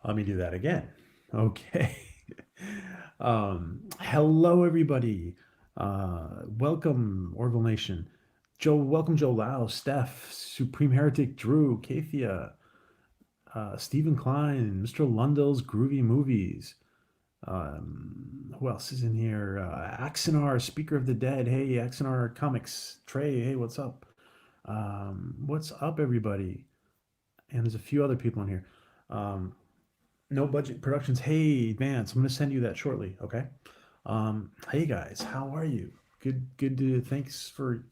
Let me do that again. Okay. Hello, everybody. Welcome, Orville Nation. Welcome, Joe Lau, Steph, Supreme Heretic, Drew, Kathia, Stephen Klein, Mr. Lundell's Groovy Movies. Who else is in here? Axonar, Speaker of the Dead. Hey, Axonar Comics. Trey, hey, what's up? What's up, everybody? And there's a few other people in here. Um, No Budget Productions. Hey, Vance, I'm going to send you that shortly. Okay. Hey guys, how are you? Good to thanks for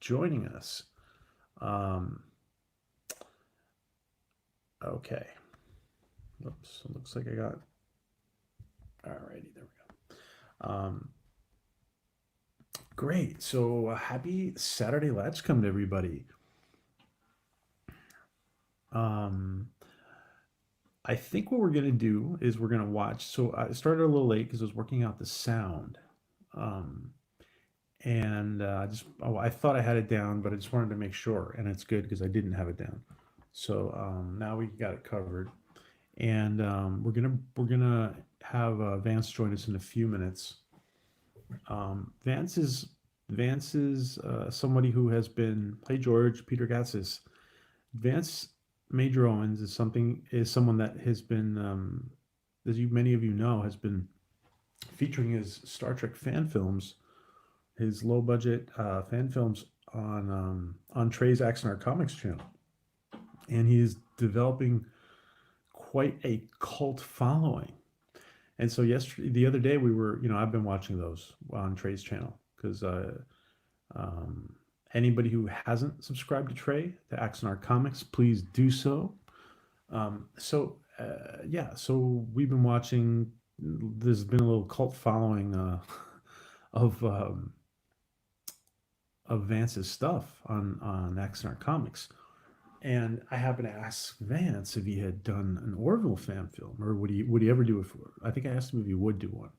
joining us. Um, okay. Oops, it looks like I got. Alrighty, there we go. Great. So happy Saturday LATCHKUM to everybody. Um, I think what we're gonna do is we're gonna watch. So I started a little late because I was working out the sound. Um, and I thought I had it down, but I just wanted to make sure, and it's good because I didn't have it down. So now we got it covered, and we're gonna have Vance join us in a few minutes. Vance is somebody who has been. Hey George, Peter Gatsis. Vance Major Owens is someone that has been, as many of you know, has been featuring his Star Trek fan films, his low budget fan films on Trey's Axonar Comics channel, and he is developing quite a cult following. And so the other day, I've been watching those on Trey's channel because um, anybody who hasn't subscribed to Trey, to Axonar Comics, please do so. Yeah, so we've been watching. There's been a little cult following of Vance's stuff on Axonar Comics, and I happened to ask Vance if he had done an Orville fan film, or would he ever do it for? I think I asked him if he would do one,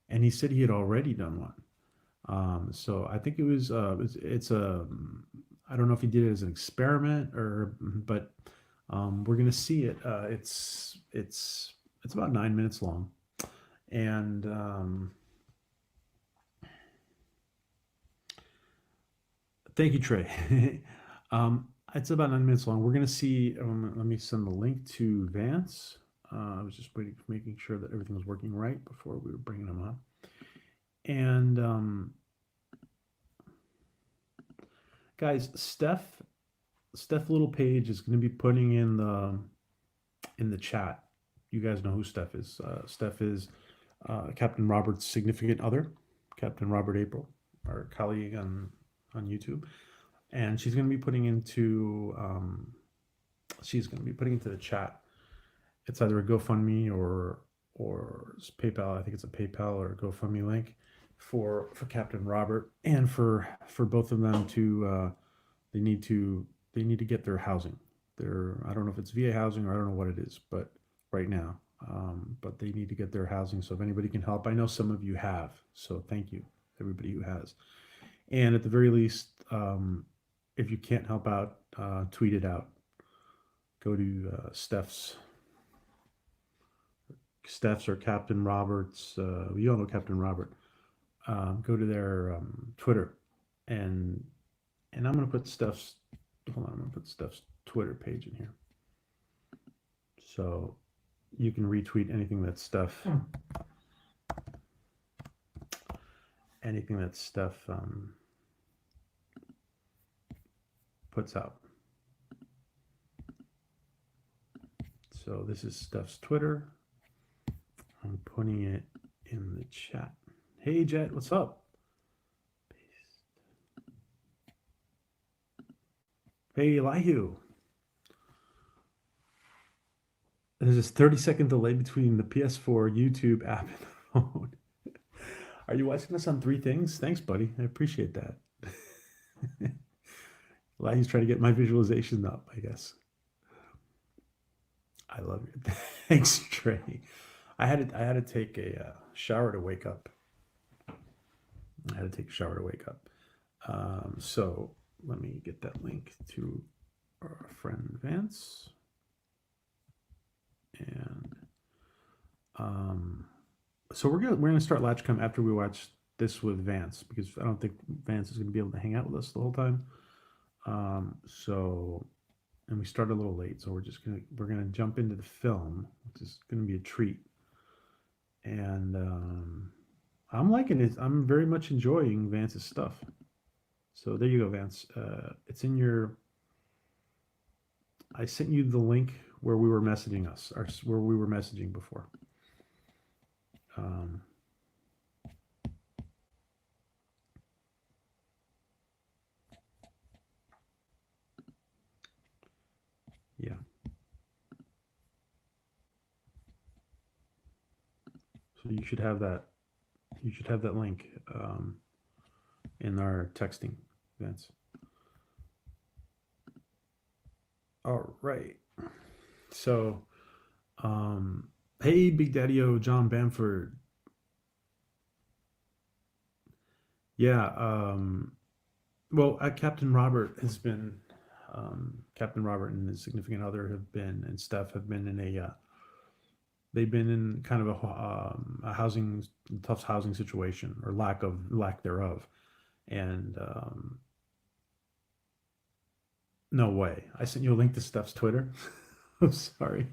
and he said he had already done one. So I think it's a I don't know if he did it as an experiment but we're gonna see it. It's about 9 minutes long, and thank you, Trey. It's about 9 minutes long. We're gonna see. Let me send the link to Vance. I was just making sure that everything was working right before we were bringing him up. And guys, Steph Little Page is going to be putting in the chat. You guys know who Steph is. Steph is Captain Robert's significant other, Captain Robert April, our colleague on YouTube, and she's going to be putting into the chat. It's either a GoFundMe or PayPal. I think it's a PayPal or a GoFundMe link for Captain Robert, and for both of them to they need to get their housing. I don't know if it's VA housing or I don't know what it is, but right now, but they need to get their housing. So if anybody can help, I know some of you have. So thank you, everybody who has. And at the very least, if you can't help out, tweet it out. Go to Steph's or Captain Robert's. You all know Captain Robert. Go to their Twitter, and I'm gonna put Steph's. Hold on, I'm gonna put Steph's Twitter page in here, so you can retweet anything that Steph puts out. So this is Steph's Twitter. I'm putting it in the chat. Hey Jet, what's up? Hey Elihu. There's this 30-second delay between the PS4, YouTube app, and the phone. Are you watching this on three things? Thanks, buddy. I appreciate that. Elihu's trying to get my visualization up, I guess. I love you. Thanks, Trey. I had to take a shower to wake up. So let me get that link to our friend Vance. And So we're gonna start LATCHKUM after we watch this with Vance, because I don't think Vance is gonna be able to hang out with us the whole time. So, and we started a little late, so we're gonna jump into the film, which is gonna be a treat. And I'm liking it. I'm very much enjoying Vance's stuff. So there you go, Vance. It's in your. I sent you the link where we were messaging us, or where we were messaging before. Um, yeah. So you should have that. You should have that link in our texting, Vance. All right. So, hey, Big Daddy O, John Bamford. Yeah. Well, Captain Robert has been. Captain Robert and his significant other have been, and Steph have been in a. They've been in kind of a tough housing situation, or lack thereof, and no way. I sent you a link to Steph's Twitter. I'm sorry.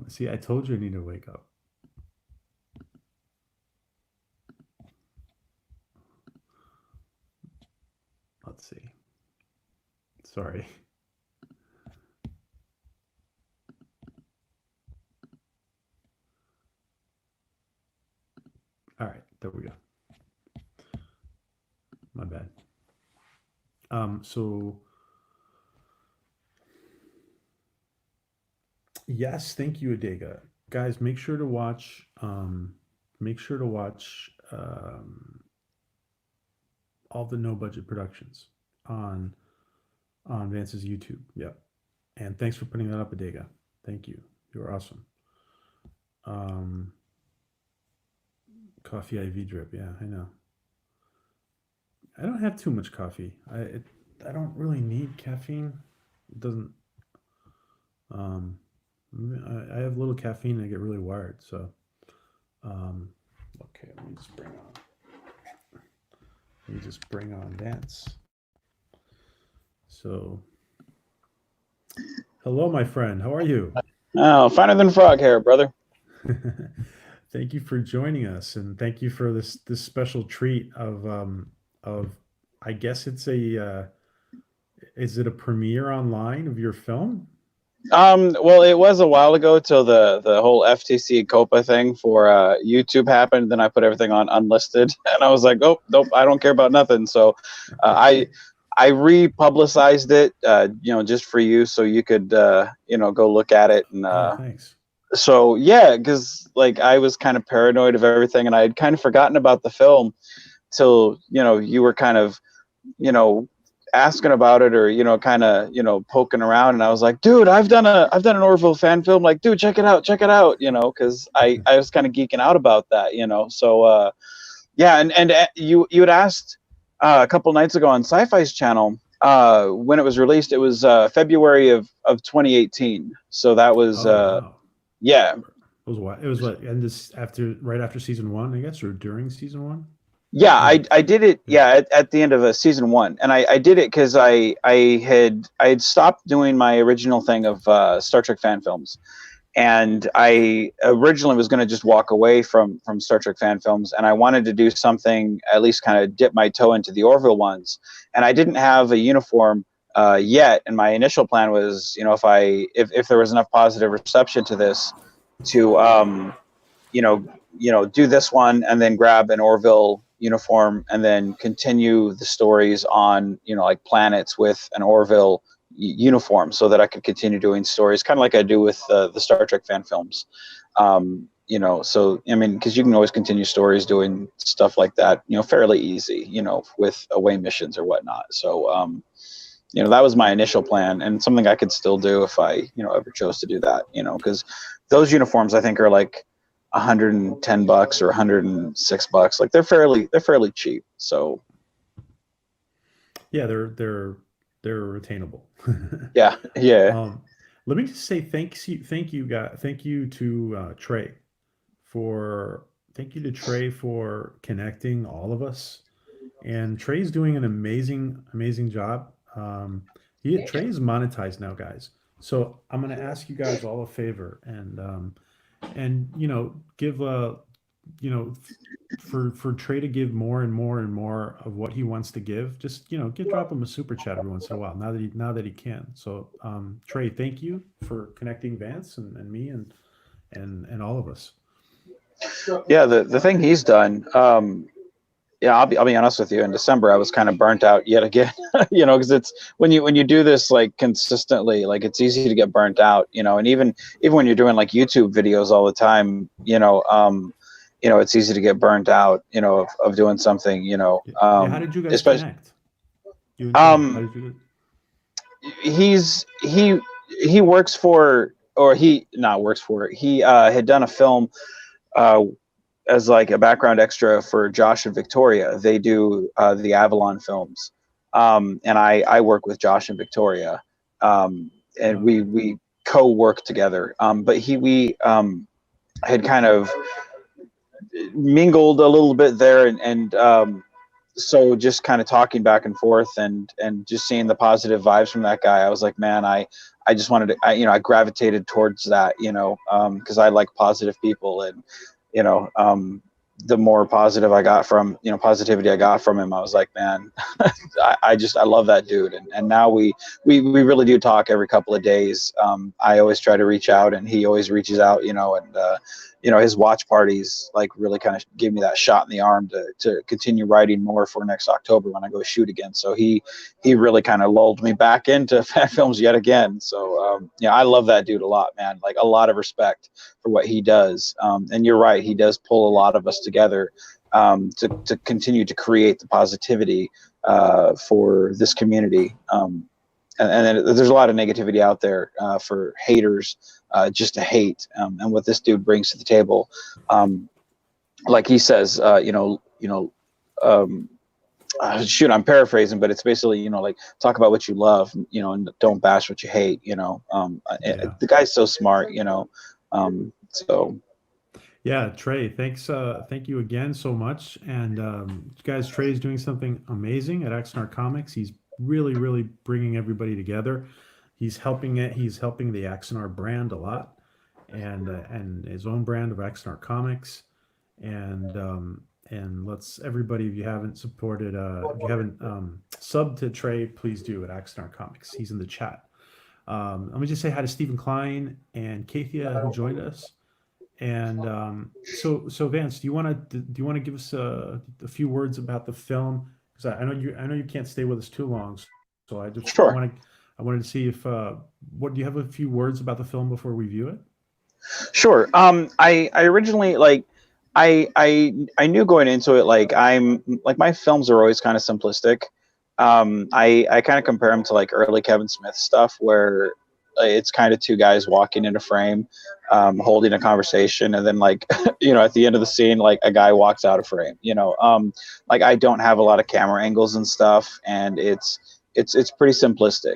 See, I told you I need to wake up. Let's see. Sorry. All right, there we go. My bad. So yes, thank you, Adega. Guys, make sure to watch. Make sure to watch all the no budget productions on Vance's YouTube. Yep. And thanks for putting that up, Adega. Thank you. You're awesome. Coffee IV drip. Yeah, I know. I don't have too much coffee. I don't really need caffeine. It doesn't. Um, I have little caffeine and I get really wired. So, okay, let me just bring on Vance. So, hello, my friend. How are you? Oh, finer than frog hair, brother. Thank you for joining us, and thank you for this special treat of I guess it's a is it a premiere online of your film? Well, it was a while ago till the whole FTC COPA thing for YouTube happened. Then I put everything on unlisted, and I was like, oh, nope, I don't care about nothing. So Okay. I republicized it, just for you, so you could go look at it. And Oh, thanks. so yeah, because like I was kind of paranoid of everything, and I had kind of forgotten about the film till you were kind of you know asking about it, or kind of poking around, and I was like, dude, I've done an Orville fan film, like, dude, check it out, because I was kind of geeking out about that, so yeah. And you had asked a couple nights ago on Sci-Fi's channel when it was released. It was February of 2018, so that was Oh wow. yeah. It was what, and this after right after season one, I guess, or during season one? Yeah, No. I did it. Yeah. Yeah, at the end of season one, and I did it because I had stopped doing my original thing of Star Trek fan films, and I originally was going to just walk away from Star Trek fan films, and I wanted to do something, at least kind of dip my toe into the Orville ones, and I didn't have a uniform yet, and my initial plan was, if there was enough positive reception to this, to do this one and then grab an Orville uniform and then continue the stories on, like planets with an Orville uniform, so that I could continue doing stories kind of like I do with the Star Trek fan films. So I mean, because you can always continue stories doing stuff like that, fairly easy, with away missions or whatnot. So that was my initial plan, and something I could still do if I ever chose to do that, because those uniforms I think are like $110 or $106. Like they're fairly cheap. So Yeah, they're attainable. yeah, yeah. um, let me just say thank you to Trey for connecting all of us. And Trey's doing an amazing job. Trey's monetized now, guys. So I'm gonna ask you guys all a favor, and give for Trey to give more and more and more of what he wants to give. Just drop him a super chat every once in a while. Now that he can. So Trey, thank you for connecting Vance and me and all of us. Yeah, the thing he's done. Yeah, I'll be honest with you. In December, I was kind of burnt out yet again. Because it's when you do this like consistently, like it's easy to get burnt out. And even when you're doing like YouTube videos all the time, it's easy to get burnt out. Of doing something. Yeah, how did you guys Especially, connect? You and Trey, how did you? he works for, or he not works for. He had done a film. As like a background extra for Josh and Victoria. They do the Avalon films. And I work with Josh and Victoria. And we co-work together. But we had kind of mingled a little bit there. And so just kind of talking back and forth and just seeing the positive vibes from that guy, I was like, man, I just wanted to, I gravitated towards that, because I like positive people. And the more positive I got from, positivity I got from him, I was like, man, I love that dude. And now we really do talk every couple of days. I always try to reach out and he always reaches out, and his watch parties like really kind of give me that shot in the arm to continue writing more for next October when I go shoot again. So he really kind of lulled me back into fan films yet again. So I love that dude a lot, man. Like a lot of respect for what he does. And you're right, he does pull a lot of us together to continue to create the positivity for this community. And then there's a lot of negativity out there for haters just to hate. And what this dude brings to the table, like he says, shoot, I'm paraphrasing, but it's basically, like talk about what you love, and don't bash what you hate, The guy's so smart, so. Yeah, Trey, thanks. Thank you again so much. And guys, Trey is doing something amazing at Axonar Comics. He's really bringing everybody together. He's helping the Axonar brand a lot, and his own brand of Axonar Comics. And let's everybody, if you haven't subbed to Trey, please do at Axonar Comics. He's in the chat. Let me just say hi to Stephen Klein and Kathia who joined us. And so Vance, do you want to give us a few words about the film? Because I know you can't stay with us too long, so I just sure. I wanted to see if do you have a few words about the film before we view it? Sure. I originally I knew going into it, my films are always kind of simplistic. I kind of compare them to like early Kevin Smith stuff where it's kind of two guys walking in a frame, holding a conversation, and then like at the end of the scene, like a guy walks out of frame. Like I don't have a lot of camera angles and stuff, and it's pretty simplistic.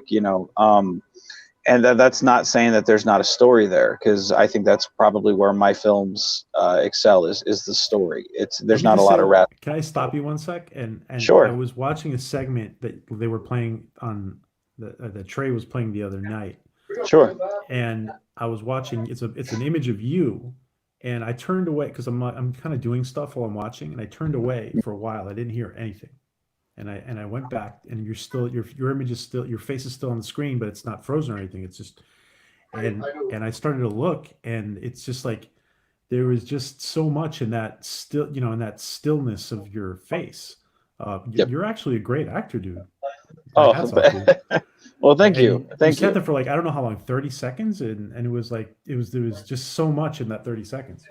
And that's not saying that there's not a story there, because I think that's probably where my films excel is the story. There's not a lot of rap. Can I stop you one sec? And sure. I was watching a segment that they were playing on that Trey was playing the other night. Sure. And I was watching. It's an image of you, and I turned away because I'm kind of doing stuff while I'm watching, and I turned away for a while. I didn't hear anything. And I went back, and your image is still, your face is still on the screen, but it's not frozen or anything. It's just, and I started to look, and it's just like there was just so much in that in that stillness of your face. Yep. You're actually a great actor, dude. Oh, well, thank you. Thank you. You sat there for like I don't know how long, 30 seconds, and it was like there was just so much in that 30 seconds.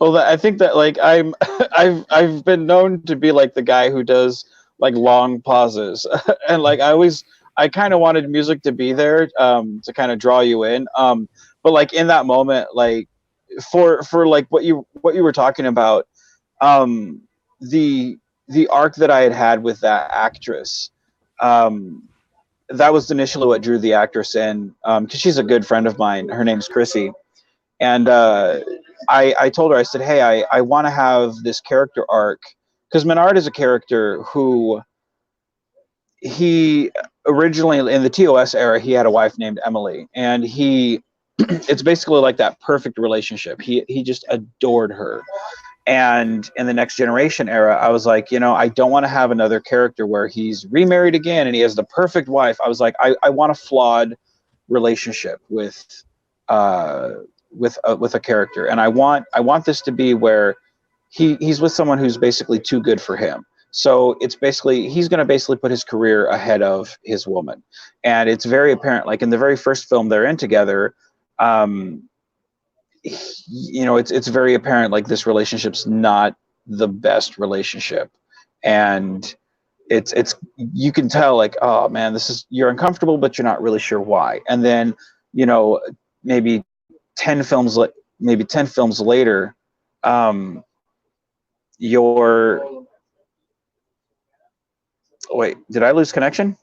Well, I think that like I've been known to be like the guy who does like long pauses, and like I kind of wanted music to be there to kind of draw you in, but like in that moment, like for like what you were talking about, the arc that I had with that actress, that was initially what drew the actress in, because she's a good friend of mine. Her name's Chrissy, and I told her, I said, hey, I want to have this character arc, because Menard is a character who, he originally in the TOS era, he had a wife named Emily, and he it's basically like that perfect relationship. He just adored her. And in the Next Generation era, I was like, I don't want to have another character where he's remarried again and he has the perfect wife. I was like, I want a flawed relationship with a character, and I want this to be where he's with someone who's basically too good for him. So it's basically, he's going to basically put his career ahead of his woman, and it's very apparent. Like in the very first film they're in together, it's very apparent, like, this relationship's not the best relationship, and it's you can tell, like, oh man, you're uncomfortable, but you're not really sure why. And then maybe 10 films later, wait, did I lose connection?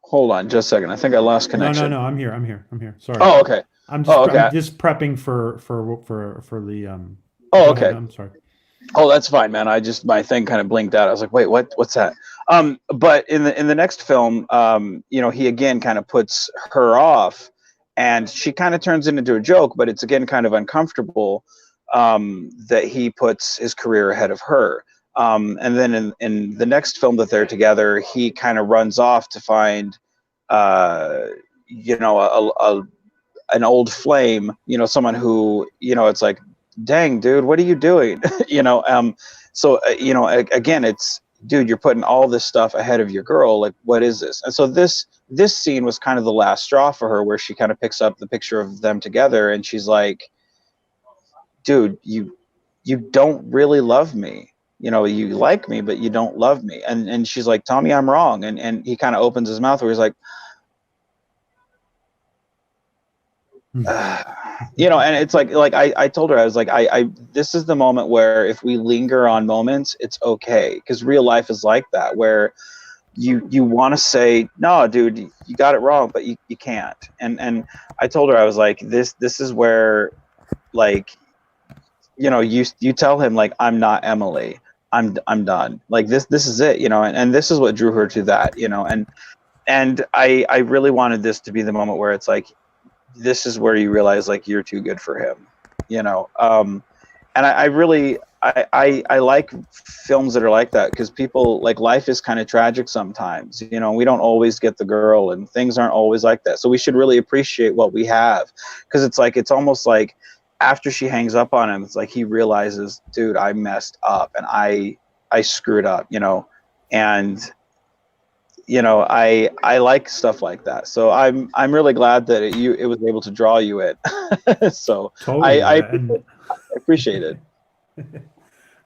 Hold on just a second. I think I lost connection. No, I'm here. Sorry. Oh, okay. I'm just prepping for the Oh, okay. Ahead. I'm sorry. Oh, that's fine, man. My thing kind of blinked out. I was like, wait, what's that? But in the next film, he again kind of puts her off, and she kind of turns it into a joke, but it's again kind of uncomfortable, that he puts his career ahead of her. And then in the next film that they're together, he kind of runs off to find, an old flame, someone who, it's like, dang, dude, what are you doing? Again, it's, dude, you're putting all this stuff ahead of your girl. Like, what is this? And so this scene was kind of the last straw for her, where she kind of picks up the picture of them together, and she's like, dude, you don't really love me. You like me, but you don't love me. And she's like, tell me I'm wrong. And he kind of opens his mouth where he's like, and it's like I told her, I was like, this is the moment where if we linger on moments, it's okay. Because real life is like that, where you want to say, no, dude, you got it wrong, but you can't. And I told her, I was like, this is where, like, you tell him, like, I'm not Emily. I'm done. Like, this is it, and this is what drew her to that, and I really wanted this to be the moment where it's like, this is where you realize, like, you're too good for him, and I really like films that are like that, because people, like, life is kind of tragic sometimes, we don't always get the girl, and things aren't always like that. So we should really appreciate what we have, because it's almost like, after she hangs up on him, it's like he realizes, dude, I messed up, and I screwed up, and I like stuff like that. So I'm really glad that it was able to draw you in. So totally, I appreciate it.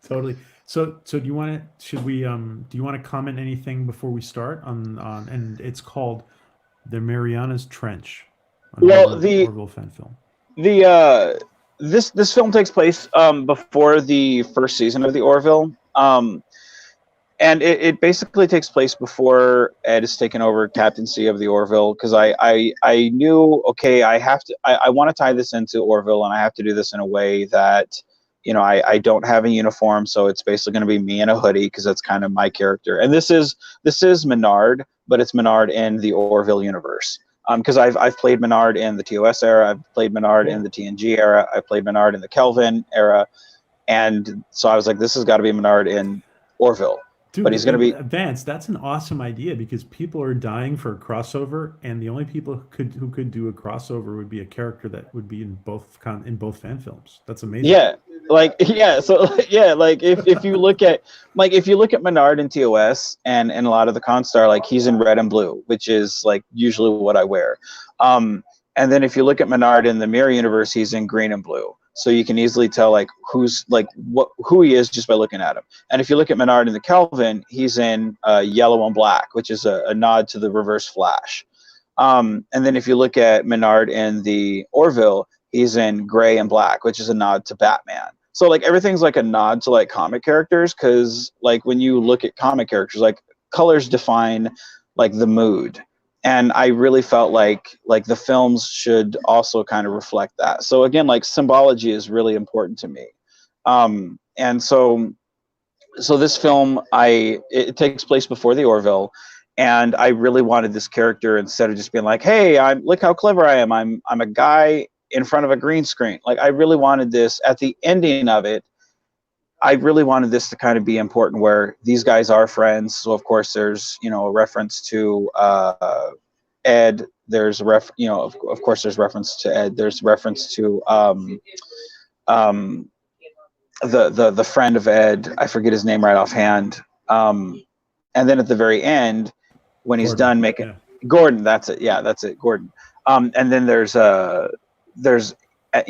Totally. So do you want to? Do you want to comment anything before we start on? And it's called The Mariana's Trench. Well, the Orville fan film. This film takes place before the first season of the Orville, and it basically takes place before Ed has taken over captaincy of the Orville, because I knew, okay, I want to tie this into Orville, and I have to do this in a way that, I don't have a uniform, so it's basically going to be me in a hoodie, because that's kind of my character. And this is Menard, but it's Menard in the Orville universe. Because I've played Menard in the TOS era, I've played Menard in the TNG era, I played Menard in the Kelvin era, and so I was like, this has got to be Menard in Orville. Dude, but he's going to be Vance. That's an awesome idea, because people are dying for a crossover, and the only people who could do a crossover would be a character that would be in both fan films. That's amazing. Yeah, if you look at Menard in TOS and a lot of the Constar, like, he's in red and blue, which is, like, usually what I wear. And then if you look at Menard in the Mirror universe, he's in green and blue. So you can easily tell, like, who he is just by looking at him. And if you look at Menard in the Kelvin, he's in yellow and black, which is a nod to the Reverse Flash. And then if you look at Menard in the Orville, he's in gray and black, which is a nod to Batman. So like everything's like a nod to like comic characters, because like when you look at comic characters, like colors define like the mood, and I really felt like the films should also kind of reflect that. So again, like symbology is really important to me. And so this film, it takes place before the Orville, and I really wanted this character, instead of just being like, hey, look how clever I am, I'm a guy in front of a green screen. Like I really wanted this, at the ending of it, I really wanted this to kind of be important, where these guys are friends. So of course there's, you know, a reference to Ed. There's of course there's reference to Ed. There's reference to the friend of Ed. I forget his name right offhand. And then at the very end, when he's done making Gordon, that's it. Yeah, that's it, Gordon. And then there's you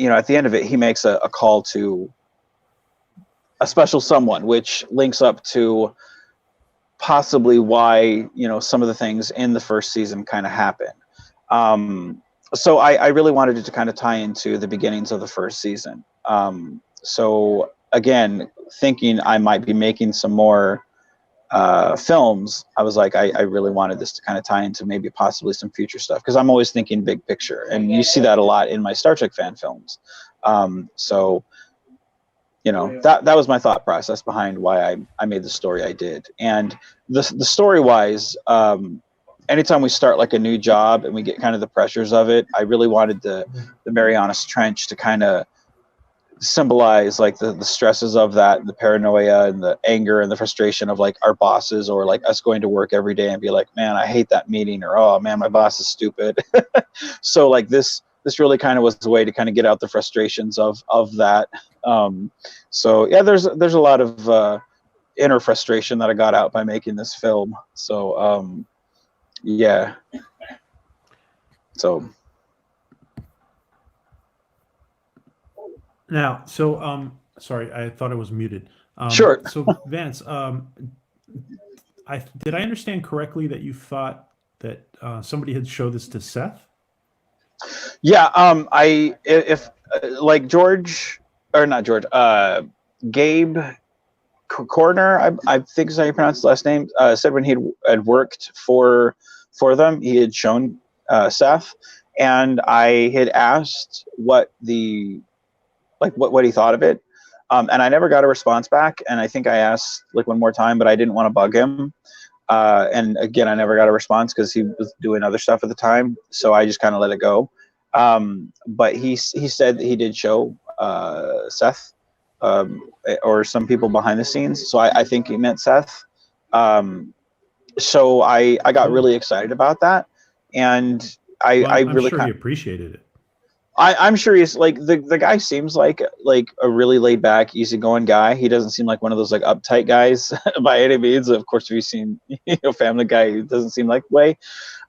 know, at the end of it, he makes a call to a special someone, which links up to possibly why, you know, some of the things in the first season kind of happen. So I really wanted it to kind of tie into the beginnings of the first season. So again, thinking I might be making some more films, I was like, I really wanted this to kind of tie into maybe possibly some future stuff, because I'm always thinking big picture, and you see that a lot in my Star Trek fan films. So, you know, that was my thought process behind why I made the story I did. And the story wise, anytime we start like a new job and we get kind of the pressures of it, I really wanted the Marianas Trench to kind of symbolize like the stresses of that, the paranoia and the anger and the frustration of like our bosses, or like us going to work every day and be like, man, I hate that meeting, or oh man, my boss is stupid. So like this really kind of was the way to kind of get out the frustrations of that. So yeah, there's a lot of inner frustration that I got out by making this film. So yeah. So now, so sorry, I thought I was muted. Sure. So Vance, did I understand correctly that you thought that somebody had showed this to Seth? Yeah. If like George, or not George, Gabe Corner, I think is how you pronounce his last name, said when he had worked for them, he had shown Seth, and I had asked what he thought of it, and I never got a response back. And I think I asked like one more time, but I didn't want to bug him. And again, I never got a response because he was doing other stuff at the time, so I just kind of let it go. But he said that he did show Seth, or some people behind the scenes. So I think he meant Seth. So I got really excited about that, and I'm really sure he appreciated it. I'm sure he's like the guy seems like a really laid back, easygoing guy. He doesn't seem like one of those like uptight guys by any means. Of course, if you've seen Family Guy, he doesn't seem like way.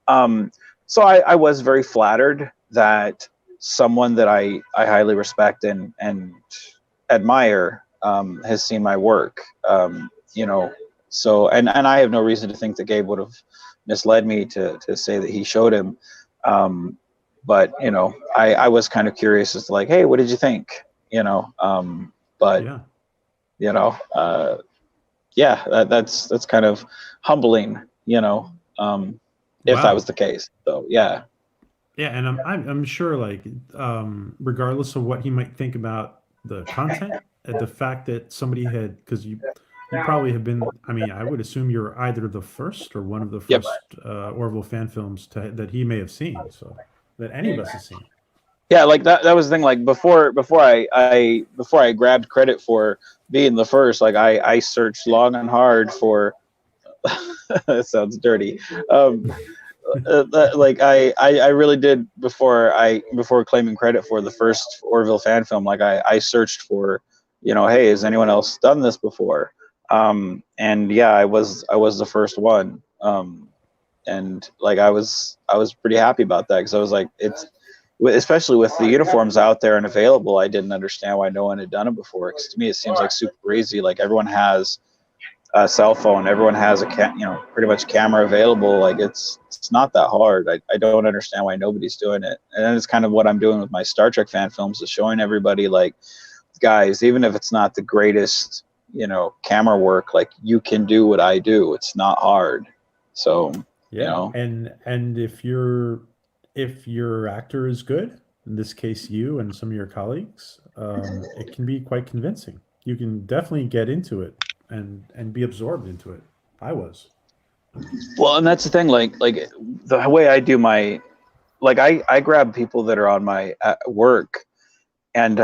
So I was very flattered that someone that I highly respect and admire has seen my work. So and I have no reason to think that Gabe would have misled me to say that he showed him. But I was kind of curious as to like, hey, what did you think? But that's kind of humbling, if that was the case. So yeah. Yeah, and I'm sure like regardless of what he might think about the content, the fact that somebody had, because you probably have been, I mean, I would assume you're either the first or one of the first Orville fan films that he may have seen. So. That any of us have seen. Yeah, like that was the thing. Like before I grabbed credit for being the first, like I searched long and hard for. That sounds dirty. Like I really did before claiming credit for the first Orville fan film. Like I searched for, hey, has anyone else done this before? And yeah, I was the first one. And like I was pretty happy about that, because I was like, especially with the uniforms out there and available, I didn't understand why no one had done it before. Because to me, it seems like super easy. Like everyone has a cell phone, everyone has a pretty much camera available. Like it's not that hard. I don't understand why nobody's doing it. And then it's kind of what I'm doing with my Star Trek fan films, is showing everybody like, guys, even if it's not the greatest, you know, camera work, like you can do what I do. It's not hard. So, Yeah, you know, and if your actor is good, in this case you and some of your colleagues, it can be quite convincing. You can definitely get into it and be absorbed into it. I was. well, and that's the thing, like the way I do my, like I grab people that are on my work, and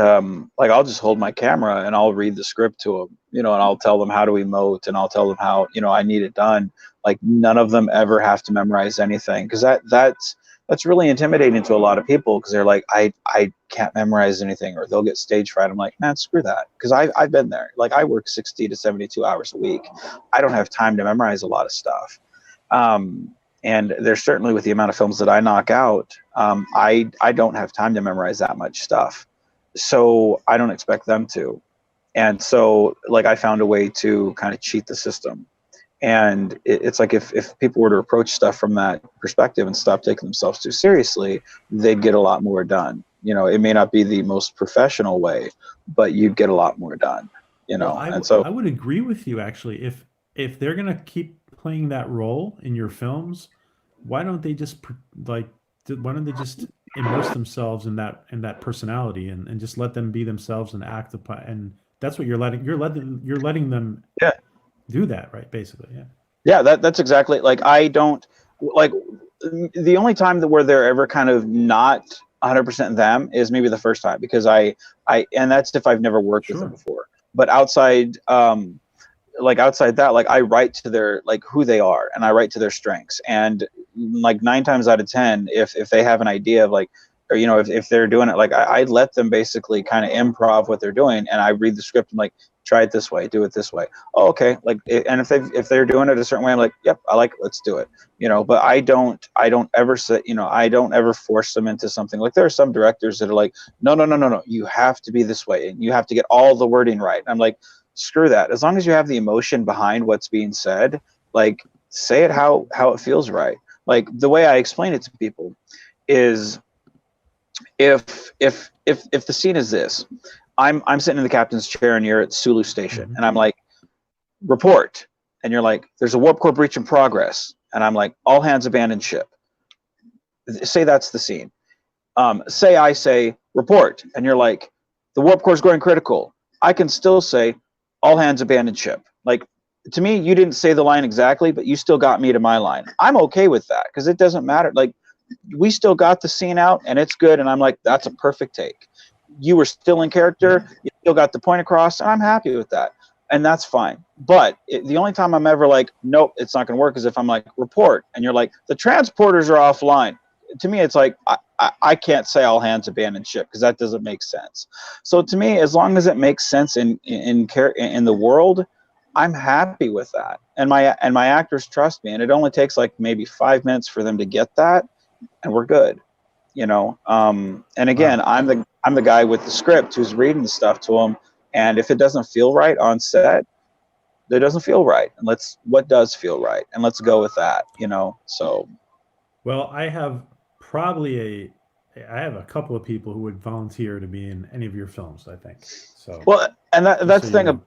like I'll just hold my camera and I'll read the script to them, you know, and I'll tell them how to emote, and I'll tell them how, you know, I need it done. Like none of them ever have to memorize anything, because that's really intimidating to a lot of people, because they're like, I can't memorize anything, or they'll get stage fright. I'm like, man, screw that, because I've been there. Like I work 60 to 72 hours a week. I don't have time to memorize a lot of stuff. And there's certainly, with the amount of films that I knock out, I don't have time to memorize that much stuff. So I don't expect them to. And so like I found a way to kind of cheat the system. And it's like if people were to approach stuff from that perspective and stop taking themselves too seriously, they'd get a lot more done. You know, it may not be the most professional way, but you'd get a lot more done, you know. Well, And so I would agree with you actually. If they're gonna keep playing that role in your films, why don't they just why don't they just immerse themselves in that personality and just let them be themselves and act upon, and that's what you're letting them yeah, do that, right? Basically, yeah. yeah, that's exactly, like I don't, like the only time that where they're ever kind of not 100% them is maybe the first time, because I and that's if I've never worked with them Sure. before. But outside, like outside that, like I write to their, like who they are, and I write to their strengths. And like 9 times out of 10, if they have an idea of like, or you know, if they're doing it, like I let them basically kind of improv what they're doing, and I read the script and like, try it this way, do it this way. Oh, okay. Like, and if they're doing it a certain way, I'm like, yep, I like it, let's do it. You know, but I don't ever say, you know, I don't ever force them into something. Like there are some directors that are like, no, no, no, no, no, you have to be this way, and you have to get all the wording right. And I'm like, screw that. As long as you have the emotion behind what's being said, like say it how it feels right. Like the way I explain it to people is, if the scene is this, I'm sitting in the captain's chair and you're at Sulu Station, Mhm. and I'm like, report, and you're like, there's a warp core breach in progress, and I'm like, all hands abandon ship. Say that's the scene. Say I say report, and you're like, the warp core is going critical. I can still say, all hands abandon ship. Like, to me, you didn't say the line exactly, but you still got me to my line. I'm okay with that, because it doesn't matter. Like, we still got the scene out and it's good, and I'm like, that's a perfect take. You were still in character, you still got the point across, and I'm happy with that, and that's fine. But the only time I'm ever like, nope, it's not going to work, is if I'm like, report, and you're like, the transporters are offline. To me, it's like, I can't say all hands abandon ship, because that doesn't make sense. So to me, as long as it makes sense in the world, I'm happy with that. And my actors trust me, and it only takes like maybe 5 minutes for them to get that, and we're good, you know. And again, Wow. I'm the guy with the script who's reading the stuff to them, and if it doesn't feel right on set, it doesn't feel right, and what does feel right, and let's go with that, you know. So Well, I have I have a couple of people who would volunteer to be in any of your films, I think. So well, and just that's so the you thing. know.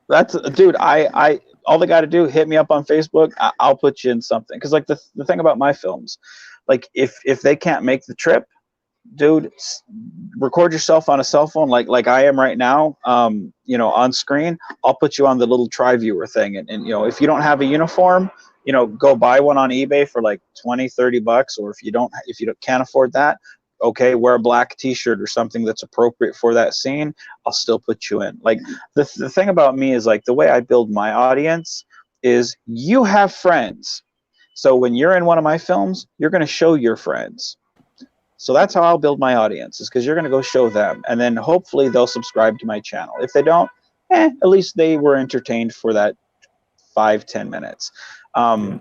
That's, dude, I all they got to do, hit me up on Facebook, I'll put you in something. Because like the thing about my films, like if they can't make the trip, dude, record yourself on a cell phone, like I am right now, you know, on screen. I'll put you on the little TriViewer thing, and you know, if you don't have a uniform, you know, go buy one on eBay for like 20-30 bucks, or if you can't afford that, okay, wear a black t-shirt or something that's appropriate for that scene. I'll still put you in. Like the thing about me is, like, the way I build my audience is, you have friends, so when you're in one of my films, you're going to show your friends. So that's how I'll build my audience, is because you're going to go show them, and then hopefully they'll subscribe to my channel. If they don't, at least they were entertained for that 5-10 minutes. Yeah.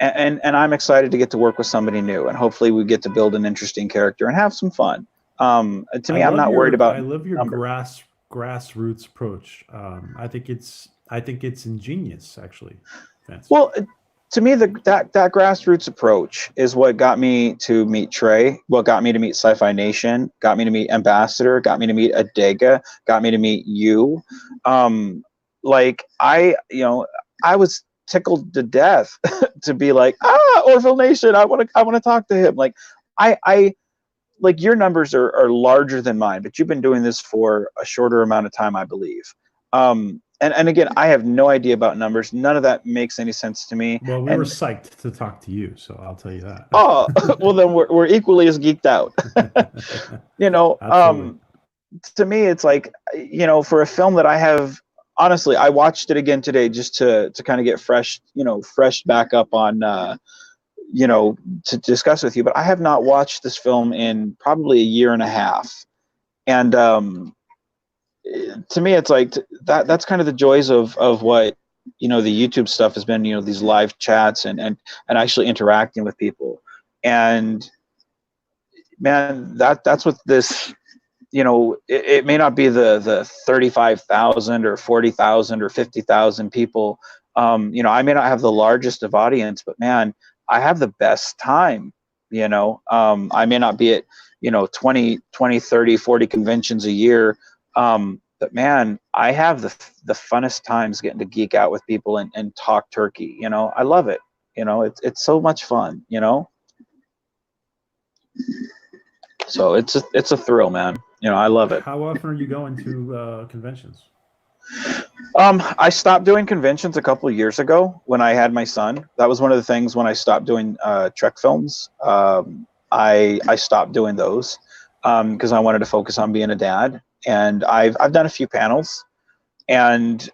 And I'm excited to get to work with somebody new, and hopefully we get to build an interesting character and have some fun. To me, I'm not worried about I love your numbers. grassroots approach. I think it's ingenious, actually, Vance. Well, to me, that grassroots approach is what got me to meet Trey, what got me to meet Sci-Fi Nation, got me to meet Ambassador, got me to meet Adega, got me to meet you. Like I was tickled to death to be like, Orville Nation, I want to talk to him. Like I like your numbers are larger than mine, but you've been doing this for a shorter amount of time, I believe. And again, I have no idea about numbers. None of that makes any sense to me. Well, we were And psyched to talk to you, so I'll tell you that. oh, well, then we're equally as geeked out. Absolutely. To me, it's like, for a film that I have, honestly, I watched it again today just to kind of get fresh back up on, to discuss with you. But I have not watched this film in probably a year and a half. And to me, it's like that's kind of the joys of what, the YouTube stuff has been, these live chats and actually interacting with people. And man, that's what this, it may not be the 35,000 or 40,000 or 50,000 people. I may not have the largest of audience, but man, I have the best time. I may not be at 20, 30, 40 conventions a year, but man, I have the funnest times getting to geek out with people and talk turkey. I love it. It's so much fun. So it's a thrill, man. I love it. How often are you going to conventions? I stopped doing conventions a couple of years ago when I had my son. That was one of the things when I stopped doing Trek films. I stopped doing those because I wanted to focus on being a dad. And I've done a few panels, and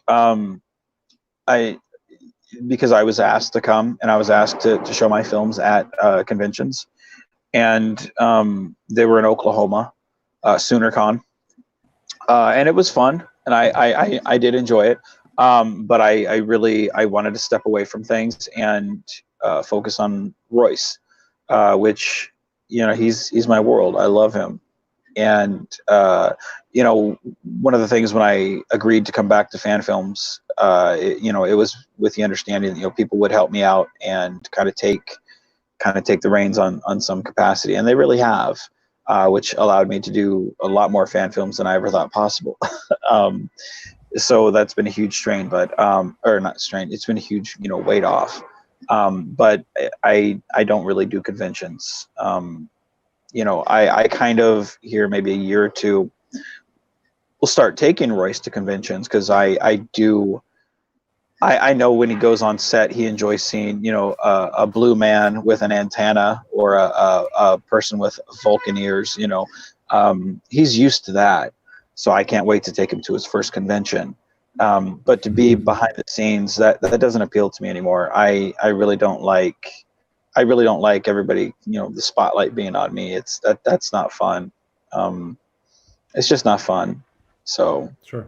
because I was asked to come and I was asked to show my films at conventions, and they were in Oklahoma, SoonerCon, and it was fun, and I did enjoy it, but I wanted to step away from things and focus on Royce, which he's my world. I love him. And one of the things when I agreed to come back to fan films, it was with the understanding that people would help me out and kind of take the reins on some capacity, and they really have, which allowed me to do a lot more fan films than I ever thought possible. So that's been a huge strain, but or not strain, it's been a huge weight off. But I don't really do conventions. I kind of here maybe a year or two will start taking Royce to conventions, because I know when he goes on set, he enjoys seeing a blue man with an antenna or a person with Vulcan ears. He's used to that, so I can't wait to take him to his first convention. But to be behind the scenes, that doesn't appeal to me anymore. I really don't like everybody, the spotlight being on me. That's not fun. It's just not fun. So Sure.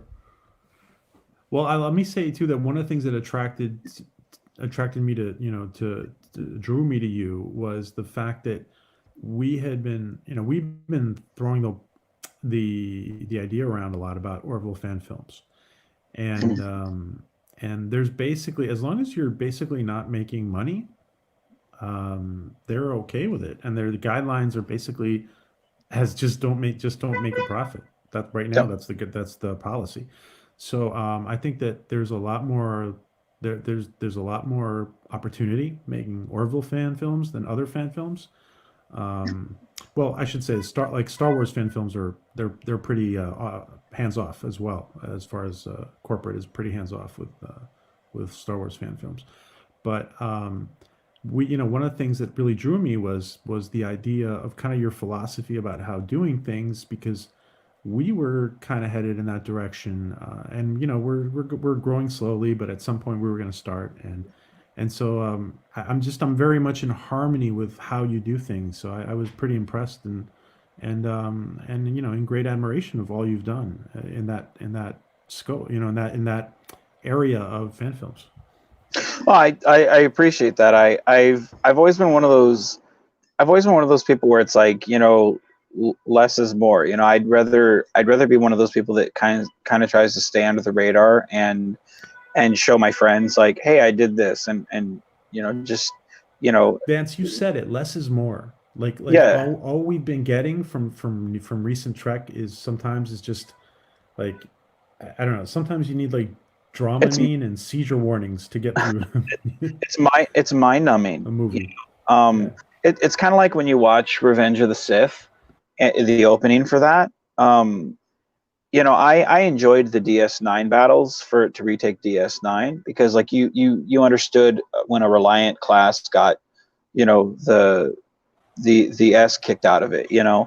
Well, let me say too that one of the things that attracted me to drew me to you was the fact that we've been throwing the idea around a lot about Orville fan films, and there's basically, as long as you're basically not making money, they're okay with it, and the guidelines are basically just don't make a profit. That right now, yep. that's the policy. So I think that there's a lot more there's a lot more opportunity making Orville fan films than other fan films. Well, I should say Star Wars fan films they're pretty hands off as well, as far as corporate is pretty hands off with Star Wars fan films. But one of the things that really drew me was the idea of kind of your philosophy about how doing things, because we were kind of headed in that direction, and we're growing slowly, but at some point we were going to start, and so I'm very much in harmony with how you do things. So I was pretty impressed and in great admiration of all you've done in that scope, in that area of fan films. Well, I appreciate that. I've always been one of those. I've always been one of those people where it's like, less is more. I'd rather be one of those people that kind of tries to stay under the radar and show my friends like, hey, I did this, and just, you know, Vance, you said it. Less is more. Like yeah, all we've been getting from recent Trek is sometimes it's just like I don't know. Sometimes you need like it's Dramamine and seizure warnings to get through it's mind numbing. a movie. Yeah. Um, it's kind of like when you watch Revenge of the Sith, the opening for that. I enjoyed the DS9 battles to retake DS9 because like you understood when a Reliant class got, the S kicked out of it, Yeah.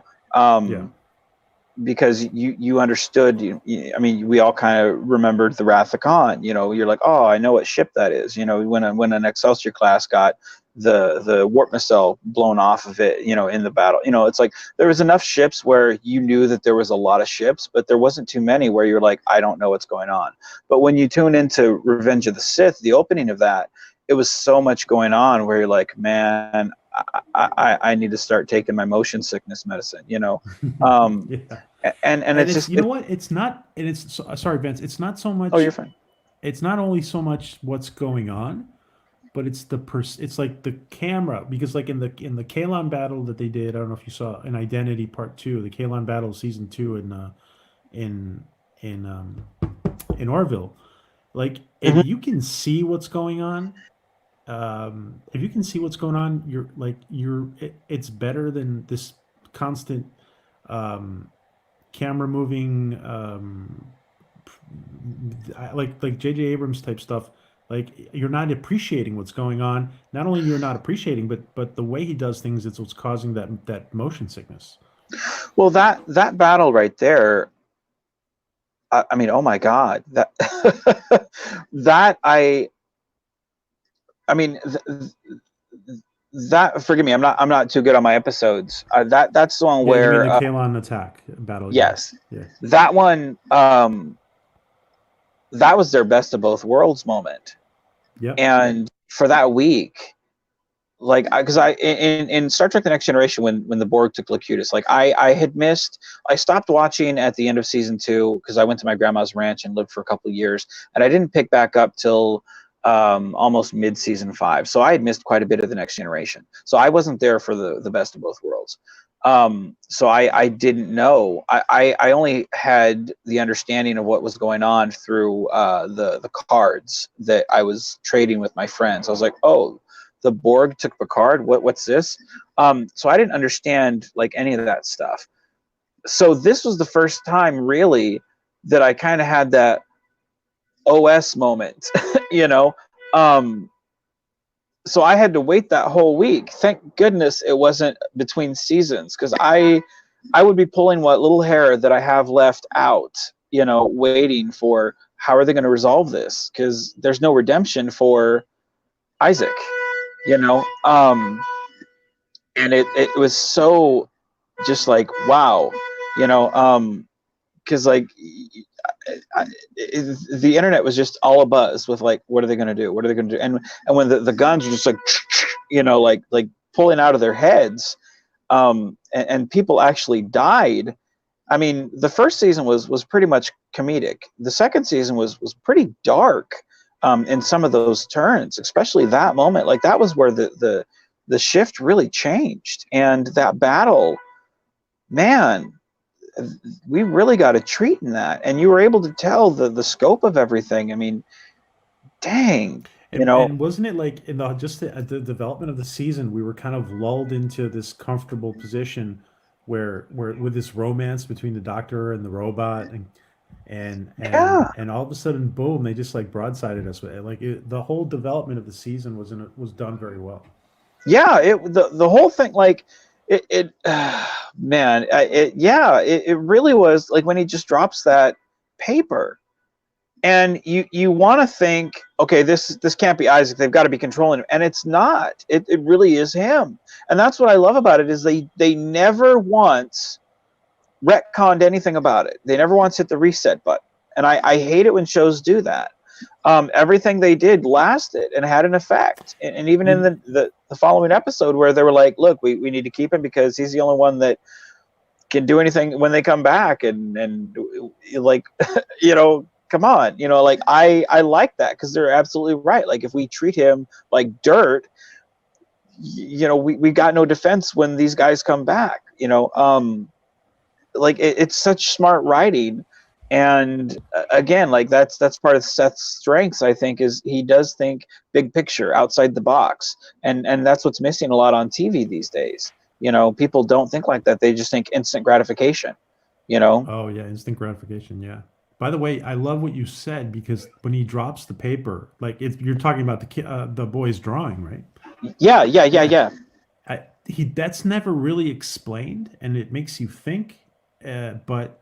because you understood. I mean, we all kind of remembered the Wrath of Khan. You're like, oh, I know what ship that is. When an Excelsior class got the warp missile blown off of it, in the battle. It's like there was enough ships where you knew that there was a lot of ships, but there wasn't too many where you're like, I don't know what's going on. But when you tune into Revenge of the Sith, the opening of that, it was so much going on where you're like, man, I need to start taking my motion sickness medicine, Yeah. and And it's it's just you know what? It's not and it's sorry, Vince. It's not so oh, much you're fine. it's not only so much what's going on, but it's it's like the camera because like in the Kalon battle that they did, I don't know if you saw in Identity Part 2, the Kalon battle season 2 in in um in Orville. Like Mhm. if you can see what's going on, it's better than this constant um camera moving like J.J. Abrams type stuff. Like you're not appreciating what's going on. Not only you're not appreciating, but the way he does things is what's causing that motion sickness. Well, that battle right there, I mean, oh my God, that that I mean, that forgive me, I'm not too good on my episodes. That's the one Yeah, you mean where the Kalon attack battle? Yeah, yes, yeah, that one, that was their best of both worlds moment. yep, And for that week, like because in Star Trek: The Next Generation, when the Borg took Locutus, like I had missed. I stopped watching at the end of season 2 because I went to my grandma's ranch and lived for a couple of years, and I didn't pick back up till almost mid season 5. So I had missed quite a bit of the Next Generation. So I wasn't there for the best of both worlds. So I didn't know. I only had the understanding of what was going on through the cards that I was trading with my friends. I was like, oh, the Borg took Picard. What's this? So I didn't understand like any of that stuff. So this was the first time really that I kind of had that OS moment, you know. Um, so I had to wait that whole week. Thank goodness it wasn't between seasons because I would be pulling what little hair that I have left out, waiting for how are they going to resolve this because there's no redemption for Isaac, you know. And it was so just like wow, because like the internet was just all abuzz with like what are they going to do, what are they going to do, and when the guns were just like like pulling out of their heads, and people actually died. I mean, the first season was pretty much comedic. The second season was pretty dark, in some of those turns, especially that moment. Like that was where the shift really changed, and that battle, man, we really got a treat in that, and you were able to tell the scope of everything. I mean, dang, and wasn't it like in the development of the season, we were kind of lulled into this comfortable position where with this romance between the Doctor and the robot, yeah, and all of a sudden, boom, they just like broadsided us. The whole development of the season was done very well. yeah. The whole thing, like it man, it really was like when he just drops that paper. And you want to think, okay, this can't be Isaac. They've got to be controlling him, and it's not. It really is him, and that's what I love about it is they never once retconned anything about it. They never once hit the reset button, and I hate it when shows do that. Everything they did lasted and had an effect, and even in You the following episode where they were like, look, we need to keep him because he's the only one that can do anything when they come back, and like come on, like I like that because they're absolutely right. Like if we treat him like dirt, we got no defense when these guys come back. Like it's such smart writing, and again, like that's part of Seth's strengths. I think is he does think big picture, outside the box, and that's what's missing a lot on TV these days. People don't think like that. They just think instant gratification. You know. Oh yeah, instant gratification. Yeah. By the way, I love what you said because when he drops the paper, like you're talking about the boy's drawing, right? Yeah, yeah, yeah, Yeah. yeah. That's never really explained, and it makes you think. But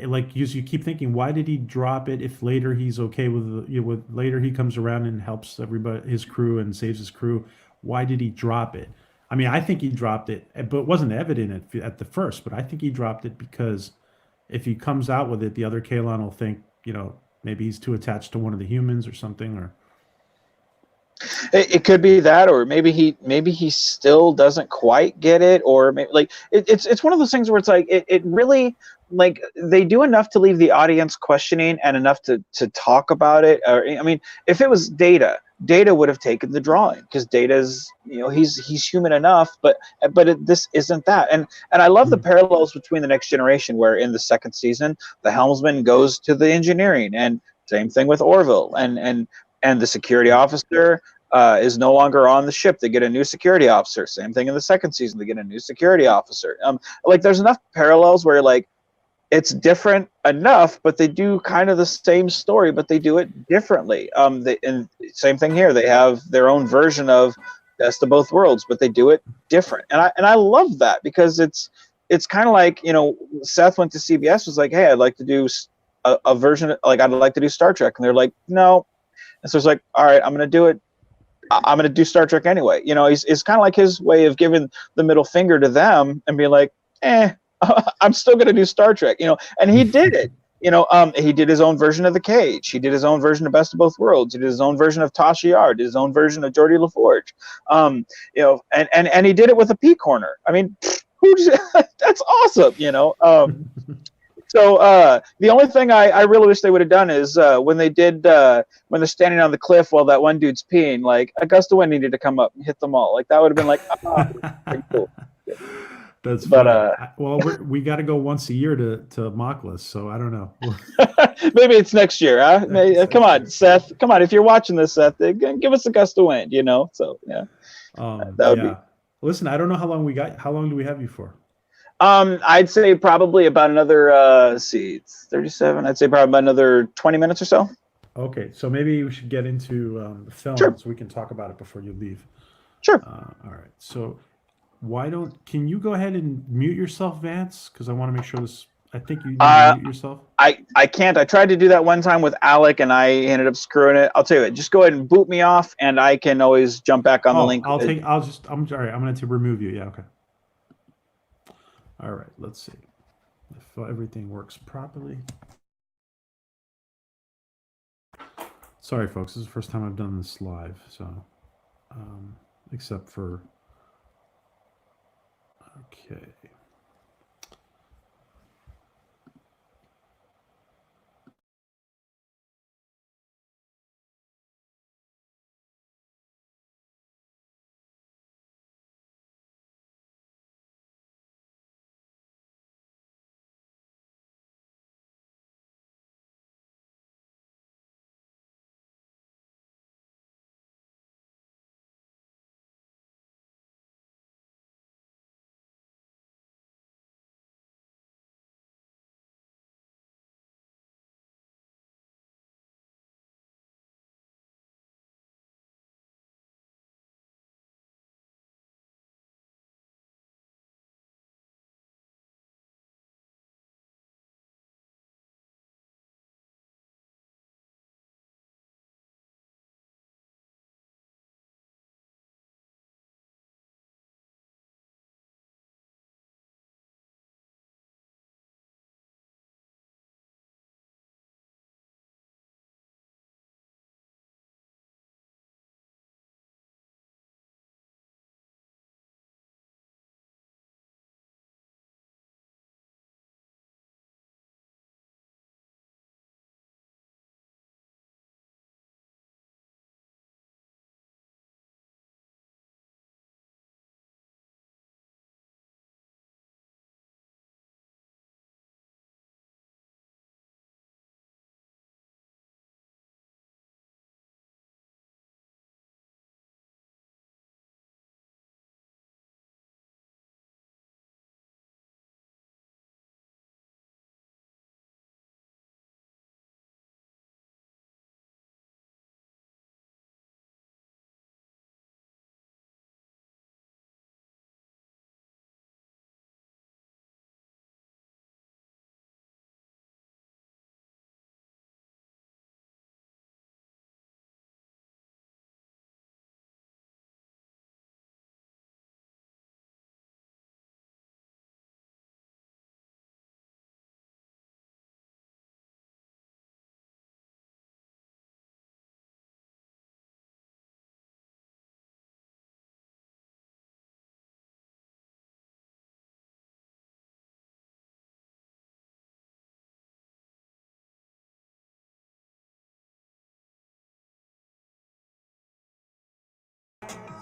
like you keep thinking, why did he drop it if later he's okay with later he comes around and helps everybody, his crew, and saves his crew? Why did he drop it? I mean, I think he dropped it, but it wasn't evident at the first. But I think he dropped it because if he comes out with it, the other Kalon will think, maybe he's too attached to one of the humans or something. Or It could be that, or maybe he still doesn't quite get it, or maybe, like it's one of those things where it's like it really, like, they do enough to leave the audience questioning and enough to talk about it. Or, I mean, if it was Data would have taken the drawing because Data's, he's human enough, but this isn't that. And I love the Hmm. parallels between the Next Generation, where in the second season the helmsman goes to the engineering, and same thing with Orville, and the security Yep. officer is no longer on the ship. They get a new security officer. Same thing in the second season. They get a new security officer. Like there's enough parallels where, like, it's different enough, but they do kind of the same story, but they do it differently. And same thing here. They have their own version of Best of Both Worlds, but they do it different. And I love that because it's kind of like, Seth went to CBS, was like, hey, I'd like to do a version like I'd like to do Star Trek, and they're like, no. And so it's like, all right, I'm going to do it. I'm going to do Star Trek anyway. It's kind of like his way of giving the middle finger to them and being like, I'm still going to do Star Trek, and he did it. He did his own version of The Cage. He did his own version of Best of Both Worlds. He did his own version of Tasha Yar. Did his own version of Geordie LaForge. And he did it with a P corner. I mean, that's awesome. So the only thing I really wish they would have done is when they're standing on the cliff while that one dude's peeing, like a gust of wind needed to come up and hit them all. Like that would have been like, pretty cool. That's But funny. Well, we got to go once a year to Mockless, so I don't know. maybe it's next year, huh? It's Come next on, year. Seth. Come on, if you're watching this, Seth, give us a gust of wind. So yeah, that would be. Yeah. Listen, I don't know how long we got. How long do we have you for? I'd say probably about another. Let's see, it's 37. I'd say probably about another 20 minutes or so. Okay, so maybe we should get into the film Sure, so we can talk about it before you leave. sure. All right. So can you go ahead and mute yourself, Vance? Because I want to make sure this. I think you need to Uh, mute yourself. I can't. I tried to do that one time with Alec, and I ended up screwing it. I'll tell you what. Just go ahead and boot me off, and I can always jump back on the Oh, link. I'm sorry. I'm going to remove you. Yeah. Okay. All right. Let's see if everything works properly. Sorry, folks. This is the first time I've done this live, so except for okay.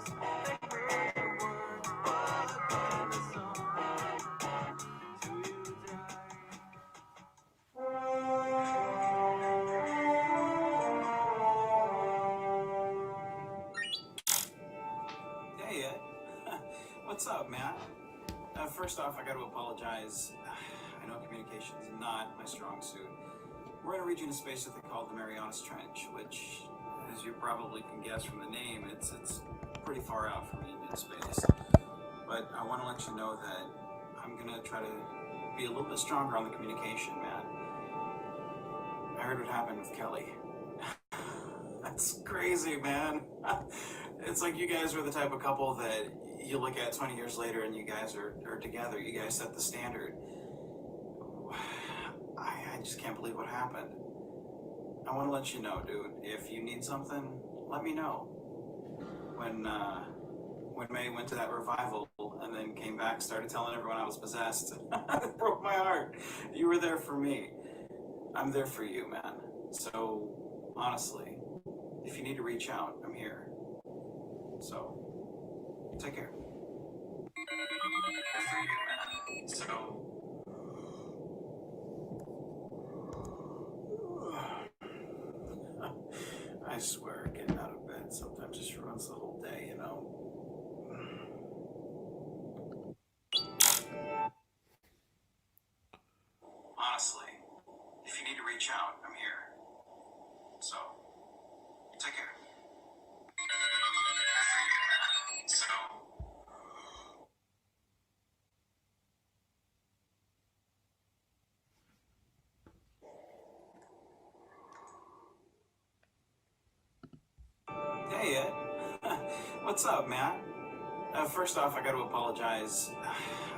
Hey, what's up, man? First off, I got to apologize. I know communication is not my strong suit. We're in a region of space that they call the Mariana Trench, which, as you probably can guess from the name, it's pretty far out from Union space. But I want to let you know that I'm gonna try to be a little bit stronger on the communication, man. I heard what happened with Kelly. That's crazy, man. It's like you guys are the type of couple that you look at 20 years later and you guys are together. You guys set the standard. I just can't believe what happened. I want to let you know, dude, if you need something, let me know. When May went to that revival and then came back, started telling everyone I was possessed, it broke my heart. You were there for me. I'm there for you, man. So, honestly, if you need to reach out, I'm here. So, take care. Good for you, man. So. I swear, getting out of bed sometimes just ruins the whole day, you know? Honestly, if you need to reach out, I'm here. So, take care. So. Hey, what's up, man? First off, I got to apologize.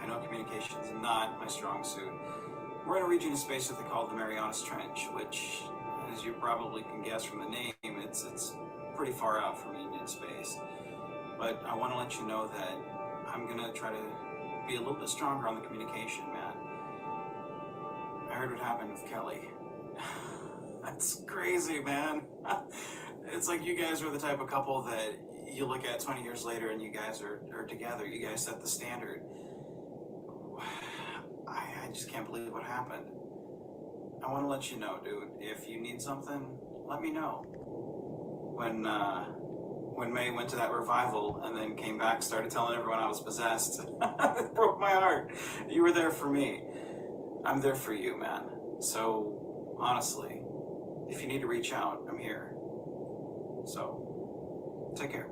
I know communication is not my strong suit. We're in a region of space that they call the Mariana Trench, which, as you probably can guess from the name, it's pretty far out from Union space. But I want to let you know that I'm gonna try to be a little bit stronger on the communication, man. I heard what happened with Kelly. That's crazy, man. It's like you guys are the type of couple that you look at 20 years later and you guys are together. You guys set the standard. I just can't believe what happened. I want to let you know, dude, if you need something, let me know. When May went to that revival and then came back, started telling everyone I was possessed, it broke my heart. You were there for me. I'm there for you, man. So, honestly, if you need to reach out, I'm here. So, take care.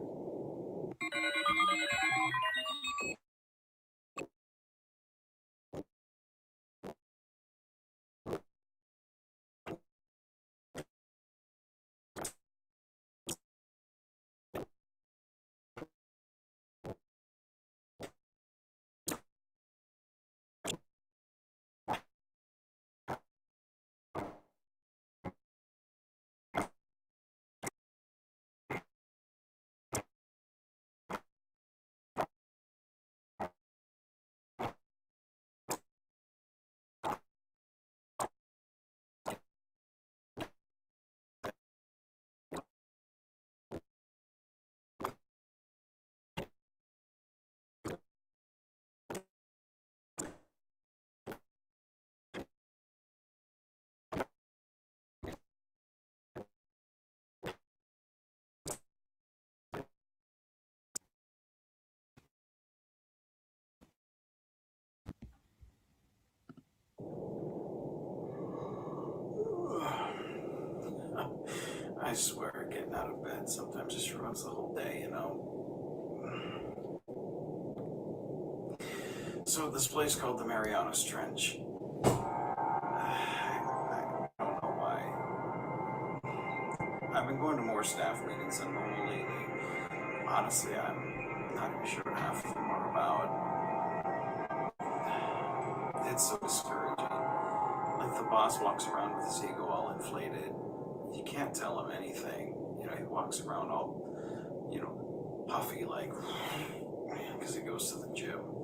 I swear, getting out of bed sometimes just ruins the whole day, you know? So this place called the Mariana Trench. I don't know why. I've been going to more staff meetings than normal lately. Honestly, I'm not even sure what half of them are about. It's so discouraging. Like the boss walks around with his ego all inflated. You can't tell him anything. You know, he walks around all, puffy like, because he goes to the gym.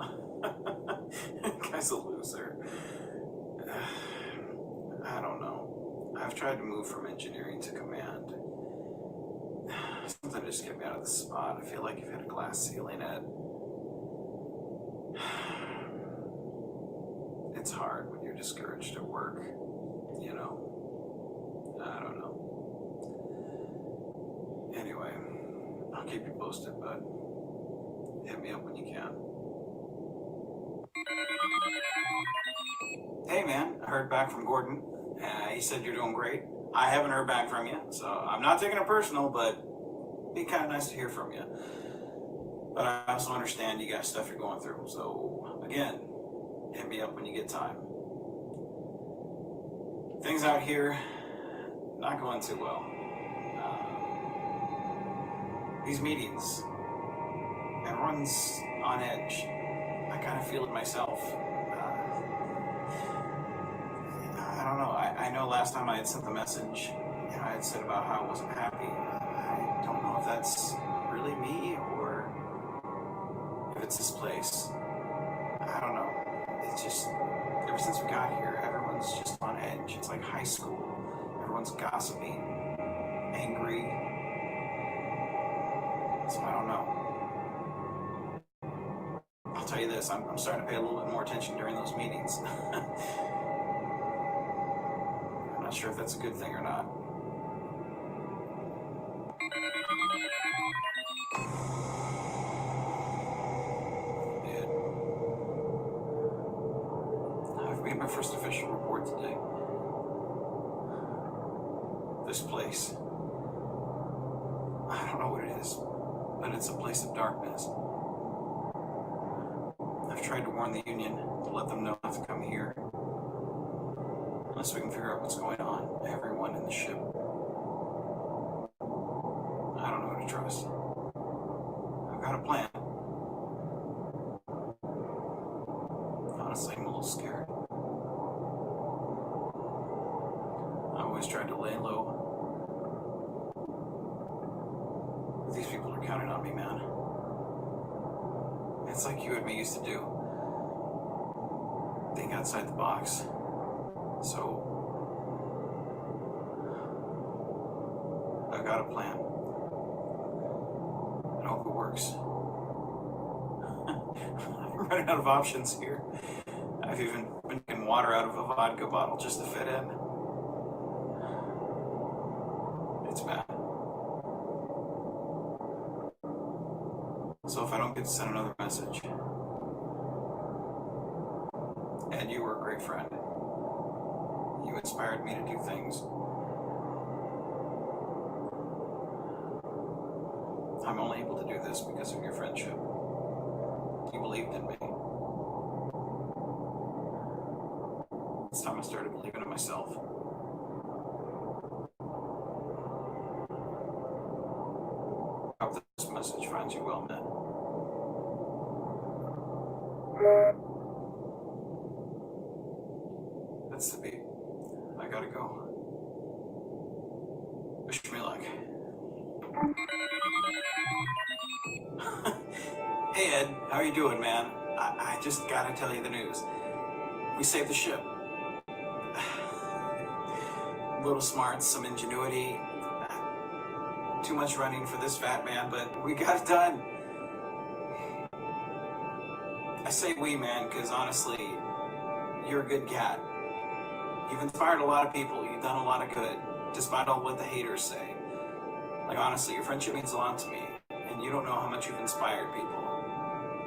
Guy's a loser. I don't know. I've tried to move from engineering to command. Something to just get me out of this spot. I feel like you've hit a glass ceiling, Ed. It's hard when you're discouraged at work, you know. I don't know. Anyway, I'll keep you posted, but hit me up when you can. Hey man, I heard back from Gordon. He said you're doing great. I haven't heard back from you, so I'm not taking it personal, but it'd be kind of nice to hear from you. But I also understand you got stuff you're going through, so again, hit me up when you get time. Things out here, not going too well. These meetings, everyone's on edge. I kind of feel it myself. I don't know. I know last time I had sent the message, you know, I had said about how I wasn't happy. I don't know if that's really me or if it's this place. I don't know. It's just, ever since we got here, everyone's just on edge. It's like high school. Everyone's gossiping, angry. So I don't know. I'll tell you this, I'm starting to pay a little bit more attention during those meetings. I'm not sure if that's a good thing or not. I've made my first official report today. This place, I don't know what it is, but it's a place of darkness. I've tried to warn the union to let them know not to come here. Unless we can figure out what's going on. Everyone in the ship. I don't know who to trust. I've got a plan. Honestly, I'm a little scared. I always tried to lay low. But these people are counting on me, man. It's like you and me used to do. Think outside the box. So, I've got a plan. I hope it works. I'm running out of options here. I've even been drinking water out of a vodka bottle just to fit in. It's bad. So if I don't get to send another message, Ed, you were a great friend. You inspired me to do things. I'm only able to do this because of your friendship. You believed in me. It's time I started believing in myself. I hope this message finds you well, man. That's the beat. I gotta go. Wish me luck. Hey Ed, how are you doing, man? I just gotta tell you the news. We saved the ship. Little smarts, some ingenuity. Too much running for this fat man, but we got it done. I say we, man, because honestly, you're a good cat. You've inspired a lot of people. You've done a lot of good, despite all what the haters say. Like, honestly, your friendship means a lot to me, and you don't know how much you've inspired people.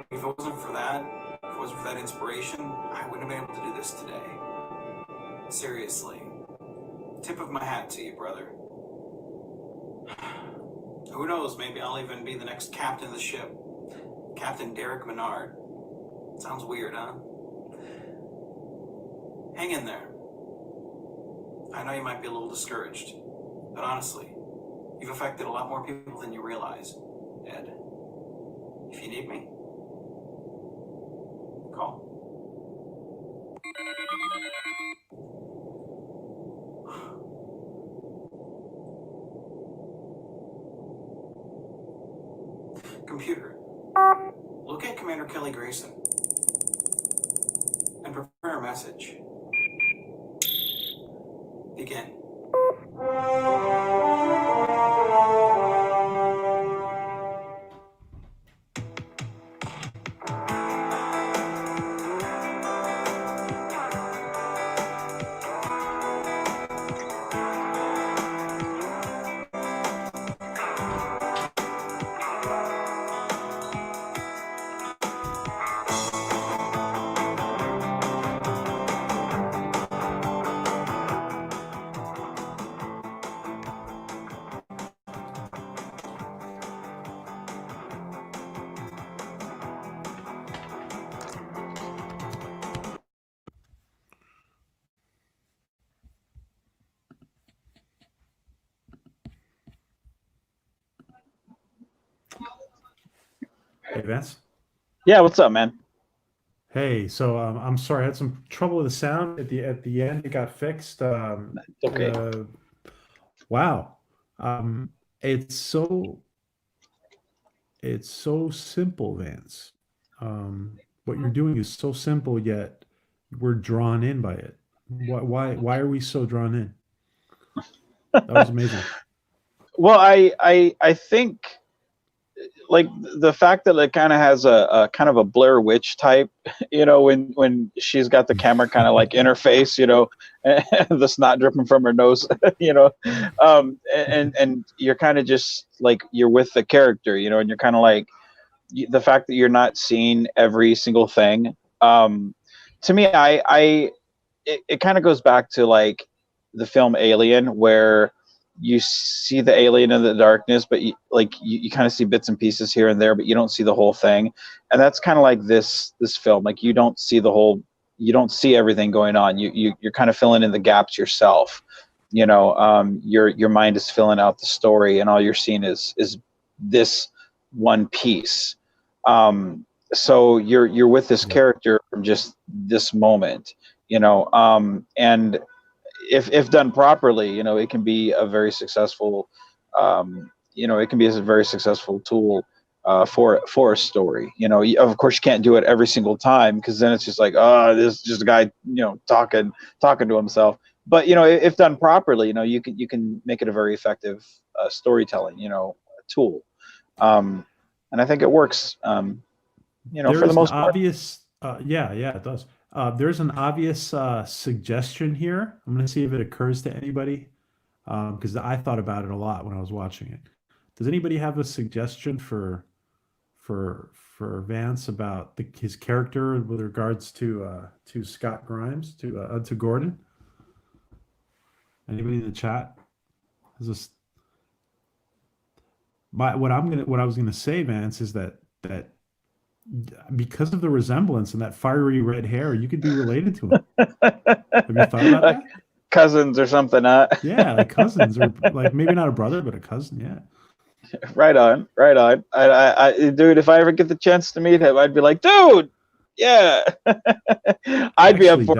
If it wasn't for that, if it wasn't for that inspiration, I wouldn't have been able to do this today. Seriously. Tip of my hat to you, brother. Who knows, maybe I'll even be the next captain of the ship. Captain Derek Menard. Sounds weird, huh? Hang in there. I know you might be a little discouraged, but honestly, you've affected a lot more people than you realize, Ed. If you need me, call. Computer, locate Commander Kelly Grayson and prepare a message. Begin. Hey, Vance. Yeah, what's up, man? Hey, so I'm sorry, I had some trouble with the sound at the end. It got fixed. It's okay. Wow. Um, it's so it's so simple, Vance. What you're doing is so simple, yet we're drawn in by it. Why are we so drawn in? That was amazing. Well, I think like the fact that it kind of has a kind of a Blair Witch type, when she's got the camera kind of like in her face, and the snot dripping from her nose, and you're kind of just like you're with the character, and you're kind of like the fact that you're not seeing every single thing. To me, it kind of goes back to like the film Alien, where you see the alien in the darkness, but you kind of see bits and pieces here and there, but you don't see the whole thing. And that's kind of like this film. Like you don't see you don't see everything going on. You're kind of filling in the gaps yourself. Your mind is filling out the story, and all you're seeing is this one piece. So you're with this character from just this moment, and if done properly, it can be a very successful, it can be a very successful tool for a story. Of course, you can't do it every single time, because then it's just like, oh, this is just a guy, talking to himself. But if done properly, you can make it a very effective storytelling, tool. And I think it works. There For the is an most part. obvious, yeah, it does. There's an obvious suggestion here. I'm going to see if it occurs to anybody, because I thought about it a lot when I was watching it. Does anybody have a suggestion for Vance about his character with regards to Scott Grimes, to Gordon? Anybody in the chat? Is this what I was gonna say, Vance, is that because of the resemblance and that fiery red hair, you could be related to him. Have you thought about that? Cousins or something, Yeah, like cousins, or like maybe not a brother, but a cousin. Yeah. Right on, right on. Dude, if I ever get the chance to meet him, I'd be like, dude, yeah. I'd be up Actually, for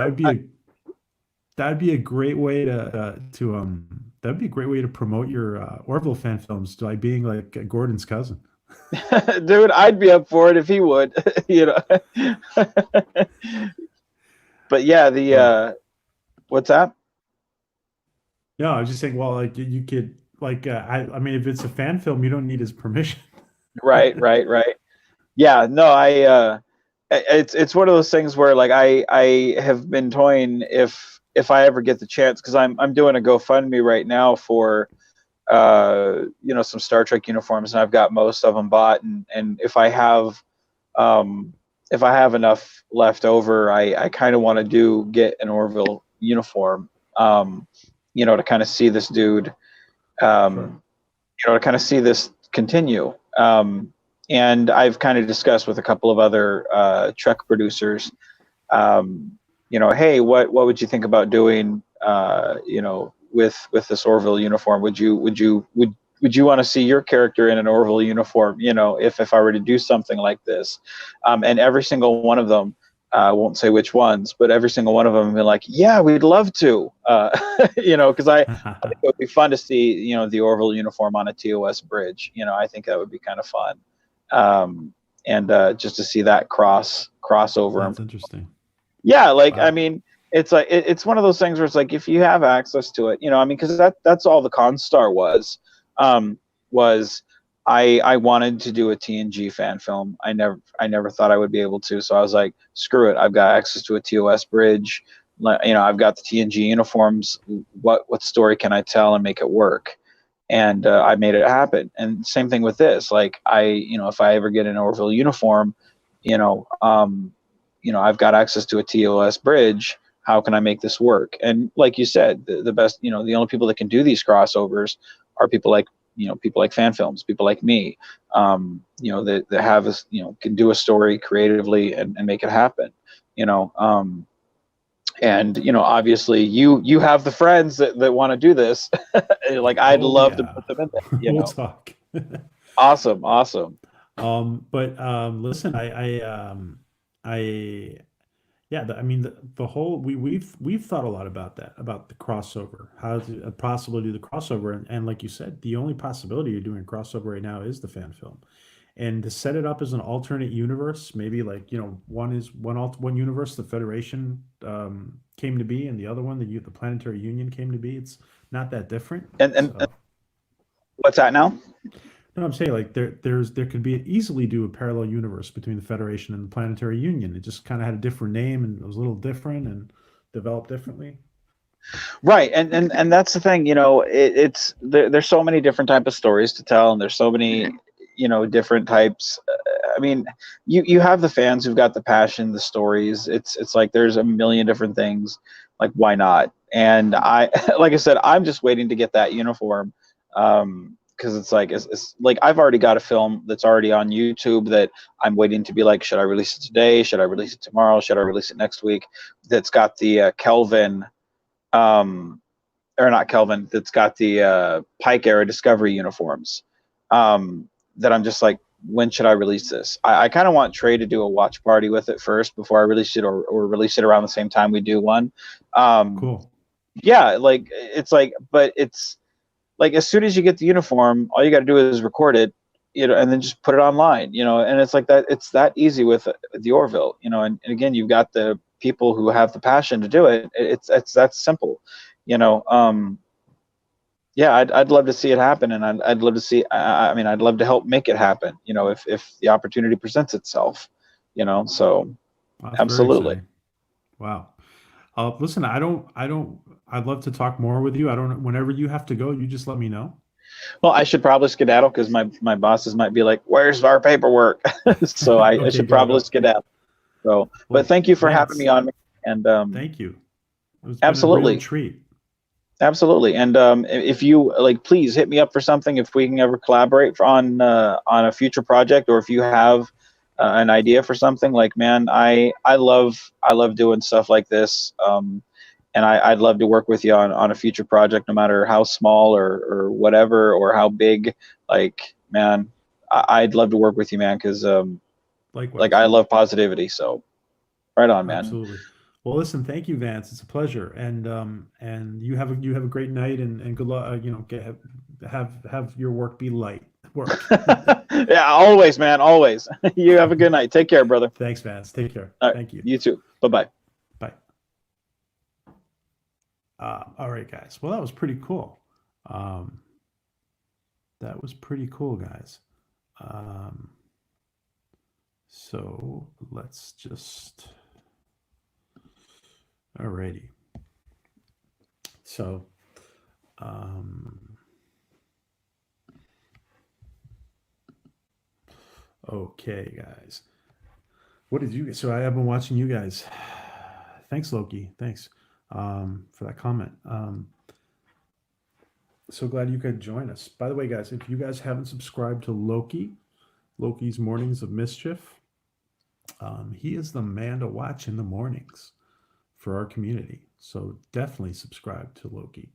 that'd be a great way that'd be a great way to promote your Orville fan films, by being like Gordon's cousin. it. Dude, I'd be up for it if he would, But yeah, what's that? No, I was just saying, well, like you could, like, I mean, if it's a fan film, you don't need his permission. Right. Yeah, no, it's one of those things where like I have been toying if I ever get the chance, because I'm doing a GoFundMe right now for some Star Trek uniforms, and I've got most of them bought, and if I have enough left over, I kind of want to get an Orville uniform, to kind of see this dude, Sure. to kind of see this continue. And I've kind of discussed with a couple of other Trek producers, hey, what would you think about doing, with this Orville uniform? Would you want to see your character in an Orville uniform? If I were to do something like this, and every single one of them, I won't say which ones, but every single one of them have been like, yeah, we'd love to, because I think it would be fun to see, the Orville uniform on a TOS bridge. I think that would be kind of fun. And just to see that crossover. That's interesting. Yeah, like Wow. I mean, it's like it's one of those things where it's like if you have access to it, I mean, because that's all the Constar was. Was I wanted to do a TNG fan film. I never thought I would be able to, so I was like, screw it. I've got access to a TOS bridge. I've got the TNG uniforms. What story can I tell and make it work? And I made it happen. And same thing with this. Like if I ever get an Orville uniform, I've got access to a TOS bridge. How can I make this work? And like you said, the best, the only people that can do these crossovers are people like fan films, people like me, that have this, can do a story creatively and make it happen, and obviously you have the friends that want to do this. Like I'd love to put them in there. We'll talk. Awesome. Listen, I yeah, I mean the whole we've thought a lot about that, about the crossover, how to possible to do the crossover, and like you said, the only possibility you're doing a crossover right now is the fan film, and to set it up as an alternate universe, maybe like one is one universe the Federation came to be, and the other one the Planetary Union came to be. It's not that different, And so. what's that now? No, I'm saying like there could be easily do a parallel universe between the Federation and the Planetary Union. It just kind of had a different name and it was a little different and developed differently. Right, and that's the thing. It's there's so many different type of stories to tell, and there's so many different types. I mean, you have the fans who've got the passion, the stories. It's like there's a million different things. Like, why not? And I, like I said, I'm just waiting to get that uniform. Because it's like I've already got a film that's already on YouTube that I'm waiting to be like, should I release it today? Should I release it tomorrow? Should I release it next week? That's got the Kelvin, or not Kelvin, that's got the Pike era Discovery uniforms. That I'm just like, when should I release this? I kind of want Trey to do a watch party with it first before I release it, or release it around the same time we do one. Cool. Yeah, like it's like, but it's like as soon as you get the uniform, all you got to do is record it, and then just put it online, and it's like that. It's that easy with the Orville, and again, you've got the people who have the passion to do it. It's that simple, you know. Yeah, I'd love to see it happen, and I'd love to see. I mean, I'd love to help make it happen, if the opportunity presents itself, So Wow, that's very absolutely. exciting. Wow. Listen, I'd love to talk more with you. I don't, whenever you have to go, you just let me know. Well, I should probably skedaddle because my bosses might be like, "Where's our paperwork?" So I Okay, should go, probably go. skedaddle. So, but Well, thank you for having me Vance, on, and thank you. It's been a real absolutely, treat. absolutely. And if you like, please hit me up for something if we can ever collaborate on a future project, or if you have an idea for something. Like, man, I love doing stuff like this. And I'd love to work with you on a future project, no matter how small or whatever, or how big. Like, man, I'd love to work with you, man, because like Likewise. I love positivity. So right on, man. Absolutely. Well, listen, thank you, Vance. It's a pleasure, and you have a great night, and good luck. Have your work be light work. Yeah, always, man, always. You have a good night. Take care, brother. Thanks, Vance. Take care. All right, Thank you. you too. Bye bye. Bye. All right, guys. Well, that was pretty cool. Um, that was pretty cool, guys. Um, so let's just. Alrighty. So, um, okay, guys. What did you? So I have been watching you guys. Thanks, Loki. Thanks for that comment. So glad you could join us. By the way, guys, if you guys haven't subscribed to Loki's Mornings of Mischief, he is the man to watch in the mornings for our community. So definitely subscribe to Loki.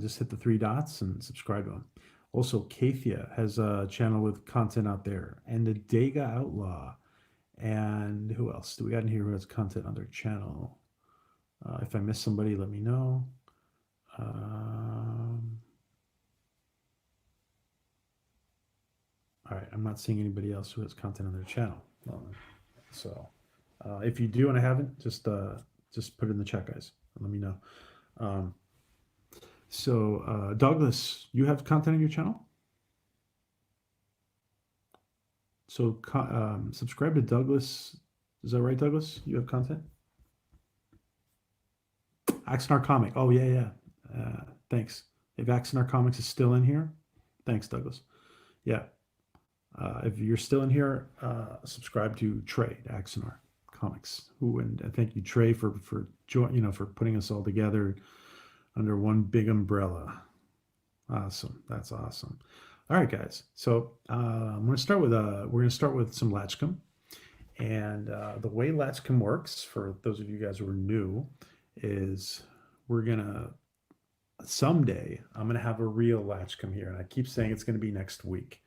Just hit the three dots and subscribe to him. Also, Kathia has a channel with content out there, and the Dega Outlaw. And who else do we got in here who has content on their channel? If I miss somebody, let me know. All right, I'm not seeing anybody else who has content on their channel. So if you do and I haven't, just put it in the chat, guys. Let me know. Douglas, you have content on your channel? So subscribe to Douglas. Is that right, Douglas? You have content? Axonar Comic. Oh, yeah. Thanks. If Axonar Comics is still in here, thanks, Douglas. Yeah. If you're still in here, subscribe to Trey, Axonar Comics. And thank you, Trey, for putting us all together under one big umbrella. Awesome. That's awesome. All right, guys. So we're gonna start with some LATCHKUM, and the way LATCHKUM works, for those of you guys who are new, is someday I'm gonna have a real LATCHKUM here, and I keep saying it's gonna be next week.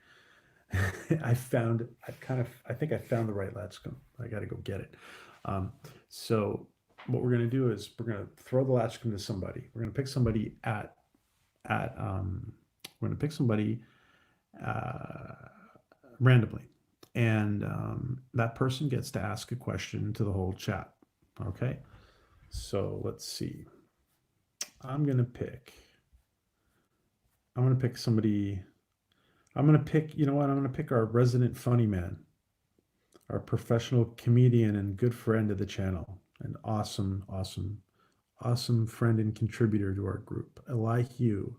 I think I found the right LATCHKUM. I got to go get it. So what we're going to do is we're going to throw the LATCHKUM to somebody. We're going to pick somebody we're going to pick somebody randomly, and that person gets to ask a question to the whole chat. Okay. So let's see. I'm going to pick somebody. I'm going to pick, you know what? I'm going to pick our resident funny man, our professional comedian and good friend of the channel, an awesome, awesome, awesome friend and contributor to our group, Elihu.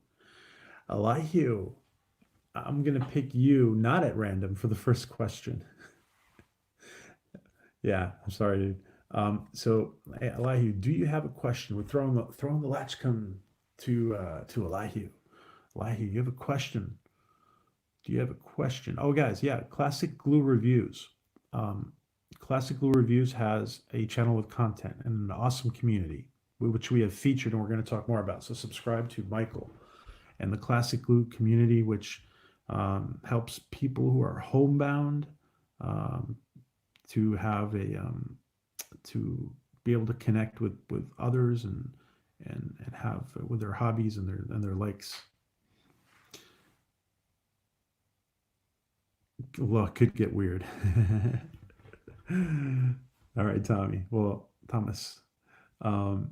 Elihu, I'm going to pick you, not at random, for the first question. Yeah, I'm sorry, dude. So, hey, Elihu, do you have a question? We're throwing the LATCHKUM to Elihu. Elihu, you have a question? Do you have a question? Oh, guys, yeah, Classic Glue Reviews. Classic Glue Reviews has a channel with content and an awesome community, which we have featured and we're going to talk more about. So subscribe to Michael and the Classic Glue community, which helps people who are homebound to have to be able to connect with others and have with their hobbies and their likes. Look, could get weird. All right, Tommy. Well, Thomas. So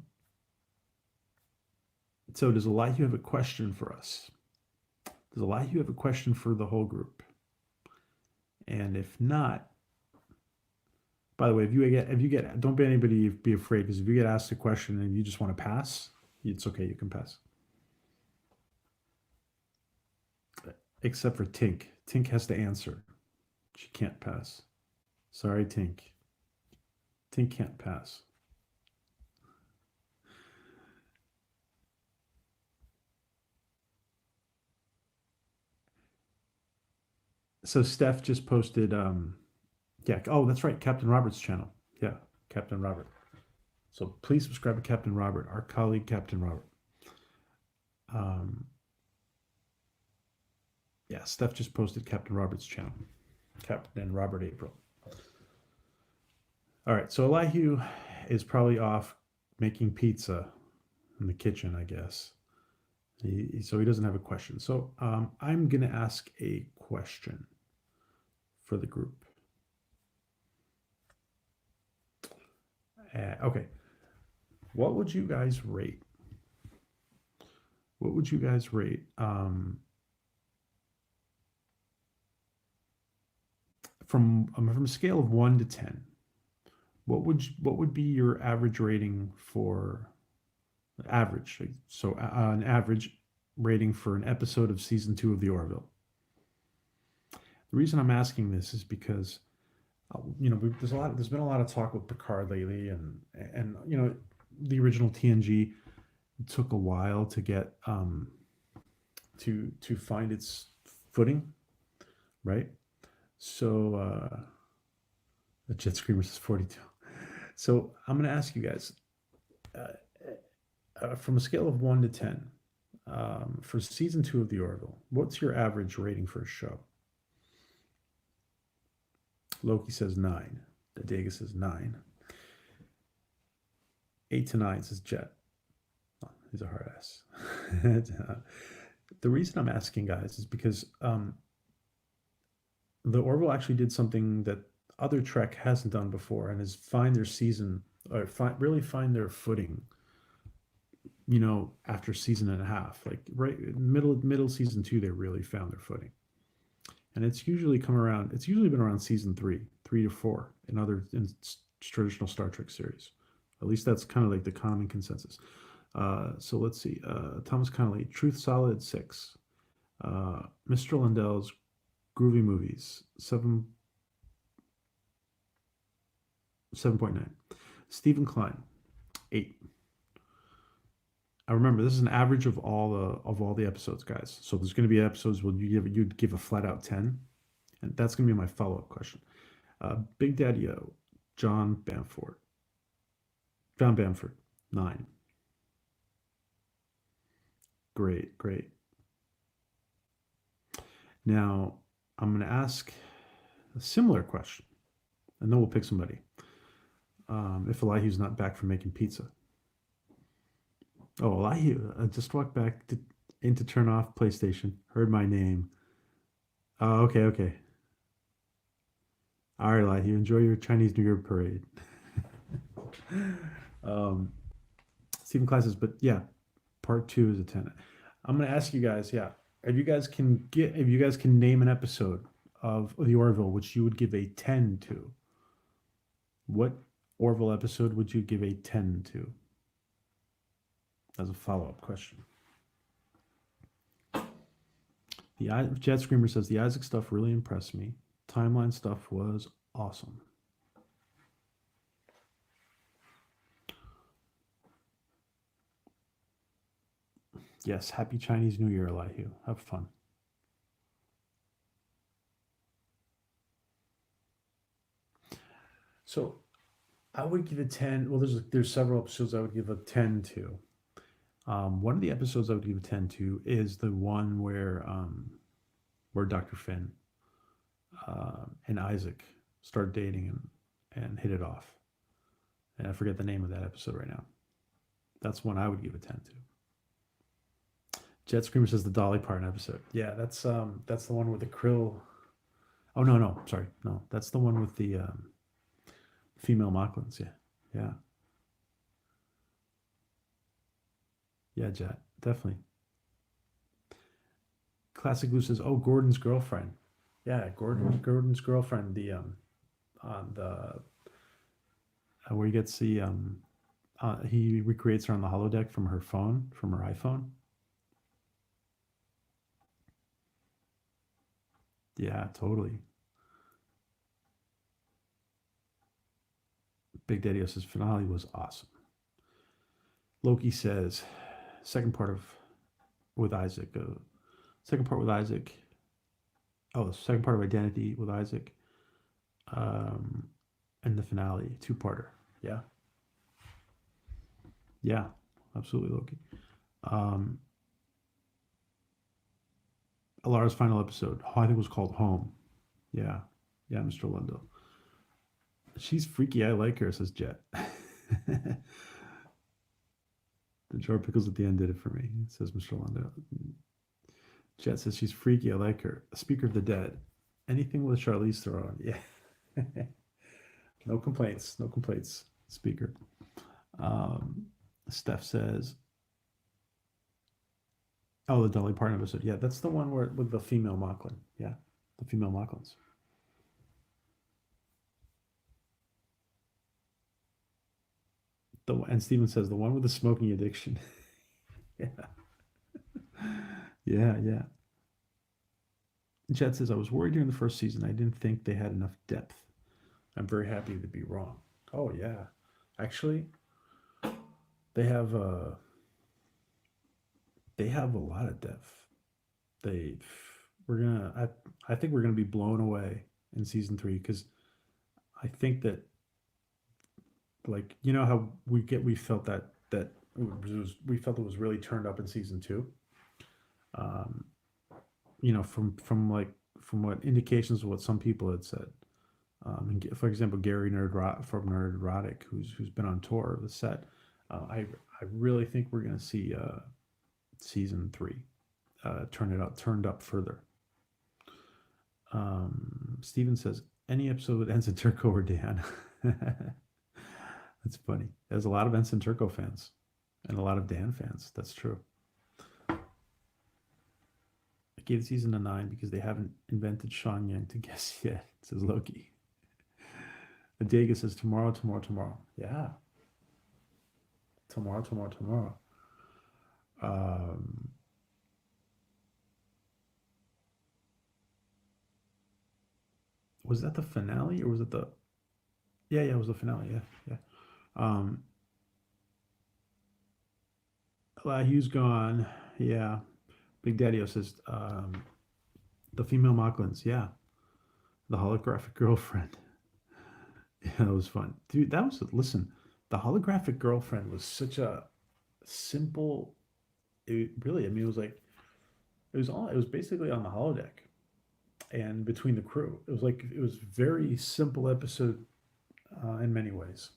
does Elihu have a question for us? Does Elihu have a question for the whole group? And if not, by the way, if you get, don't be afraid, because if you get asked a question and you just want to pass, it's okay. You can pass. Except for Tink. Tink has to answer. She can't pass. Sorry, Tink. Tink can't pass. So Steph just posted, yeah. Oh, that's right. Captain Robert's channel. Yeah, Captain Robert. So please subscribe to Captain Robert, our colleague, Captain Robert. Yeah, Steph just posted Captain Robert's channel, Captain Robert April. All right, so Elihu is probably off making pizza in the kitchen, I guess. So he doesn't have a question. So I'm going to ask a question for the group. Okay. What would you guys rate? What would you guys rate? From a scale of 1 to 10, what would be your average rating for average? So an average rating for an episode of season 2 of the Orville. The reason I'm asking this is because there's been a lot of talk with Picard lately, and the original TNG took a while to get to find its footing, right? So the Jet Screamer says 42. So I'm going to ask you guys from a scale of 1 to 10 for season 2 of the Orville, what's your average rating for a show? Loki says 9. Dega says 9. 8 to 9 says Jet. Oh, he's a hard ass. The reason I'm asking, guys, is because the Orville actually did something that other Trek hasn't done before, and is find their season, or really find their footing, after season and a half. Like right middle season 2, they really found their footing. And it's usually been around season 3 to 4 in traditional Star Trek series. At least that's kind of like the common consensus. So let's see. Thomas Connolly, Truth Solid 6. Mr. Lindell's Groovy Movies 7.9. Stephen Klein 8. I remember this is an average of all the episodes, guys. So there's going to be episodes where you'd give a flat out 10, and that's going to be my follow-up question. Big Daddy O, John Bamford 9. Great. Now I'm going to ask a similar question, and then we'll pick somebody. If Elihu's not back from making pizza. Oh, Elihu, I just walked back in to turn off PlayStation. Heard my name. Oh, okay, okay. All right, Elihu, enjoy your Chinese New Year parade. Stephen Class says, but yeah, part 2 is a 10. I'm gonna ask you guys, yeah, if you guys can name an episode of the Orville which you would give a 10 to, what Orville episode would you give a 10 to? As a follow-up question. The Jet Screamer says the Isaac stuff really impressed me. Timeline stuff was awesome. Yes, happy Chinese New Year, Elihu. Have fun. So I would give it 10. Well, there's several episodes I would give a 10 to. One of the episodes I would give a 10 to is the one where Dr. Finn and Isaac start dating and hit it off. And I forget the name of that episode right now. That's one I would give a 10 to. Jet Screamer says the Dolly Parton episode. Yeah, that's the one with the krill. Oh no, sorry, no, that's the one with the female Mocklins. Yeah, Jet, definitely. Classic Blue says, "Oh, Gordon's girlfriend." Yeah, Gordon's girlfriend. The on the where he gets the he recreates her on the holodeck from her iPhone. Yeah, totally. Big Daddy says finale was awesome. Loki says second part with Isaac. Second part with Isaac. Oh, the second part of Identity with Isaac. And the finale, 2-parter. Yeah, absolutely, Loki. Alara's final episode, I think it was called Home. Yeah, Mr. Lundell. She's freaky. I like her, says Jet. The jar of pickles at the end did it for me, says Mr. Lundell. Jet says she's freaky. I like her. Speaker of the Dead. Anything with Charlize Theron. Yeah. No complaints. Speaker. Steph says, oh, the Dolly Parton episode. Yeah, that's the one with the female Mocklin. Yeah, the female Mocklins. And Steven says the one with the smoking addiction. Yeah. Jet says, I was worried during the first season. I didn't think they had enough depth. I'm very happy to be wrong. Oh, yeah. Actually, they have a lot of depth. I think we're gonna be blown away in season 3 because I think that, like, you know how we felt that we felt it was really turned up in season 2. You know, from what indications of what some people had said. And for example, Gary from Nerd who's been on tour of the set. I really think we're going to see season 3 turned up further. Steven says, any episode with Ensign Turco or Dan. That's funny. There's a lot of Ensign Turco fans and a lot of Dan fans. That's true. I gave the season a 9 because they haven't invented Sean Yang to guess yet, says Loki. Adega says tomorrow. Yeah. Tomorrow. Was that the finale or was it the? Yeah, it was the finale. Yeah. Hugh's gone. Yeah. Big Daddy says the female Mocklins. Yeah. The holographic girlfriend. Yeah, that was fun, dude. Listen. The holographic girlfriend was such a simple. It was basically on the holodeck, and between the crew. It was very simple episode in many ways,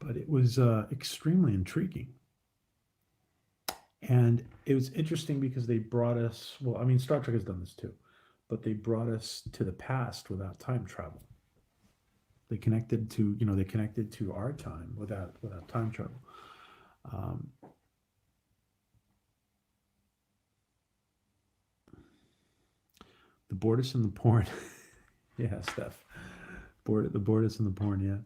but it was extremely intriguing. And it was interesting because they brought us, well, I mean, Star Trek has done this too, but they brought us to the past without time travel. They connected to, they connected to our time without time travel. The Bortus and the porn. Yeah, Steph. The Bortus and the porn, yeah.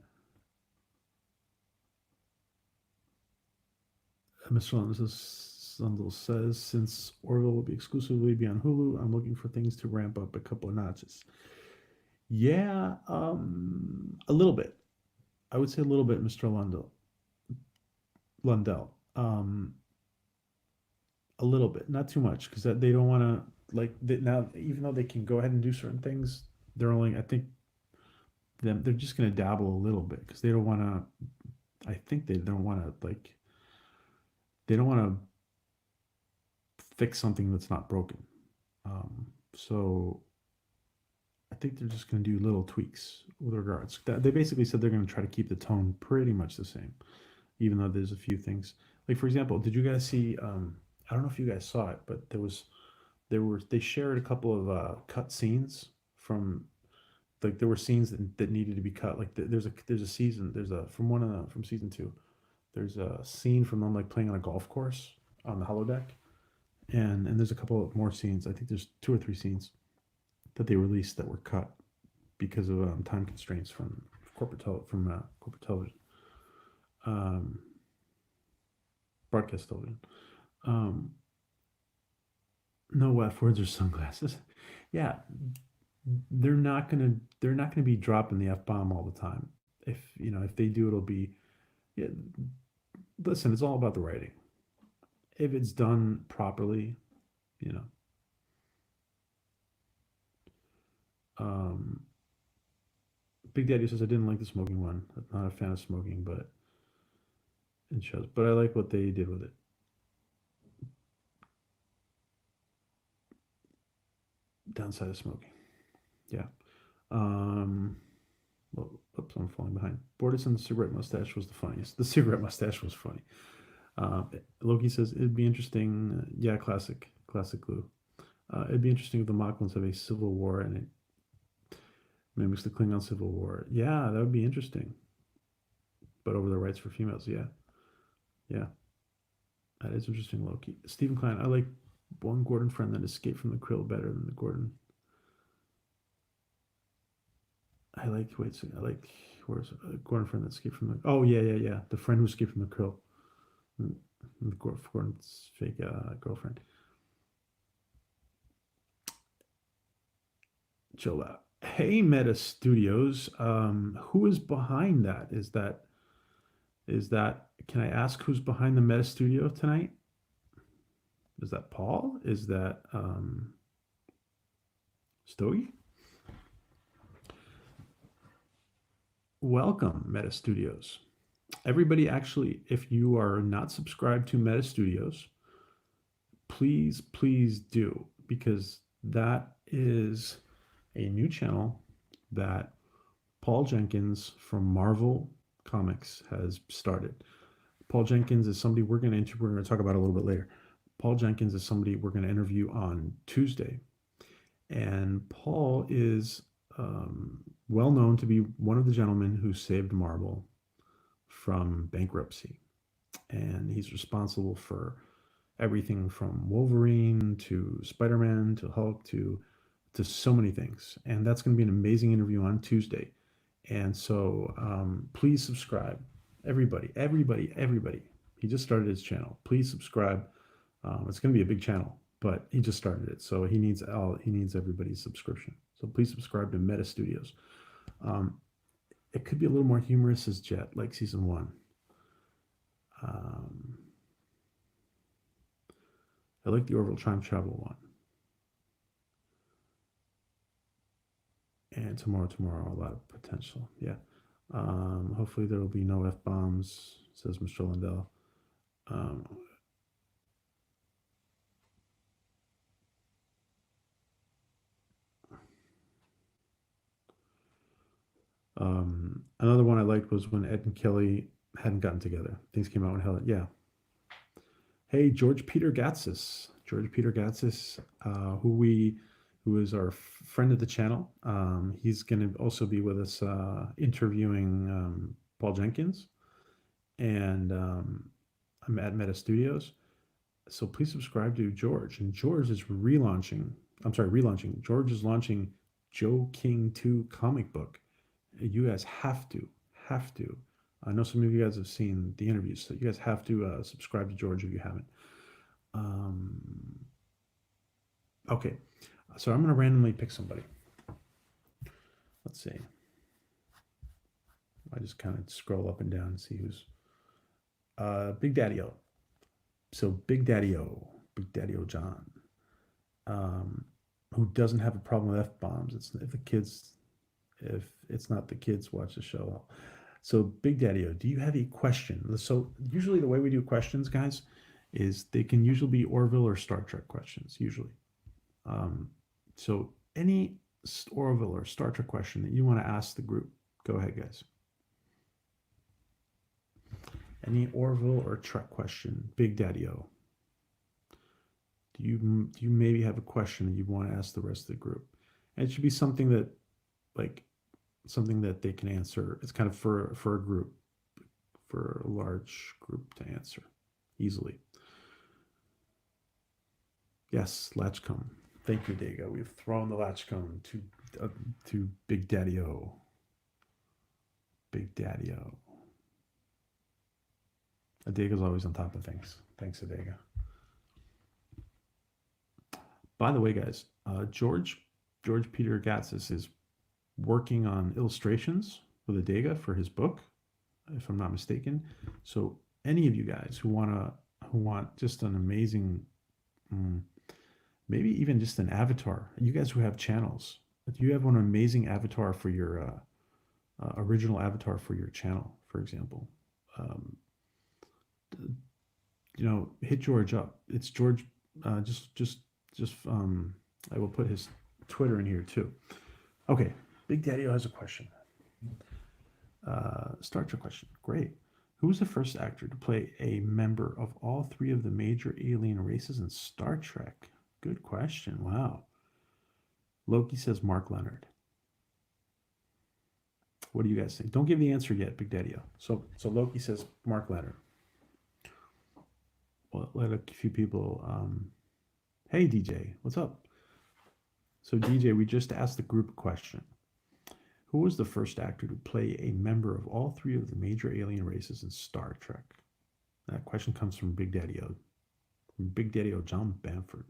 Mr. Lundell says, since Orville will be exclusively be on Hulu, I'm looking for things to ramp up a couple of notches. Yeah, a little bit. I would say a little bit, Mr. Lundell. A little bit, not too much, because they don't want to now. Even though they can go ahead and do certain things, they're only. I think they're just going to dabble a little bit because they don't want to. I think they don't want to They don't want to fix something that's not broken. So I think they're just going to do little tweaks with regards. They basically said they're going to try to keep the tone pretty much the same, even though there's a few things. Like, for example, did you guys see? I don't know if you guys saw it, but they shared a couple of cut scenes from, like, there were scenes that needed to be cut. Like there's a season from season 2. There's a scene from them like playing on a golf course on the holodeck, and there's a couple of more scenes. I think there's 2 or 3 scenes that they released that were cut because of time constraints from corporate television, broadcast television. No F words or sunglasses. Yeah, they're not gonna be dropping the F bomb all the time. If they do, it'll be, yeah. Listen, it's all about the writing. If it's done properly, you know. Big Daddy says I didn't like the smoking one. I'm not a fan of smoking, but in shows. But I like what they did with it. Downside of smoking. Yeah. Well, oops, I'm falling behind. Bortus and the cigarette mustache was the funniest. The cigarette mustache was funny. Loki says it'd be interesting. Yeah, classic glue. It'd be interesting if the Mocklins have a civil war and it mimics the Klingon civil war. Yeah, that would be interesting. But over the rights for females, yeah. That is interesting, Loki. Stephen Klein, I like one Gordon friend that escaped from the Krill better than the Gordon. Where's a Gordon friend that escaped from the, oh, yeah. The friend who escaped from the Krill. Gordon's fake girlfriend. Chill out. Hey, Meta Studios. Who is behind that? Is that, can I ask who's behind the Meta Studio tonight? Is that Paul? Is that Stogie? Welcome, Meta Studios. Everybody, actually, if you are not subscribed to Meta Studios, please do, because that is a new channel that Paul Jenkins from Marvel Comics has started. Paul Jenkins is somebody we're going to talk about a little bit later. Paul Jenkins is somebody we're going to interview on Tuesday. And Paul is well known to be one of the gentlemen who saved Marvel from bankruptcy. And he's responsible for everything from Wolverine to Spider-Man to Hulk to so many things. And that's going to be an amazing interview on Tuesday. And so please subscribe. Everybody. He just started his channel. Please subscribe. It's going to be a big channel, but he just started it. So he needs everybody's subscription. So please subscribe to Meta Studios. It could be a little more humorous as Jet, like season 1. I like the Orville time travel one. And tomorrow, a lot of potential. Yeah. Hopefully there will be no F-bombs, says Mr. Lundell. Another one I liked was when Ed and Kelly hadn't gotten together. Things came out when Helen, yeah. Hey, George Peter Gatsis. George Peter Gatsis, who is our friend of the channel. He's going to also be with us interviewing Paul Jenkins, and I'm at Meta Studios. So please subscribe to George. And George is relaunching. George is launching Joe King 2 comic book. You guys have to. I know some of you guys have seen the interviews, so you guys have to subscribe to George if you haven't. Okay, so I'm going to randomly pick somebody. Let's see. I just kind of scroll up and down and see who's Big Daddy-O. So Big Daddy-O John, who doesn't have a problem with F-bombs. If it's not the kids watch the show. So Big Daddy-O, do you have a question? So usually the way we do questions, guys, is they can usually be Orville or Star Trek questions, usually. So any Orville or Star Trek question that you want to ask the group, go ahead, guys. Any Orville or Trek question, Big Daddy-O. Do you maybe have a question that you want to ask the rest of the group? And it should be something that they can answer. It's kind of for a group, for a large group to answer easily. Yes, LATCHKUM. Thank you, Dago. We've thrown the LATCHKUM to Big Daddy-O. Big Daddy-O. Adega's always on top of things. Thanks, Adega. By the way, guys, George Peter Gatsis is working on illustrations with Adega for his book, if I'm not mistaken. So any of you guys who want just an amazing, maybe even just an avatar, you guys who have channels, if you have an amazing avatar for your original avatar for your channel, for example, hit George up. It's George. I will put his Twitter in here too. Okay, Big Daddy-O has a question. Star Trek question. Great. Who was the first actor to play a member of all three of the major alien races in Star Trek? Good question. Wow. Loki says Mark Leonard. What do you guys think? Don't give the answer yet, Big Daddy-O. So Loki says Mark Leonard. Well, let a few people. Hey, DJ, what's up? So, DJ, we just asked the group a question. Who was the first actor to play a member of all three of the major alien races in Star Trek? That question comes from Big Daddy-O. From Big Daddy-O, John Bamford.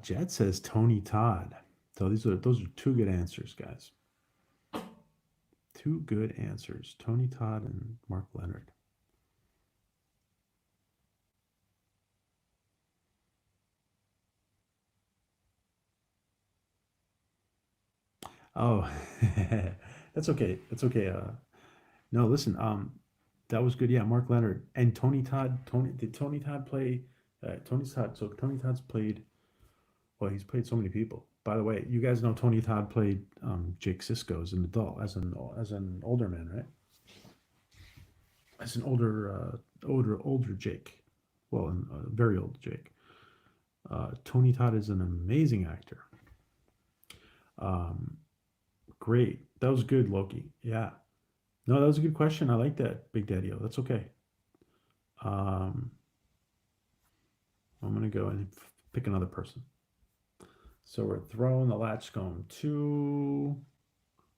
Jet says Tony Todd. So those are two good answers, guys. Two good answers. Tony Todd and Mark Leonard. Oh, that's okay. That's okay. No, listen. That was good. Yeah, Mark Leonard and Tony Todd. Did Tony Todd play? Tony Todd. So Tony Todd's played. Well, he's played so many people. By the way, you guys know Tony Todd played Jake Sisko as an adult, as an older man, right? As an older Jake. Well, a very old Jake. Tony Todd is an amazing actor. Great. That was good, Loki. Yeah. No, that was a good question. I like that, Big Daddy-O. That's okay. I'm going to go and pick another person. So we're throwing the LATCHKUM to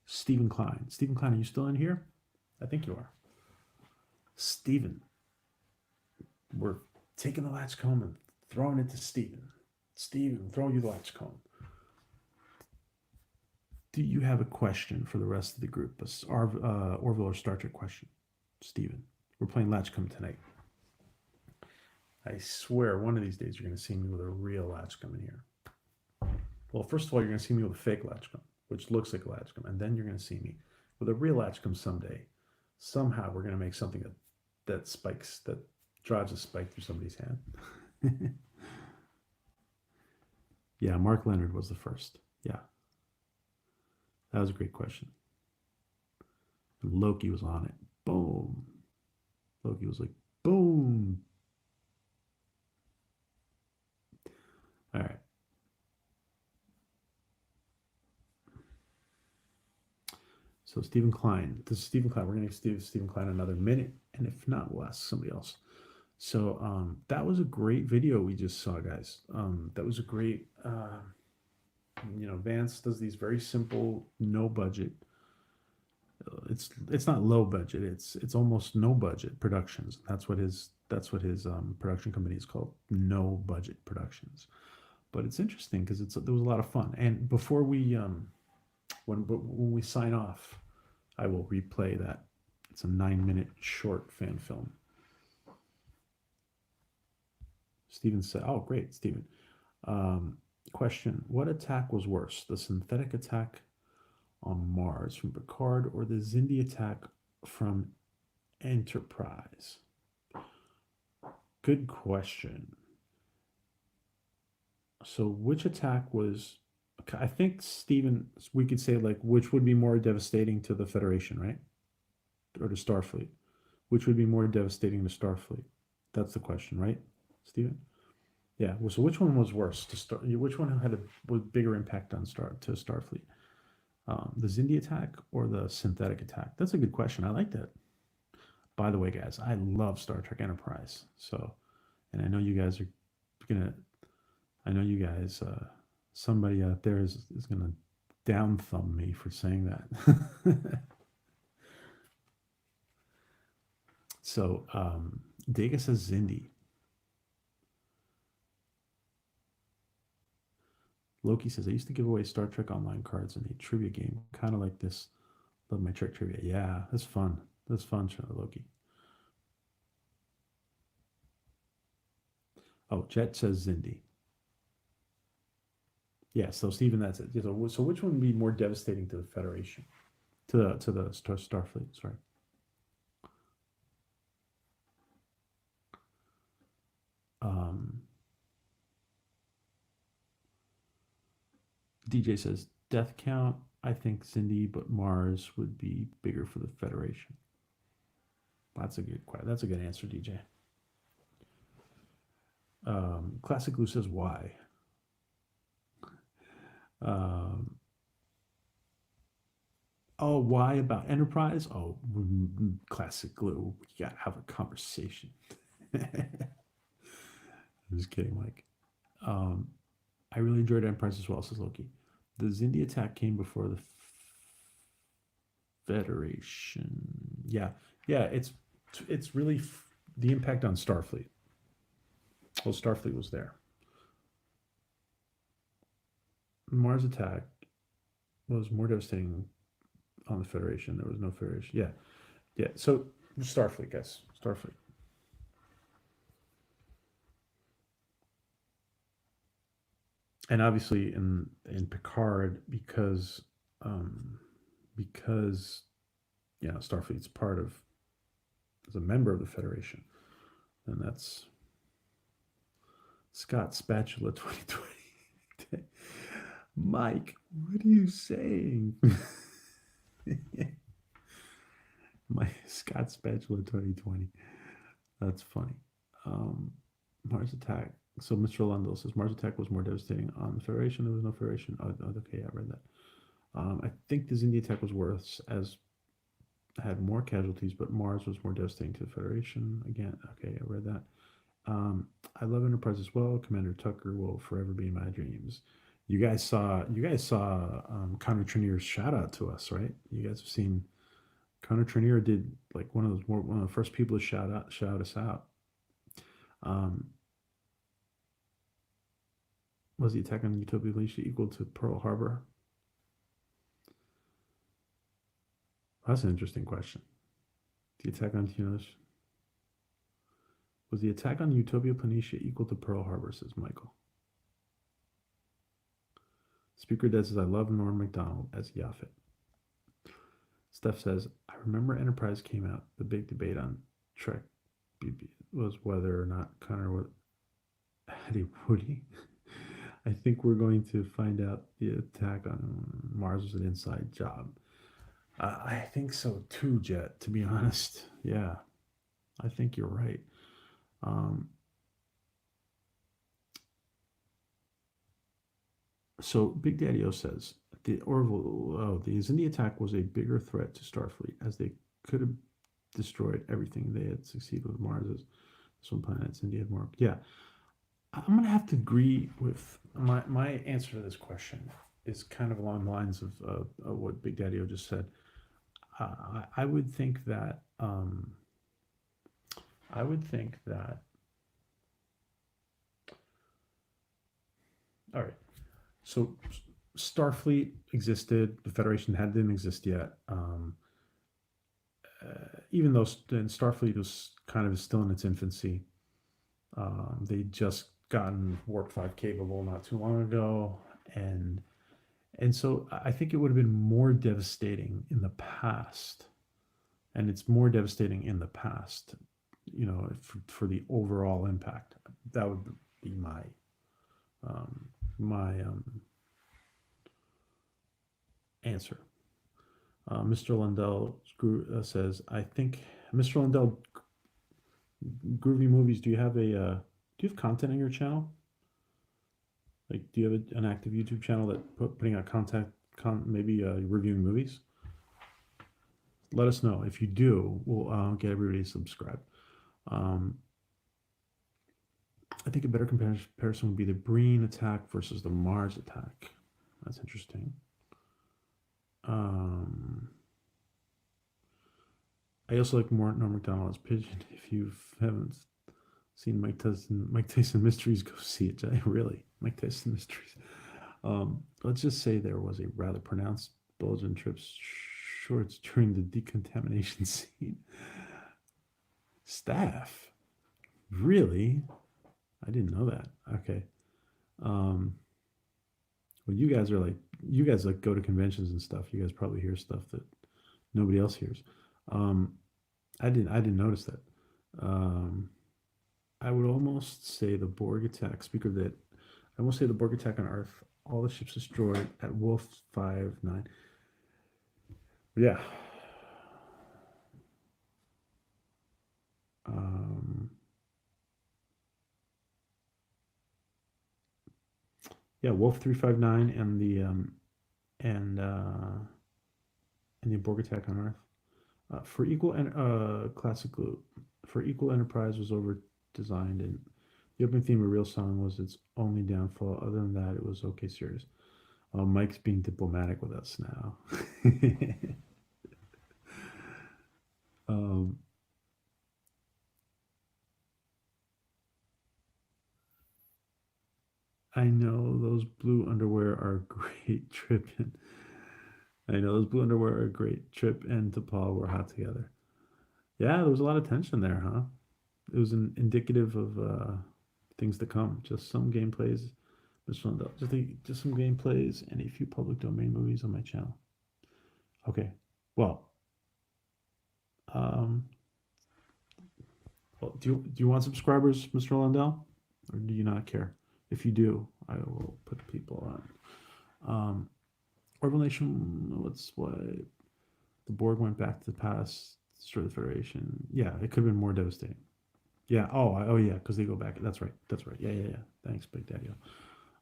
Stephen Klein. Stephen Klein, are you still in here? I think you are. Stephen. We're taking the LATCHKUM and throwing it to Stephen. Stephen, throw you the LATCHKUM. Do you have a question for the rest of the group? Orville or Star Trek question? Stephen. We're playing LATCHKUM tonight. I swear one of these days you're going to see me with a real LATCHKUM in here. Well, first of all, you're going to see me with a fake LATCHKUM, which looks like a LATCHKUM. And then you're going to see me with a real LATCHKUM someday. Somehow we're going to make something that spikes, that drives a spike through somebody's hand. Yeah, Mark Leonard was the first. Yeah, that was a great question. And Loki was on it. Boom. Loki was like, boom. All right. So Stephen Klein. This is Stephen Klein. We're going to give Stephen Klein another minute, and if not, we'll ask somebody else. So that was a great video we just saw, guys. That was a great. Vance does these very simple, no budget. It's not low budget. It's almost no budget productions. That's what his production company is called, No Budget Productions. But it's interesting because there was a lot of fun. And before we when we sign off, I will replay that. It's a 9-minute short fan film. Steven said, "Oh, great, Steven." Question: what attack was worse, the synthetic attack on Mars from Picard or the Xindi attack from Enterprise? Good question. So which attack was, I think, Steven, we could say, like, which would be more devastating to the Federation, right? Or to Starfleet? Which would be more devastating to Starfleet? That's the question, right, Steven? Yeah. Well, so which one was worse to start? Which one had a bigger impact on Starfleet? The Xindi attack or the synthetic attack? That's a good question. I like that. By the way, guys, I love Star Trek Enterprise. So, and I know you guys are gonna. I know you guys. Somebody out there is gonna down thumb me for saying that. So, Dega says Xindi. Loki says, I used to give away Star Trek Online cards in a trivia game, kind of like this. Love my Trek trivia. Yeah, that's fun. That's fun, Loki. Oh, Jet says Xindi. Yeah, so Stephen, that's it. So which one would be more devastating to the Federation? To the Starfleet, sorry. DJ says death count. I think Xindi, but Mars would be bigger for the Federation. That's a good answer, DJ. Classic Blue says why. Oh, why about Enterprise? Oh, Classic Glue. We gotta have a conversation. I'm just kidding, Mike. I really enjoyed Enterprise as well, says Loki. The Xindi attack came before the Federation. Yeah, it's really the impact on Starfleet. Well, Starfleet was there. Mars attack was more devastating on the Federation. There was no Federation. Yeah. So Starfleet, guys. Starfleet. And obviously in Picard, because Starfleet's is a member of the Federation, and that's Scott Spatula 2020. Mike, what are you saying? My Scott Spatula 2020. That's funny. Mars attack. So Mr. Lundell says Mars attack was more devastating on the Federation. There was no Federation. Oh, okay, I read that. I think the Xindi attack was worse, as had more casualties, but Mars was more devastating to the Federation. Again, okay, I read that. I love Enterprise as well. Commander Tucker will forever be in my dreams. You guys saw Connor Trinneer's shout out to us, right? You guys have seen Connor Trinneer did like one of the first people to shout us out. Was the attack on Utopia Felicia equal to Pearl Harbor? That's an interesting question. The attack on was the attack on Utopia Planitia equal to Pearl Harbor, says Michael. Speaker Dead says, I love Norm MacDonald as Yaphet. Steph says, I remember Enterprise came out. The big debate on Trek was whether or not Connor had a Woody. I think we're going to find out the attack on Mars was an inside job. I think so too, Jet. To be honest, yeah, I think you're right. Um, so Big Daddy O says the Orville, the Xindi attack was a bigger threat to Starfleet as they could have destroyed everything they had succeeded with Mars's. This one planet Xindi had more. Yeah, I'm gonna have to agree with my answer to this question is kind of along the lines of what Big Daddy O just said. I would think that I would think that all right. So Starfleet existed. The Federation didn't exist yet. Even though Starfleet was kind of still in its infancy, they just gotten Warp 5 capable not too long ago, and so I think it would have been more devastating in the past, and it's more devastating in the past, for the overall impact. That would be my my answer. Mr. Lundell says, I think Mr. Lundell, Groovy Movies. Do you have content on your channel? Like, do you have an active YouTube channel that putting out content, maybe reviewing movies? Let us know. If you do, we'll get everybody to subscribe. I think a better comparison would be the Breen attack versus the Mars attack. That's interesting. I also like Norm Macdonald's Pigeon. If you haven't seen Mike Tyson Mysteries, go see it. Really, Mike Tyson Mysteries. Let's just say there was a rather pronounced bulge in Tripp's shorts during the decontamination scene. Staff, really? I didn't know that. Okay. Well, you guys go to conventions and stuff. You guys probably hear stuff that nobody else hears. I didn't notice that. I would almost say the Borg attack. I almost say the Borg attack on Earth. All the ships destroyed at Wolf 5-9. Yeah. Yeah, Wolf 359 and the Borg attack on Earth. For equal Enterprise was over designed, and the opening theme of Real Song was its only downfall. Other than that, it was okay serious. Mike's being diplomatic with us now. I know those blue underwear are great tripping. I know those blue underwear are great. Trip and T'Pol were hot together. Yeah, there was a lot of tension there, huh? It was indicative of things to come. Just some gameplays, just some gameplays, and a few public domain movies on my channel. Okay, well, do you want subscribers, Mr. Lundell, or do you not care? If you do, I will put people on. Orville Nation, why the Borg went back to the past, destroy the Federation. Yeah, it could have been more devastating. Yeah. Oh yeah, because they go back. That's right. Yeah. Thanks, Big Daddy.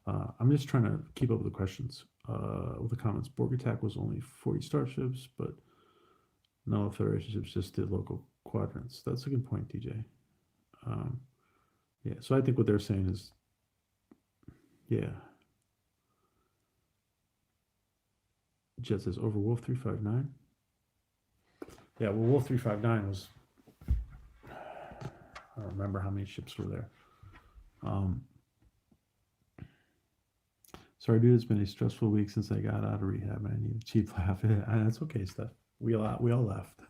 I'm just trying to keep up with the questions, with the comments. Borg attack was only 40 starships, but no Federation ships just did local quadrants. That's a good point, DJ. Yeah. So I think what they're saying is, yeah. Jet says over Wolf 359. Yeah, well, Wolf 359 was, I don't remember how many ships were there. Sorry, dude, it's been a stressful week since I got out of rehab. I need a cheap laugh. That's okay, Steph. We all laughed.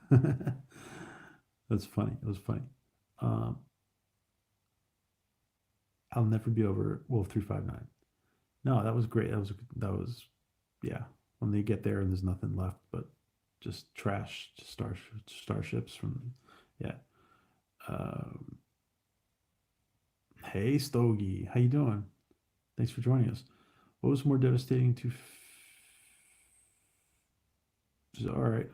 That's funny. It was funny. I'll never be over Wolf 359. No, that was great. That was yeah. When they get there and there's nothing left but just trash starships from, yeah. Hey Stogie, how you doing? Thanks for joining us. What was more devastating to... All right.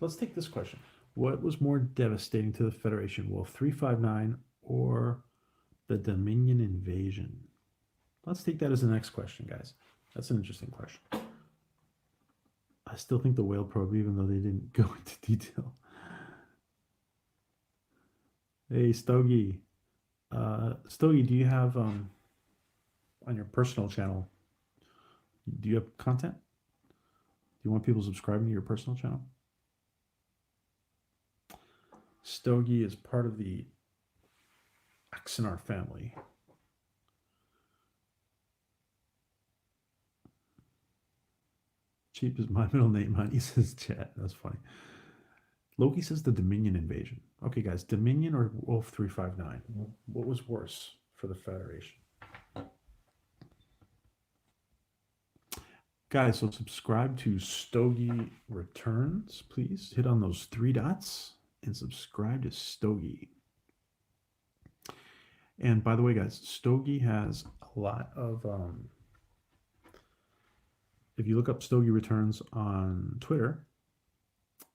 Let's take this question. What was more devastating to the Federation, Wolf 359 or the Dominion invasion? Let's take that as the next question, guys. That's an interesting question. I still think the whale probe, even though they didn't go into detail. Hey, Stogie. Stogie, do you have on your personal channel, do you have content? Do you want people subscribing to your personal channel? Stogie is part of the Axanar family. Cheap is my middle name, honey, says chat. That's funny. Loki says the Dominion invasion. Okay, guys, Dominion or Wolf 359? What was worse for the Federation? Guys, so subscribe to Stogie Returns, please. Hit on those 3 dots and subscribe to Stogie. And by the way, guys, Stogie has a lot of... if you look up Stogie Returns on Twitter,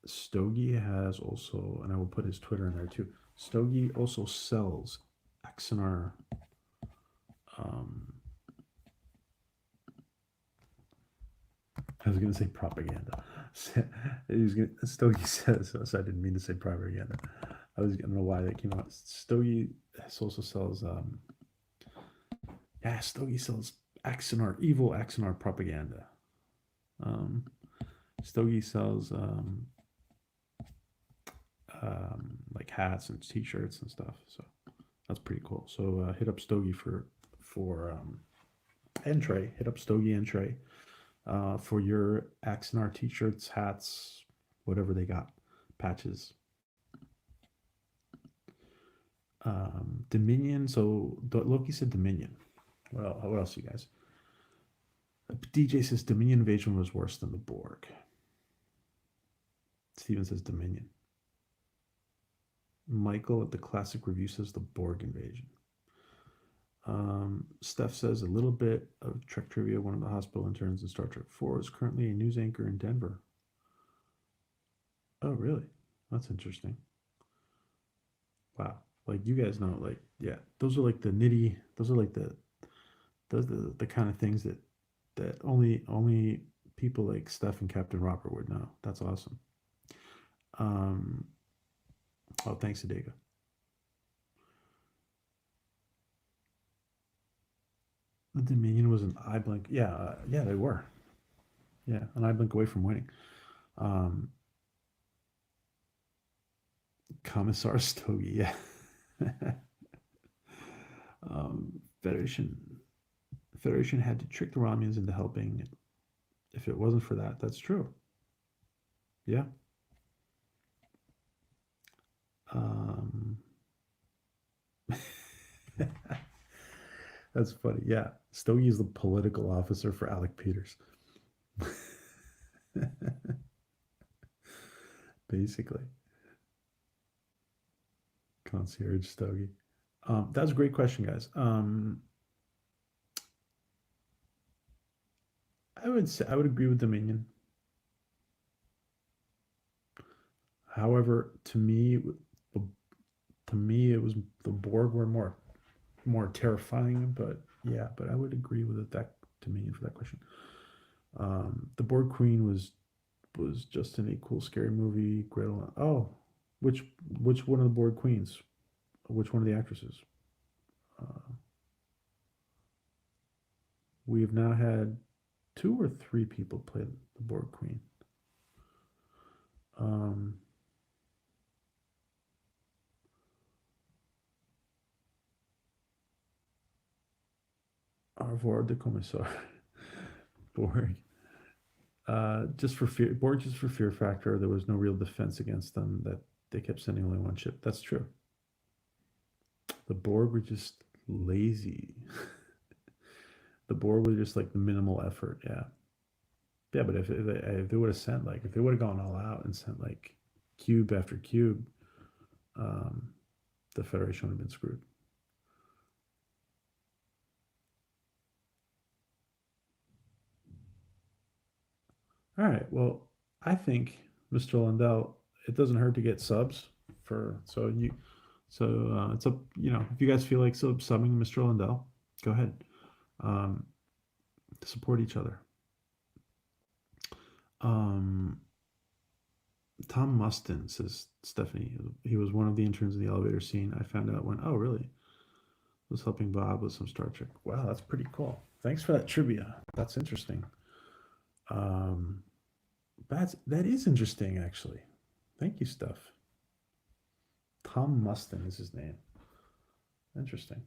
Stogie has also, and I will put his Twitter in there too, Stogie also sells Axanar I was going to say propaganda. Stogie says, so I didn't mean to say propaganda. I don't know why that came out. Stogie also sells, Stogie sells Axanar, evil Axanar propaganda. Stogie sells like hats and t-shirts and stuff, so that's pretty cool. So hit up Stogie for Entree. Hit up Stogie Entree for your Axanar t-shirts, hats, whatever they got, patches. Dominion. So Loki said Dominion. Well, what else, you guys? DJ says Dominion invasion was worse than the Borg. Steven says Dominion. Michael at the Classic Review says the Borg invasion. Steph says a little bit of Trek trivia. One of the hospital interns in Star Trek 4 is currently a news anchor in Denver. Oh, really? That's interesting. Wow. Like, you guys know, like, yeah, those are like the nitty, those are like the kind of things that only people like Steph and Captain Robert would know. That's awesome. Oh, thanks, Adega. The Dominion was an eye blink. Yeah, yeah, they were. Yeah, an eye blink away from winning. Commissar Stogie, yeah. Federation had to trick the Romulans into helping. If it wasn't for that, that's true. Yeah. That's funny. Yeah. Stogie is the political officer for Alec Peters. Basically. Concierge Stogie. That was a great question, guys. I would agree with Dominion. However, to me, it was the Borg were more terrifying. But yeah, but I would agree with that Dominion for that question. The Borg Queen was just in a cool, scary movie. Gretel. Oh, which one of the Borg Queens? Which one of the actresses? We have now had 2 or 3 people play the Borg Queen. Au revoir de Commissar. Borg. Just for fear. Borg just for fear factor. There was no real defense against them. That they kept sending only one ship. That's true. The Borg were just lazy. The Borg was just like the minimal effort. Yeah. Yeah, but if they would have sent, like, if they would have gone all out and sent like cube after cube, the Federation would have been screwed. All right. Well, I think Mr. Lundell, it doesn't hurt to get subs for it's up. If you guys feel like subbing Mr. Lundell, go ahead. Um, to support each other. Tom Mustin says Stephanie. He was one of the interns in the elevator scene. I found out when. Oh, really? Was helping Bob with some Star Trek. Wow, that's pretty cool. Thanks for that trivia. That's interesting. That is interesting, actually. Thank you, Steph. Tom Mustin is his name. Interesting.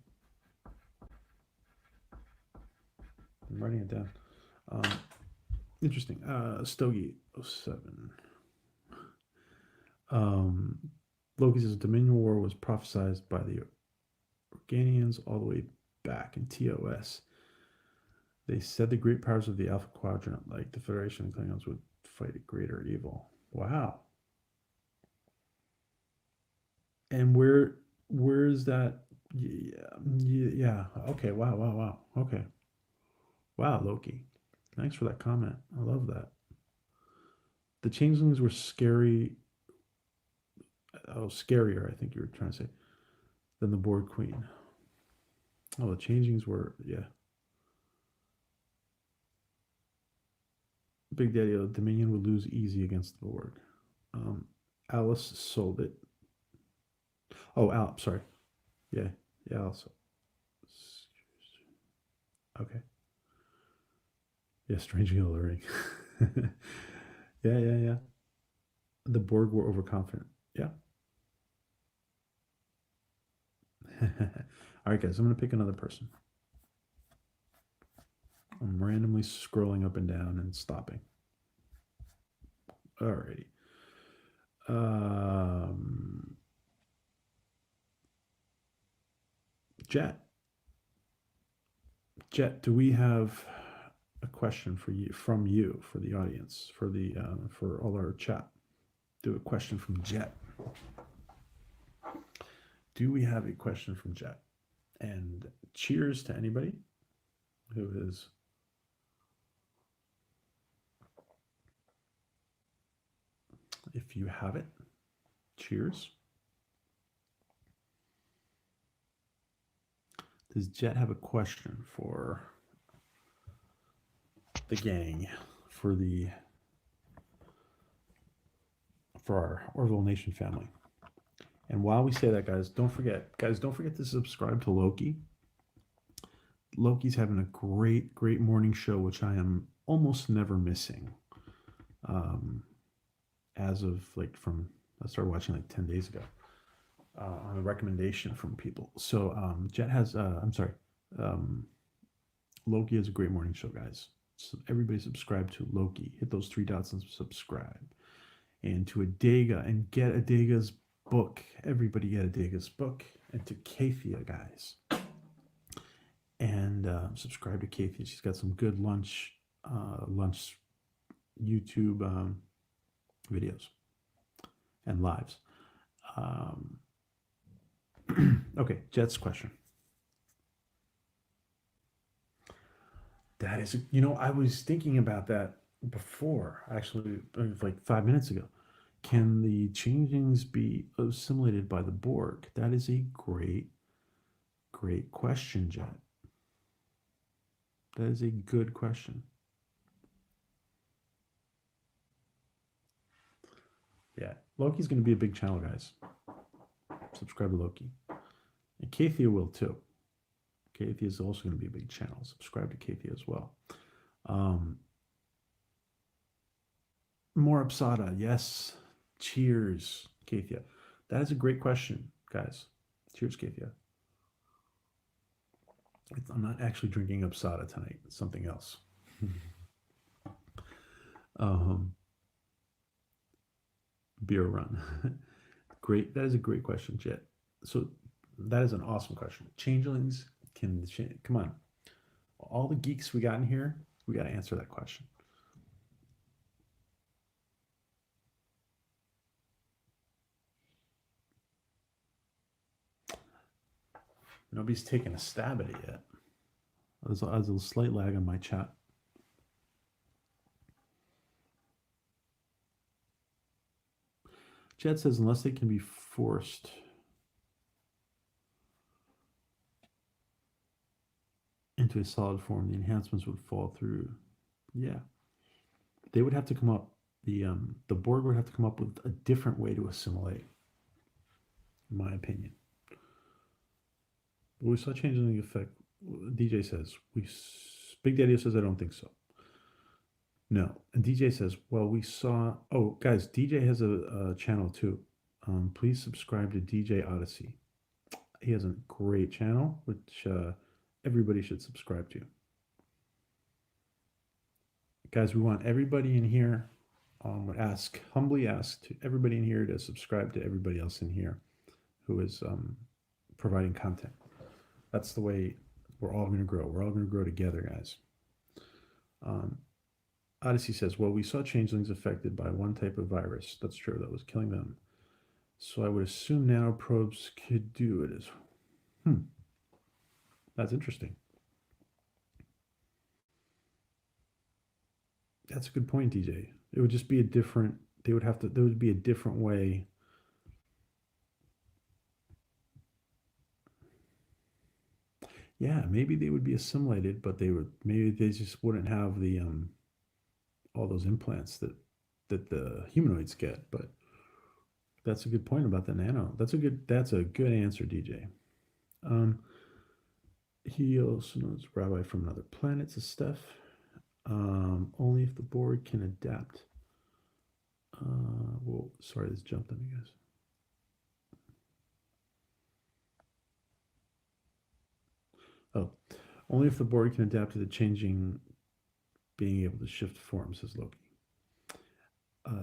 I'm writing it down. Interesting. Stogie 07. Loki says Dominion War was prophesied by the Organians all the way back in TOS. They said the great powers of the Alpha Quadrant, like the Federation and Klingons, would fight a greater evil. Wow. And where is that? Yeah. Okay. Wow. Okay. Wow, Loki. Thanks for that comment. I love that. The changelings were scary. Oh, scarier, I think you were trying to say, than the Borg Queen. Oh, the changelings were, yeah. Big Daddy, Dominion would lose easy against the Borg. Alice sold it. Oh, Al, sorry. Yeah, Alice. Okay. Yeah, strangely alluring. Yeah. The Borg were overconfident. Yeah. All right, guys, I'm going to pick another person. I'm randomly scrolling up and down and stopping. Alrighty. Jet, do we have a question for you from you for the audience for all our chat? Do a question from Jet. Do we have a question from Jet? And cheers to anybody who is. If you have it, cheers. Does Jet have a question for the gang, for our Orville Nation family? And while we say that, guys, don't forget to subscribe to Loki. Loki's having a great morning show, which I am almost never missing. As of I started watching 10 days ago, on a recommendation from people. So Jet has, Loki has a great morning show, guys. So everybody subscribe to Loki. Hit those 3 dots and subscribe. And to Adega, and get Adega's book. Everybody get Adega's book. And to Kathia, guys. And subscribe to Kathia. She's got some good lunch YouTube videos and lives. Okay, Jet's question. That is, I was thinking about that before, actually, 5 minutes ago. Can the changelings be assimilated by the Borg? That is a great question, Jet. That is a good question. Yeah, Loki's going to be a big channel, guys. Subscribe to Loki. And Kathia will too. Kathia is also going to be a big channel. Subscribe to Kathia as well. More Upsada. Yes. Cheers, Kathia. That is a great question, guys. Cheers, Kathia. I'm not actually drinking Upsada tonight. It's something else. Beer run. Great. That is a great question, Jet. So that is an awesome question. Changelings come on. All the geeks we got in here, we got to answer that question. Nobody's taken a stab at it yet. There's a slight lag on my chat. Jet says, unless they can be forced. Into a solid form, the enhancements would fall through. Yeah. They would have to come up, the board would have to come up with a different way to assimilate, in my opinion. But we saw changes in the effect. DJ says, Big Daddy says, I don't think so. No. And DJ says, well, we saw, oh, guys, DJ has a channel too. Please subscribe to DJ Odyssey. He has a great channel, which everybody should subscribe to. Guys, we want everybody in here, humbly ask to everybody in here to subscribe to everybody else in here who is providing content. That's the way we're all going to grow. We're all going to grow together, guys. Odyssey says, well, we saw changelings affected by one type of virus. That's true. That was killing them. So I would assume nanoprobes could do it as... That's interesting. That's a good point, DJ. It would just be a different... there would be a different way... Yeah, maybe they would be assimilated, but maybe they just wouldn't have the all those implants that the humanoids get. But that's a good point about the nano. That's a good answer, DJ. He also knows Rabbi from another planet, says Steph. Only if the board can adapt. Well, sorry, this jumped on me, guys. Oh, only if the board can adapt to the changing, being able to shift form, says Loki.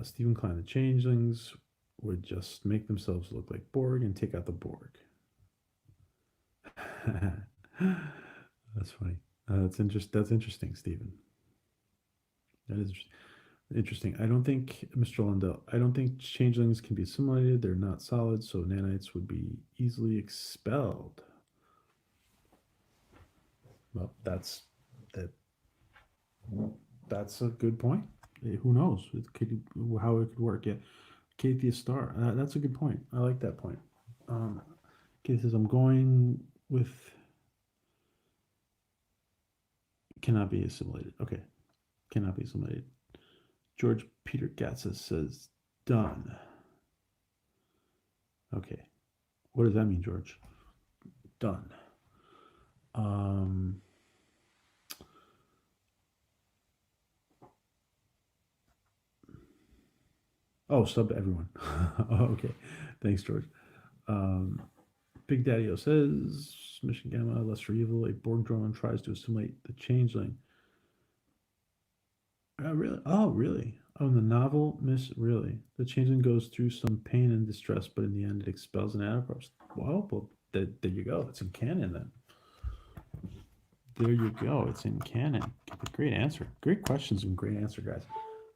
Stephen Klein, the changelings would just make themselves look like Borg and take out the Borg. That's funny. That's interesting, Stephen. That is interesting. I don't think, Mr. Lundell, I don't think changelings can be assimilated. They're not solid, so nanites would be easily expelled. Well, that's a good point. Who knows? How it could work. Yeah, Kathia Star. That's a good point. I like that point. Kathia says, I'm going with cannot be assimilated. Okay, cannot be assimilated. George Peter Gatsa says done. Okay, what does that mean, George? Done. Oh, sub to everyone. Oh, okay. Thanks, George. Big Daddy-O says, Mission Gamma, Lesser Evil, a Borg drone tries to assimilate the changeling. Really? Oh, really? Oh, in the novel, really? The changeling goes through some pain and distress, but in the end it expels an nanoprobes. Well, there you go. It's in canon then. There you go. It's in canon. Great answer. Great questions and great answer, guys.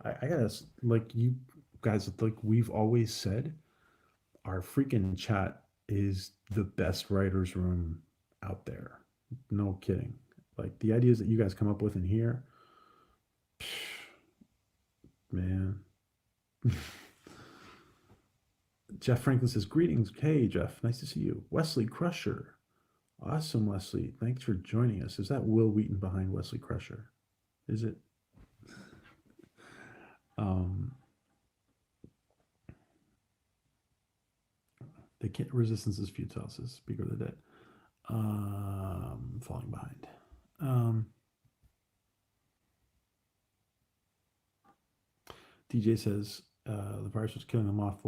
I gotta, like you guys, like we've always said, our freaking chat is the best writer's room out there. No kidding. Like the ideas that you guys come up with in here, man. Jeff Franklin says, greetings. Hey, Jeff. Nice to see you. Wesley Crusher. Awesome, Wesley. Thanks for joining us. Is that Will Wheaton behind Wesley Crusher? Is it? The kit resistance is futile, says Speaker of the Dead. Falling behind. DJ says the virus was killing them off,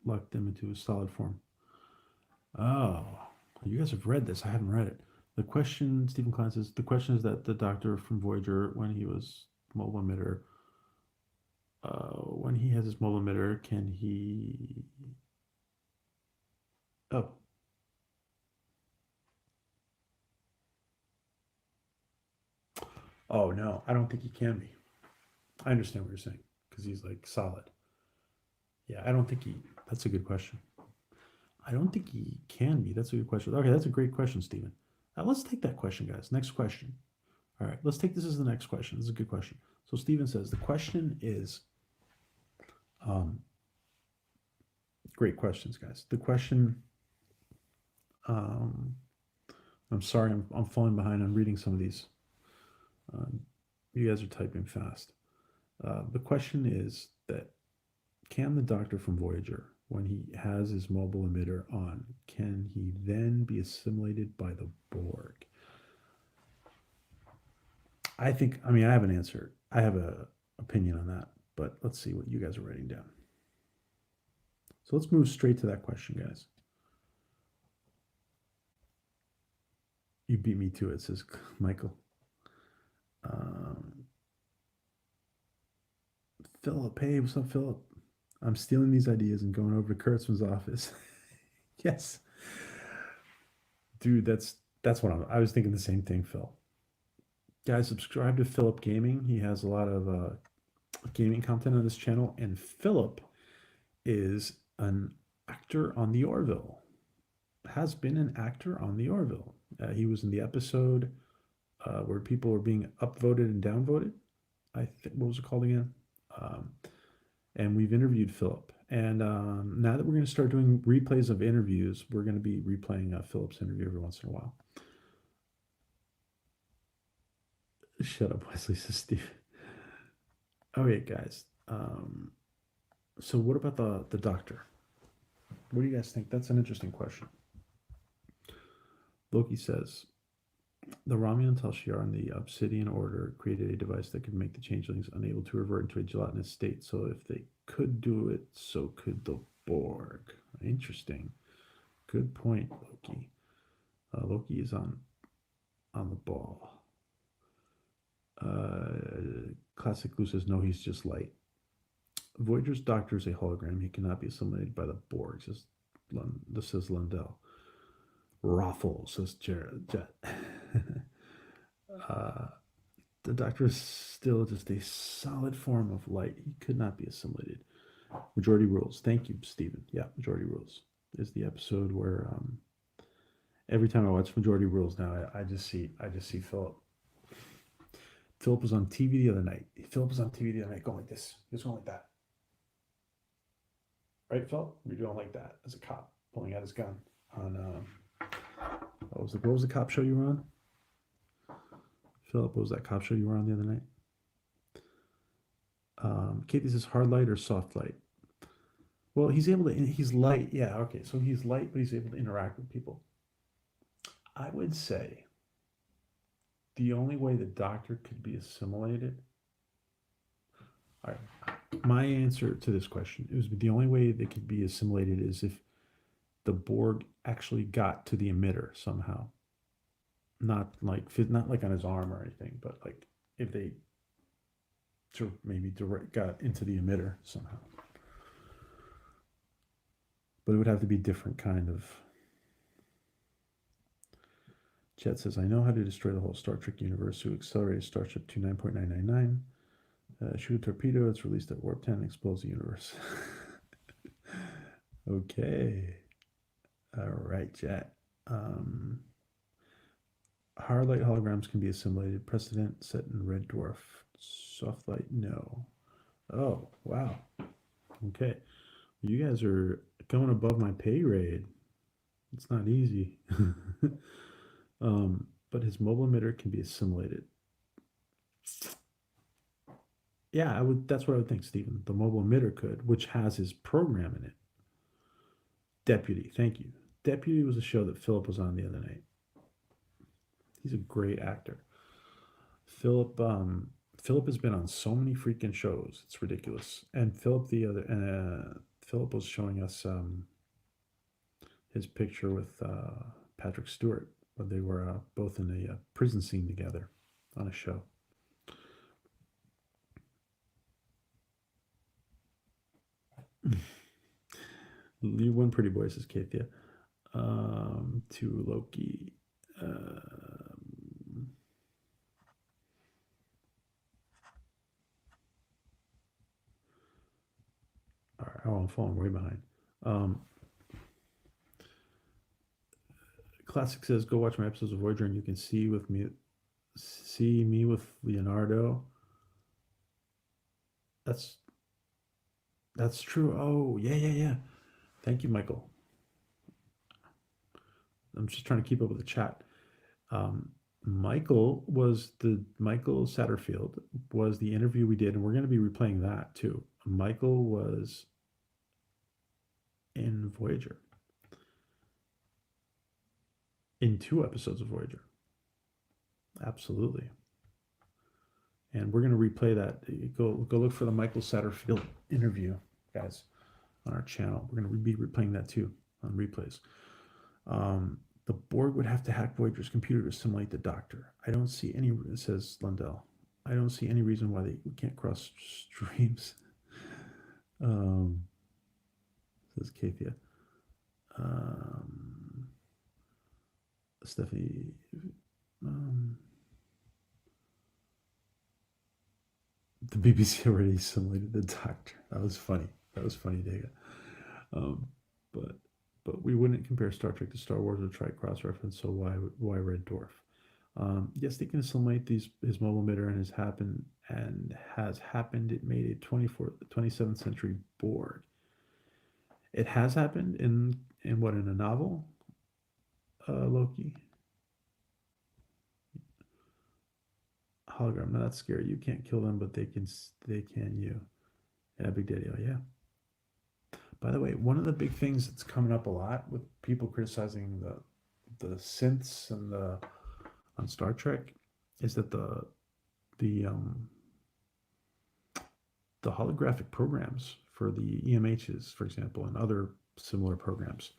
locked them into a solid form. Oh, you guys have read this. I haven't read it. The question, Stephen Klein says, the question is that the doctor from Voyager, when he was mobile emitter, when he has his mobile emitter, can he... Oh. Oh, no, I don't think he can be. I understand what you're saying, because he's like solid. Yeah, I don't think that's a good question. I don't think he can be. That's a good question. Okay, that's a great question, Stephen. Let's take that question, guys. Next question. All right, let's take this as the next question. This is a good question. So Stephen says, the question is, Great questions, guys. The question, I'm sorry, I'm falling behind on reading some of these. You guys are typing fast. The question is that can the doctor from Voyager, when he has his mobile emitter on, can he then be assimilated by the Borg? I have an answer. I have a opinion on that, but let's see what you guys are writing down. So let's move straight to that question, guys. You beat me to it, says Michael. Philip, hey, what's up, Philip? I'm stealing these ideas and going over to Kurtzman's office. Yes, dude, that's what I was thinking the same thing, Phil. Guys, subscribe to Philip Gaming. He has a lot of gaming content on this channel, and Philip is an actor on the Orville. Has been an actor on the Orville. He was in the episode where people were being upvoted and downvoted. I think, what was it called again? And we've interviewed Philip. And now that we're going to start doing replays of interviews, we're going to be replaying Philip's interview every once in a while. Shut up, Wesley, says Steve. Okay, guys. So what about the doctor? What do you guys think? That's an interesting question. Loki says, the Romulan Tal-Shiar and the Obsidian Order created a device that could make the changelings unable to revert into a gelatinous state. So if they could do it, so could the Borg. Interesting. Good point, Loki. Loki is on the ball. Classic Blue says, no, he's just light. Voyager's doctor is a hologram. He cannot be assimilated by the Borg, this says Lundell. Raffle, says Jared. The doctor is still just a solid form of light. He could not be assimilated. Majority Rules. Thank you, Stephen. Yeah, Majority Rules is the episode where every time I watch Majority Rules now, I just see Philip. Philip was on TV the other night. Philip was on TV the other night going like this. He was going like that. Right, Philip? You're doing like that as a cop, pulling out his gun on what was the cop show you were on? Philip, what was that cop show you were on the other night? Katie says hard light or soft light. Well, he's light. Yeah, okay. So he's light, but he's able to interact with people. I would say the only way the doctor could be assimilated. All right. My answer to this question is the only way they could be assimilated is if the Borg actually got to the emitter somehow. Not like on his arm or anything, but like if they maybe got into the emitter somehow. But it would have to be different kind of. Chet says, I know how to destroy the whole Star Trek universe who accelerated Starship to 9.999. Shoot a torpedo, it's released at warp 10 and explodes the universe. Okay. All right, Jet. Hard light holograms can be assimilated. Precedent set in Red Dwarf. Soft light, no. Oh, wow. Okay. You guys are going above my pay grade. It's not easy. But his mobile emitter can be assimilated. Yeah, that's what I would think, Stephen. The mobile emitter could, which has his program in it. Deputy, thank you. Deputy was a show that Philip was on the other night. He's a great actor. Philip has been on so many freaking shows. It's ridiculous. And Philip was showing us his picture with Patrick Stewart, where they were both in a prison scene together on a show. You won, pretty boy, says Kathia. To Loki. All right. Oh, I'm falling way behind. Classic says, go watch my episodes of Voyager and you can see me with Leonardo. That's true. Oh, yeah. Thank you, Michael. I'm just trying to keep up with the chat. Michael Satterfield was the interview we did, and we're going to be replaying that too. Michael was in Voyager, in 2 episodes of Voyager. Absolutely. And we're going to replay that. Go look for the Michael Satterfield interview, guys, on our channel. We're going to be replaying that too on replays. The Borg would have to hack Voyager's computer to assimilate the Doctor. I don't see any, says Lundell. I don't see any reason why we can't cross streams. Says Kathia. Stephanie. The BBC already assimilated the Doctor. That was funny. Dega. But we wouldn't compare Star Trek to Star Wars or try cross-reference. So why Red Dwarf? Yes, they can assimilate his mobile emitter, and has happened. It made a 27th century Borg. It has happened in a novel, Loki. Hologram, no, that's scary. You can't kill them, but they can you. Yeah, Big Daddy, oh yeah. By the way, one of the big things that's coming up a lot with people criticizing the synths and on Star Trek is that the holographic programs for the EMHs, for example, and other similar programs.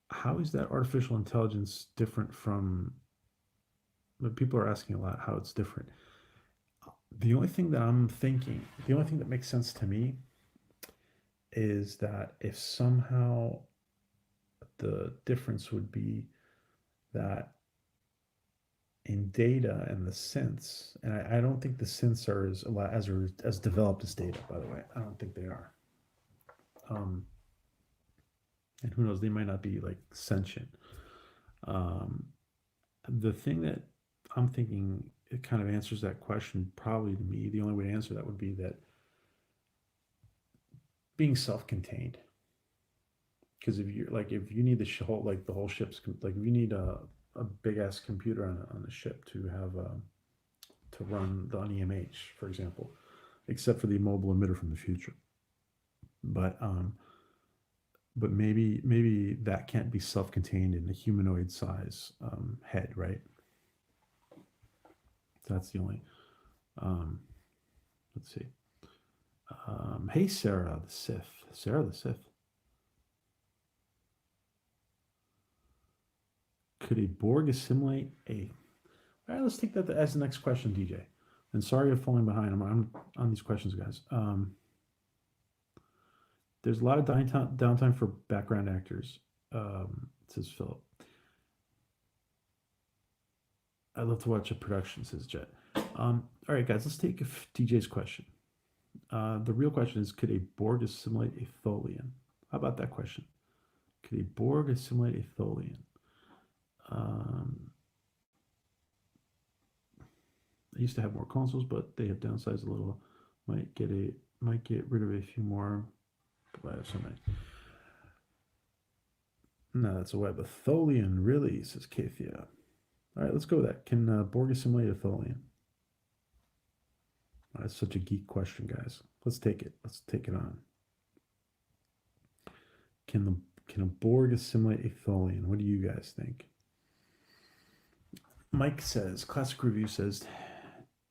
How is that artificial intelligence different from? People are asking a lot how it's different. The only thing that makes sense to me is that if somehow the difference would be that in Data and the synths, and I don't think the synths are as developed as Data, by the way. I don't think they are. And who knows, they might not be like sentient. The thing that I'm thinking it kind of answers that question probably to me. The only way to answer that would be that being self-contained. Because if you need the whole ship's, like if you need a big ass computer on the ship to have to run the EMH, for example, except for the mobile emitter from the future. But maybe that can't be self-contained in a humanoid size head, right? That's the only. Let's see. Hey, Sarah the Sith. Could a Borg assimilate a? All right, let's take that as the next question, DJ. And sorry if falling behind. I'm on these questions, guys. There's a lot of downtime for background actors, says Philip. I love to watch a production, says Jet. All right, guys, let's take DJ's question. The real question is, could a Borg assimilate a Tholian? How about that question? Could a Borg assimilate a Tholian? I used to have more consoles, but they have downsized a little. Might get rid of a few more. But I have so many. No, that's a web. A Tholian, really, says Kathia. All right, let's go with that. Can Borg assimilate a Tholian? That's such a geek question, guys. Let's take it. Let's take it on. Can a Borg assimilate a Tholian? What do you guys think? Mike says, Classic Review says,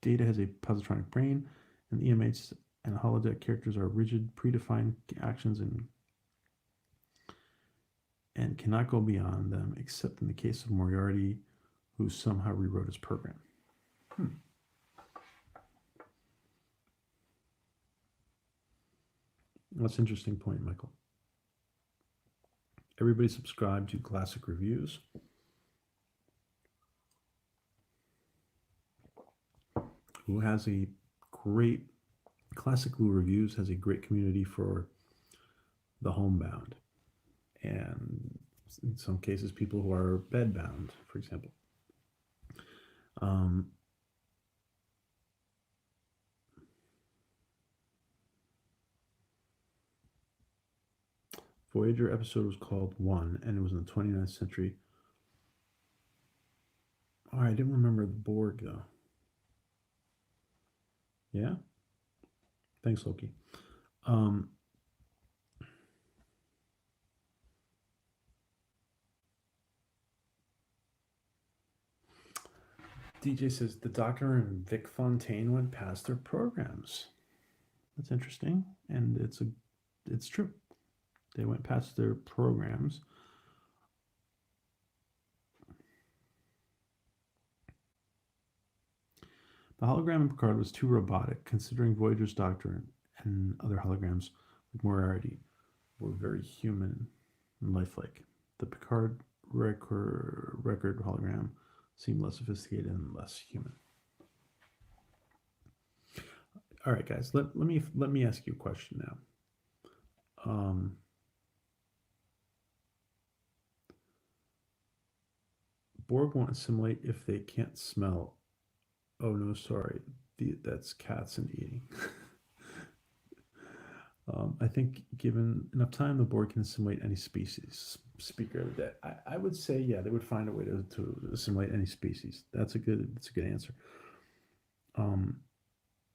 Data has a positronic brain, and the EMH and holodeck characters are rigid, predefined actions and cannot go beyond them, except in the case of Moriarty, who somehow rewrote his program. That's an interesting point, Michael. Everybody subscribe to Classic Reviews. Who has a great, Classic Who Reviews has a great community for the homebound. And in some cases, people who are bedbound, for example. Voyager episode was called One, and it was in the 29th century. Oh, I didn't remember the Borg though. Yeah. Thanks, Loki. DJ says the Doctor and Vic Fontaine went past their programs. That's interesting, and it's true. They went past their programs. The hologram in Picard was too robotic, considering Voyager's Doctor and other holograms like Moriarty were very human and lifelike. The Picard record hologram seemed less sophisticated and less human. All right, guys, let me ask you a question now. Borg won't assimilate if they can't smell. Oh no, sorry, that's cats and eating. I think given enough time, the Borg can assimilate any species. Speaker of the Dead. I would say, yeah, they would find a way to assimilate any species. That's a good answer.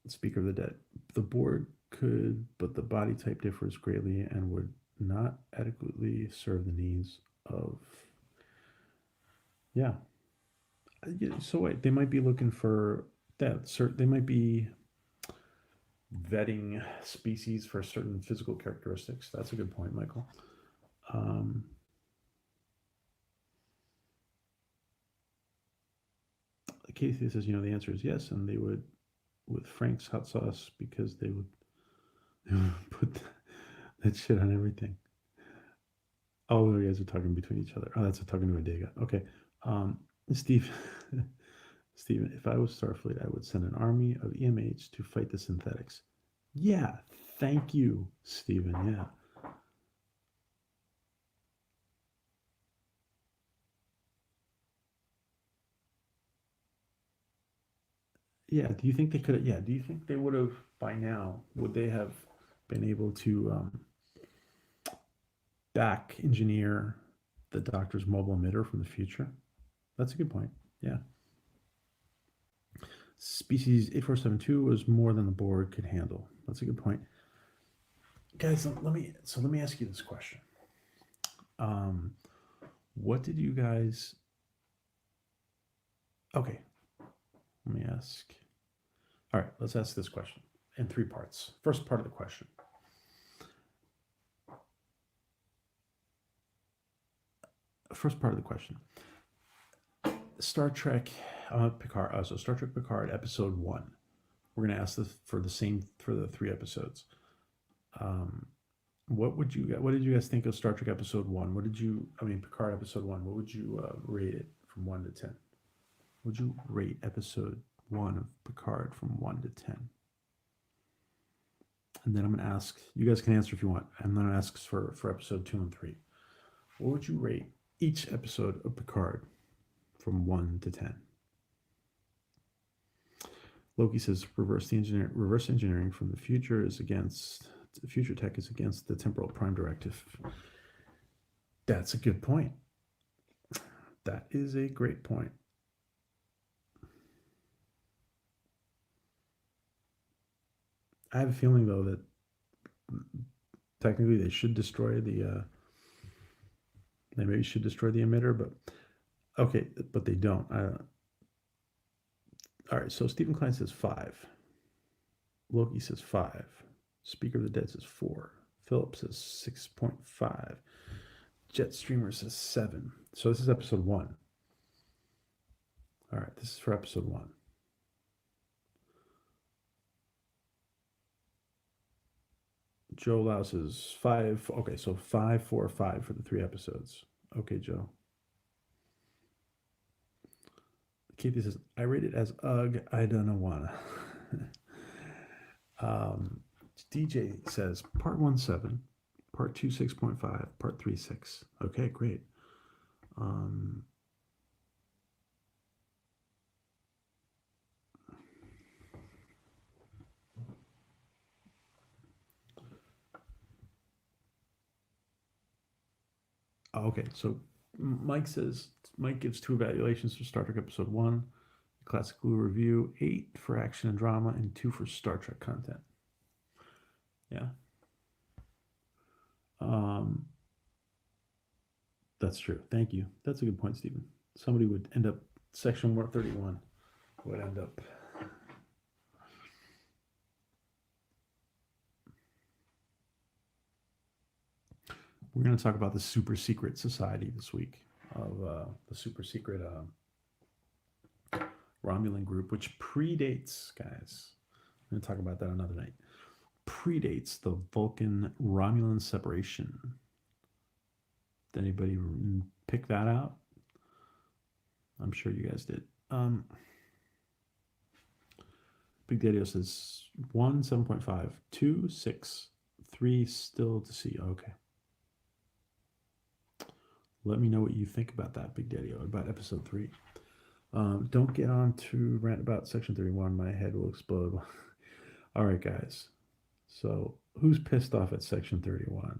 Speaker of the Dead. The Borg could, but the body type differs greatly and would not adequately serve the needs of. Yeah. So wait, they might be looking for that. They might be vetting species for certain physical characteristics. That's a good point, Michael. Casey says, the answer is yes, and they would with Frank's hot sauce because they would put that shit on everything. Oh, you guys are talking between each other. Oh, that's a talking to a Dega. Okay. Steve, Steven, if I was Starfleet, I would send an army of EMH to fight the synthetics. Yeah, thank you, Steven. Yeah. Yeah, do you think they could? Yeah, do you think they would have by now? Would they have been able to back engineer the Doctor's mobile emitter from the future? That's a good point. Yeah. Species 8472 was more than the Borg could handle. That's a good point. Guys, let me ask you this question. What did you guys? Okay, let me ask. All right, let's ask this question in 3 parts. First part of the question. Star Trek Picard. So Star Trek Picard Episode 1. We're going to ask this for the 3 episodes. What did you guys think of Star Trek Episode 1? Picard Episode 1. What would you rate it from 1 to 10? Would you rate Episode 1 of Picard from 1 to 10? And then I'm going to ask, you guys can answer if you want. I'm going to ask for Episode 2 and 3. What would you rate each episode of Picard from 1 to 10? Loki says reverse engineering from the future tech is against the temporal prime directive. That's a good point. That is a great point. I have a feeling though that technically they should destroy the they maybe should destroy the emitter, but okay, but they don't. All right, so Stephen Klein says 5. Loki says 5. Speaker of the Dead says 4. Philip says 6.5. Jetstreamer says 7. So this is episode 1. All right, this is for episode 1. Joe Lau says 5. Okay, so 5, 4, 5 for the 3 episodes. Okay, Joe. Katie says, I rate it as ugh, I don't wanna. DJ says part 1, 7, part 2, 6.5, part 3, 6. Okay, great. Okay, so Mike gives 2 evaluations for Star Trek Episode 1, Classic Blue review, 8 for action and drama, and 2 for Star Trek content. Yeah. That's true. Thank you. That's a good point, Stephen. Somebody would end up, section 131 would end up. We're going to talk about the super secret society this week of the super secret Romulan group, which predates, guys. I'm going to talk about that another night. Predates the Vulcan Romulan separation. Did anybody pick that out? I'm sure you guys did. Big Daddy says 1, 7.5, 2, 6, 3 still to see. Okay. Let me know what you think about that, Big Daddy, about episode 3. Don't get on to rant about section 31. My head will explode. All right, guys. So who's pissed off at section 31?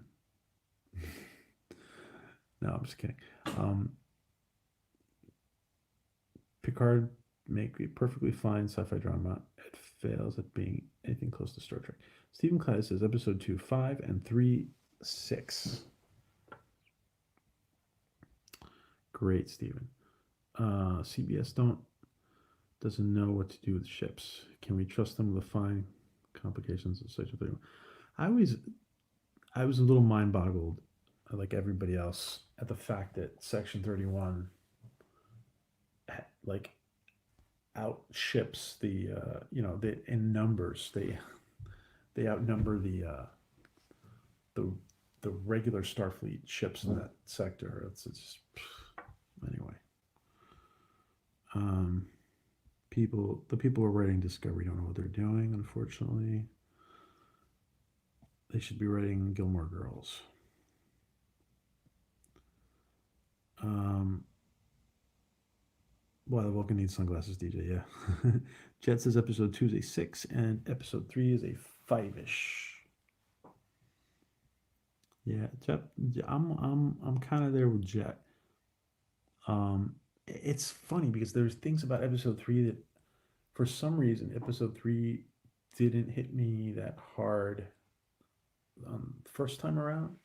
No, I'm just kidding. Picard make a perfectly fine sci-fi drama. It fails at being anything close to Star Trek. Stephen Clyde says episode 2, 5, and 3, 6. Great, Stephen. CBS doesn't know what to do with ships. Can we trust them with the fine complications of section 31? I was a little mind boggled, like everybody else, at the fact that section 31 like outships the in numbers they outnumber the regular Starfleet ships in that sector. It's just anyway. The people who are writing Discovery don't know what they're doing, unfortunately. They should be writing Gilmore Girls. Why the Vulcan needs sunglasses, DJ, yeah. Jet says episode 2 is a 6 and episode 3 is a 5-ish. Yeah, Jet, I'm kind of there with Jet. It's funny because there's things about episode 3 that for some reason episode 3 didn't hit me that hard first time around.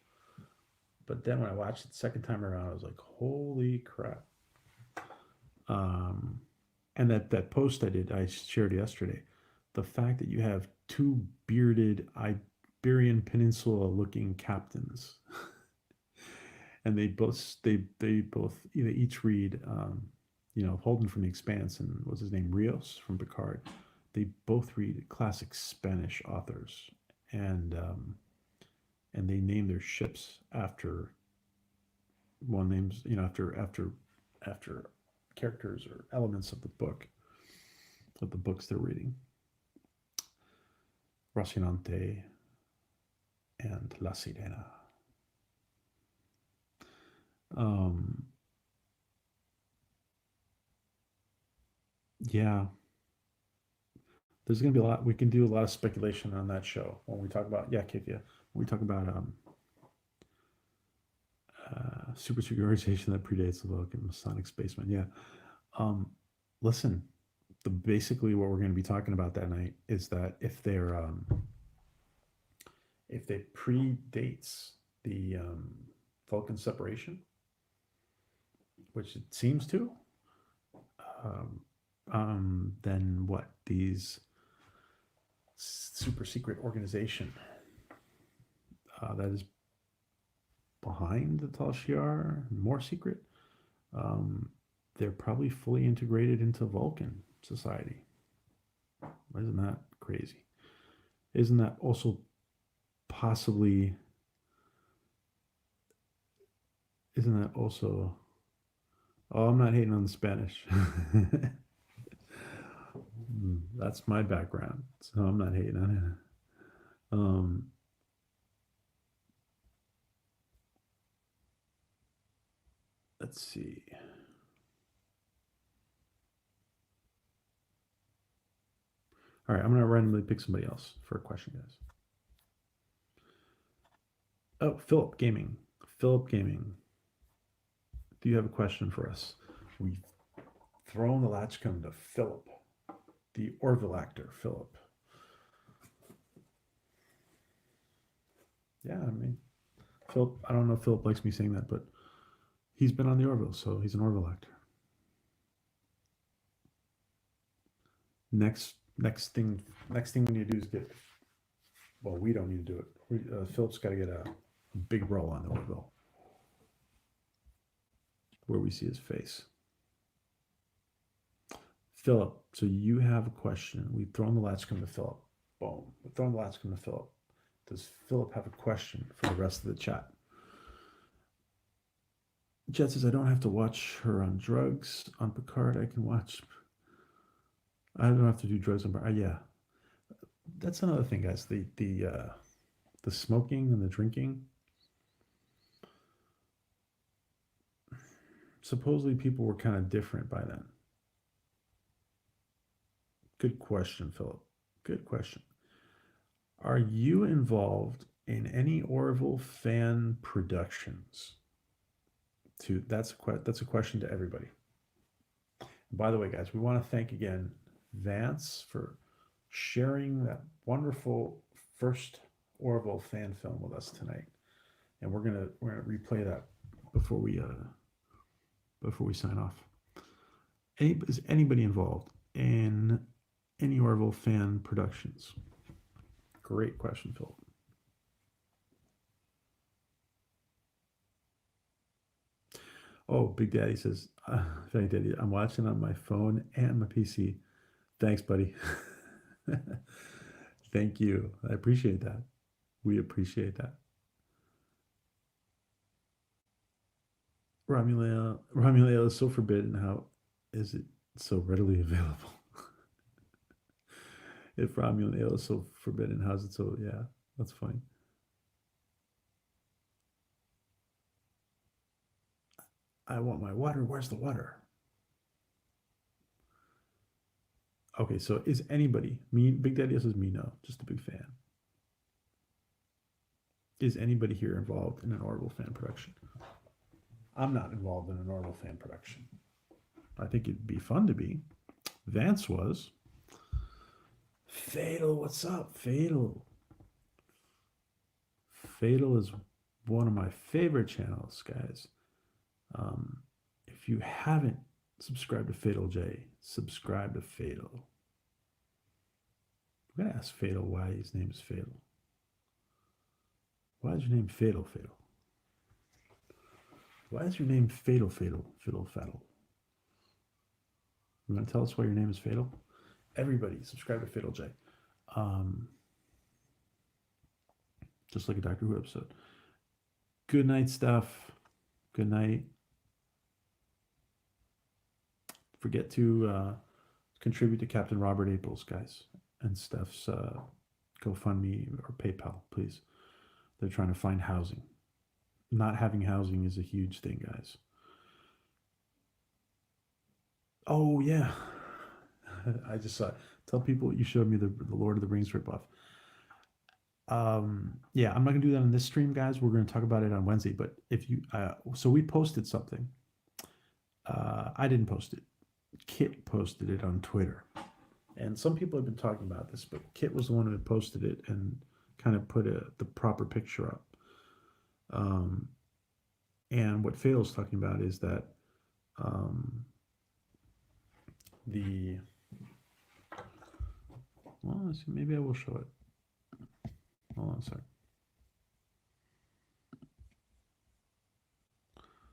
But then when I watched it the second time around, I was like, holy crap. And that post I shared yesterday, the fact that you have 2 bearded Iberian Peninsula looking captains, and they each read, Holden from The Expanse and what's his name, Rios from Picard. They both read classic Spanish authors, and they name their ships after one names, after characters or elements of the books they're reading. Rocinante and La Sirena. Yeah. There's going to be a lot. We can do a lot of speculation on that show when we talk about, Kithia. When we talk about super secret organization that predates the Vulcan Masonic Spaceman. Yeah. Listen, basically what we're going to be talking about that night is that if they predates the Vulcan separation, which it seems to, then what? These super secret organization that is behind the Tal Shiar, more secret, they're probably fully integrated into Vulcan society. Isn't that crazy? Isn't that also possibly, oh, I'm not hating on the Spanish. That's my background, so I'm not hating on it. Let's see. All right, I'm going to randomly pick somebody else for a question, guys. Oh, Philip Gaming. do you have a question for us? We've thrown the LATCHKUM to Philip, the Orville actor, Philip. Yeah, I mean, Philip, I don't know if Philip likes me saying that, but he's been on the Orville, so he's an Orville actor. Next thing we need to do is get, well, we don't need to do it. Philip's got to get a big role on the Orville where we see his face. Philip, so you have a question. We've thrown the LATCHKUM to Philip. Boom. We've thrown the LATCHKUM to Philip. Does Philip have a question for the rest of the chat? Jet says, I don't have to watch her on drugs on Picard. I can watch. I don't have to do drugs on Picard. Yeah. That's another thing, guys. The smoking and the drinking. Supposedly people were kind of different by then. Good question, Philip. Good question. Are you involved in any Orville fan productions? That's a question to everybody. And by the way, guys, we want to thank again Vance for sharing that wonderful first Orville fan film with us tonight. And we're gonna replay that before we sign off. Is anybody involved in any Orville fan productions? Great question, Philip. Oh, Big Daddy says, Big Daddy, I'm watching on my phone and my PC. Thanks, buddy. Thank you. I appreciate that. We appreciate that. Romuleo is so forbidden. How is it so readily available? If Romulan ale is so forbidden, how's it so? Yeah, that's funny. I want my water. Where's the water? Okay, so is anybody, me, Big Daddy says me, no, just a big fan. Is anybody here involved in an Orville fan production? I'm not involved in an Orville fan production. I think it'd be fun to be. Vance was. Fatal, what's up, Fatal? Fatal is one of my favorite channels, guys. If you haven't subscribed to Fatal J, subscribe to Fatal. I'm gonna ask Fatal why his name is Fatal. Why is your name Fatal? Why is your name Fatal? You want to tell us why your name is Fatal? Everybody, subscribe to Fatal J. Just like a Doctor Who episode. Good night, Steph. Good night. Forget to contribute to Captain Robert April's, guys, and Steph's GoFundMe or PayPal, please. They're trying to find housing. Not having housing is a huge thing, guys. Oh, yeah. I just saw it. Tell people you showed me the Lord of the Rings ripoff. Yeah, I'm not gonna do that on this stream, guys. We're gonna talk about it on Wednesday. But if you, so we posted something. I didn't post it. Kit posted it on Twitter, and some people have been talking about this, but Kit was the one who had posted it and kind of put the proper picture up. And what Fatal's talking about is that well, let's see, maybe I will show it. Hold on a sec.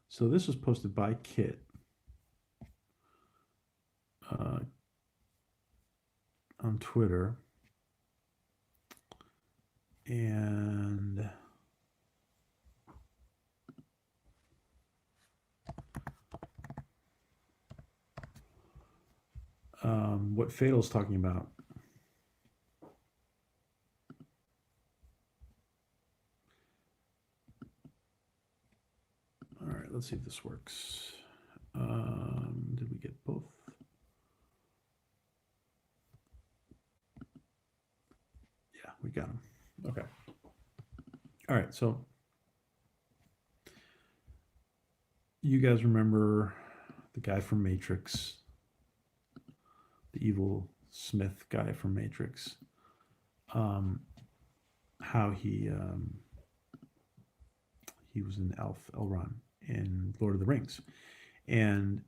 So this was posted by Kit. On Twitter. And what Fatal's talking about. All right, let's see if this works. Did we get both? Yeah, we got them. Okay. All right, so you guys remember the guy from Matrix, the evil Smith guy from Matrix, um, how he was in Elrond in Lord of the Rings, and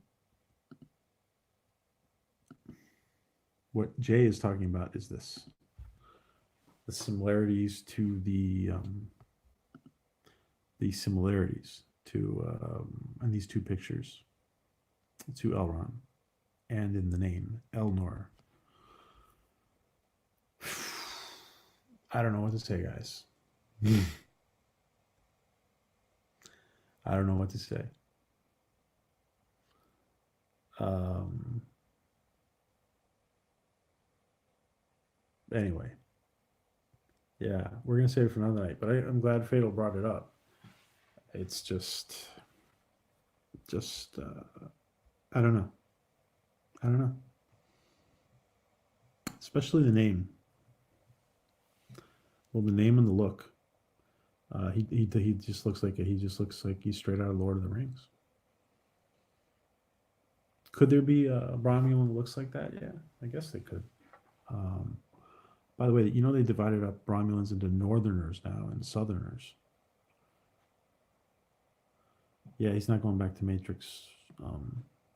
what Jay is talking about is this: the similarities to the similarities to in these two pictures to Elrond, and in the name Elnor. I don't know what to say, guys. I don't know what to say. Anyway, yeah, we're gonna save it for another night. But I'm glad Fatal brought it up. It's just I don't know. I don't know. Especially the name. Well, the name and the look. He just looks like he's straight out of Lord of the Rings. Could there be a Romulan that looks like that? Yeah, I guess they could. By the way, you know they divided up Romulans into Northerners now and Southerners. Yeah, he's not going back to Matrix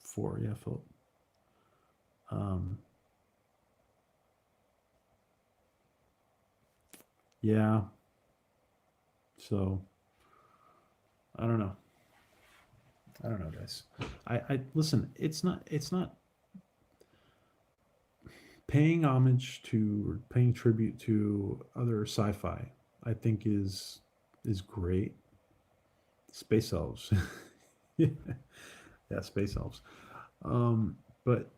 4. Yeah, Philip. Yeah. So I don't know. I don't know, guys. I listen. It's not paying homage to or paying tribute to other sci-fi. I think is great. Space elves. Yeah, space elves. But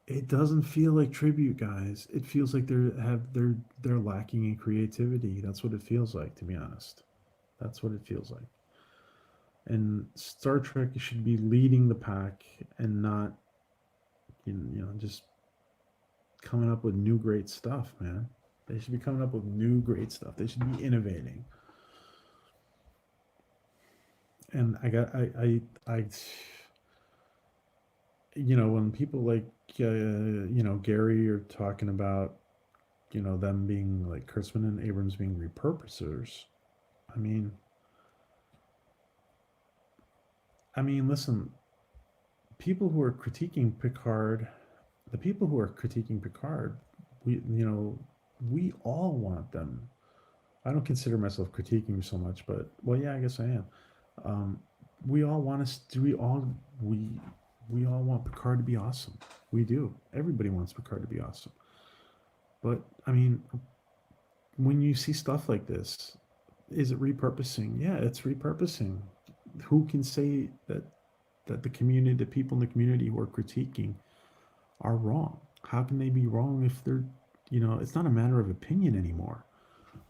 it doesn't feel like tribute, guys. It feels like they're lacking in creativity. That's what it feels like, to be honest. That's what it feels like. And Star Trek should be leading the pack and not, just coming up with new great stuff, man. They should be coming up with new great stuff. They should be innovating. And when people like, Gary are talking about, them being like Kurtzman and Abrams being repurposers. I mean, listen, people who are critiquing Picard, we all want them. I don't consider myself critiquing so much, but well, yeah, I guess I am. We all want we all want Picard to be awesome. We do. Everybody wants Picard to be awesome. But I mean, when you see stuff like this, is it repurposing? Yeah, it's repurposing. Who can say that the community, the people in the community who are critiquing are wrong? How can they be wrong if they're, it's not a matter of opinion anymore.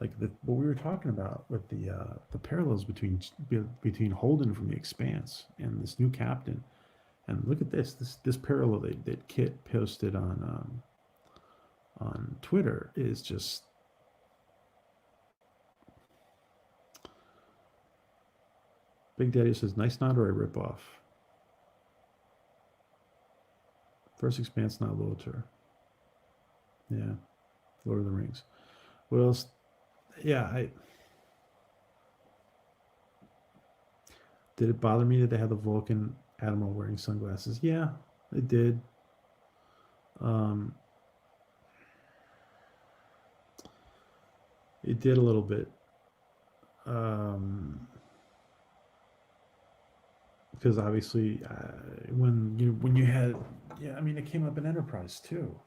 Like what we were talking about with the parallels between Holden from The Expanse and this new captain. And look at this parallel that Kit posted on Twitter is just, Big Daddy says, nice nod or a ripoff. First Expanse, not Lothar. Yeah, Lord of the Rings. What else? Yeah, did it bother me that they had the Vulcan Admiral wearing sunglasses? Yeah, it did. It did a little bit. Because obviously, when you had, it came up in Enterprise too.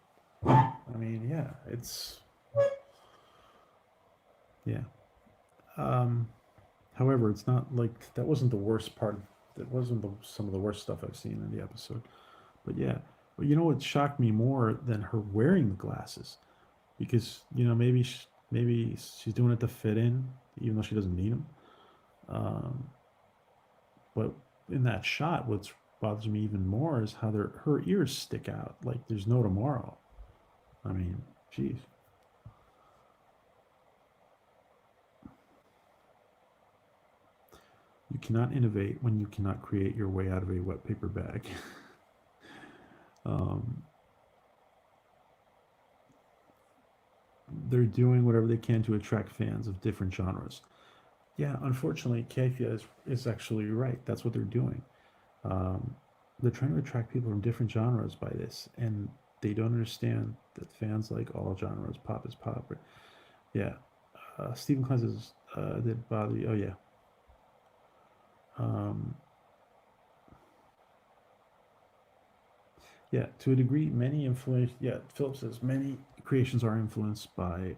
However, it's not like that wasn't the worst part. That wasn't some of the worst stuff I've seen in the episode. But yeah, but you know what shocked me more than her wearing the glasses, because maybe she's doing it to fit in, even though she doesn't need them. But in that shot, what bothers me even more is how her ears stick out like there's no tomorrow. Geez. You cannot innovate when you cannot create your way out of a wet paper bag. um, they're doing whatever they can to attract fans of different genres. Yeah, unfortunately, Kathia is actually right. That's what they're doing. Um, they're trying to attract people from different genres by this, and they don't understand that fans like all genres. Pop is pop. Yeah. Stephen Klein says, did it bother you? Oh, yeah. Um, yeah, to a degree, many influence. Yeah, Philip says many creations are influenced by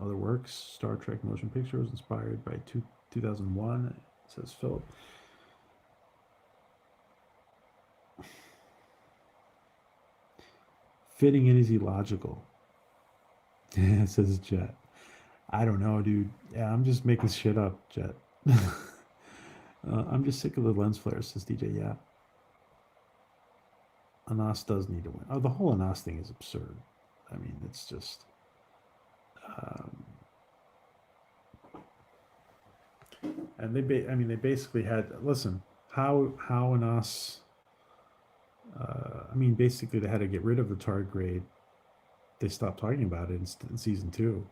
other works. Star Trek motion picture was inspired by 2001, says Philip. Fitting in is illogical, says Jet. I don't know, dude. Yeah, I'm just making shit up, Jet. I'm just sick of the lens flares, says DJ. Yeah. Anas does need to win. Oh, the whole Anas thing is absurd. I mean, it's just. Um, and they basically had. Listen, how Anas. Basically, they had to get rid of the tardigrade. They stopped talking about it in season 2.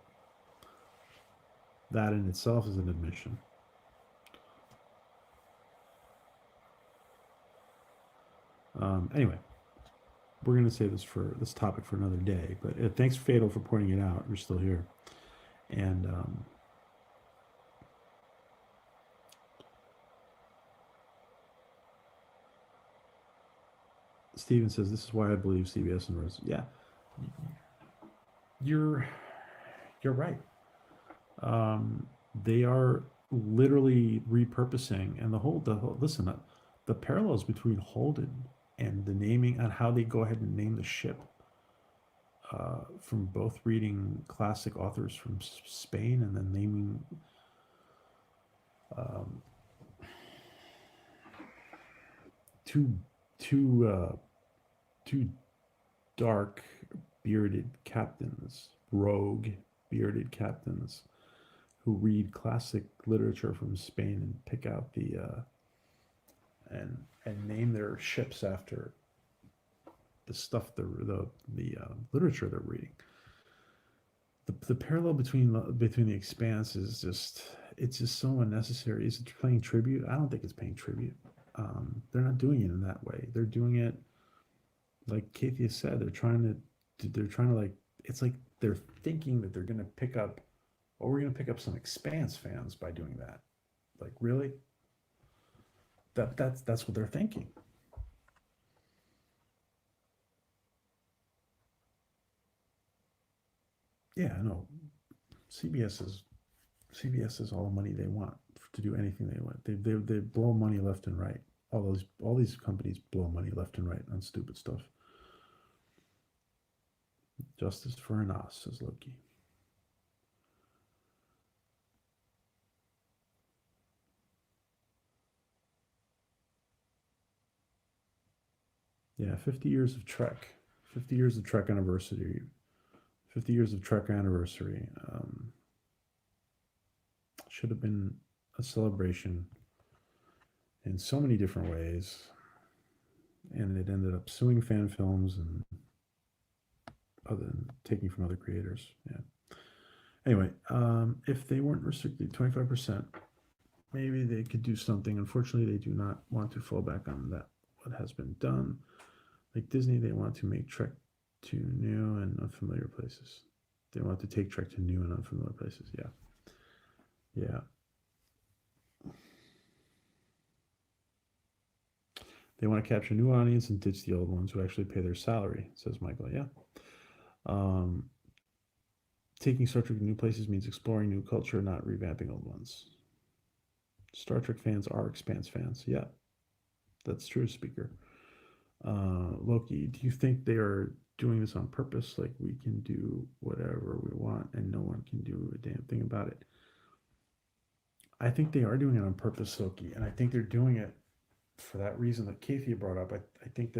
That in itself is an admission. Anyway, we're going to save this topic for another day. But thanks, Fatal, for pointing it out. You're still here. And Steven says, this is why I believe CBS and Rose. Yeah, you're right. They are literally repurposing, and listen, the parallels between Holden and the naming and how they go ahead and name the ship, from both reading classic authors from Spain and then naming two dark bearded captains, rogue bearded captains, who read classic literature from Spain and pick out the and name their ships after the stuff the literature they're reading. The parallel between the Expanse is just so unnecessary. Is it paying tribute? I don't think it's paying tribute. They're not doing it in that way. They're doing it like Kathia said. They're trying to like, it's like they're thinking that they're going to pick up, or we're going to pick up some Expanse fans by doing that. Like, really? That's what they're thinking. Yeah, I know. CBS is all the money they want to do anything they want. They blow money left and right. All these companies blow money left and right on stupid stuff. Justice for an ass, says Loki. Yeah, 50 years of Trek. 50 years of Trek anniversary. 50 years of Trek anniversary. Should have been a celebration in so many different ways. And it ended up suing fan films and taking from other creators. Yeah. Anyway, if they weren't restricted 25%, maybe they could do something. Unfortunately, they do not want to fall back on that. What has been done. Like Disney, they want to make Trek to new and unfamiliar places. They want to take Trek to new and unfamiliar places. Yeah. They want to capture new audience and ditch the old ones who actually pay their salary, says Michael. Yeah. Taking Star Trek to new places means exploring new culture, not revamping old ones. Star Trek fans are Expanse fans. Yeah, that's true, Speaker. Loki, do you think they are doing this on purpose? Like, we can do whatever we want and no one can do a damn thing about it. I think they are doing it on purpose, Loki, and I think they're doing it for that reason that Kathia brought up. I think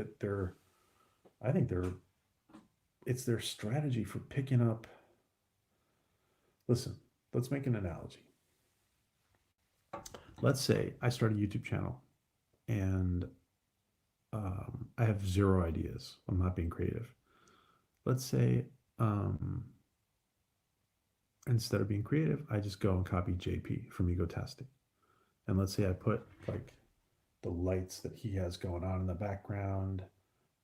it's their strategy for picking up. Listen, let's make an analogy. let's say I start a YouTube channel and I have zero ideas. I'm not being creative. Let's say instead of being creative, I just go and copy JP from Egotastic. And let's say I put like the lights that he has going on in the background,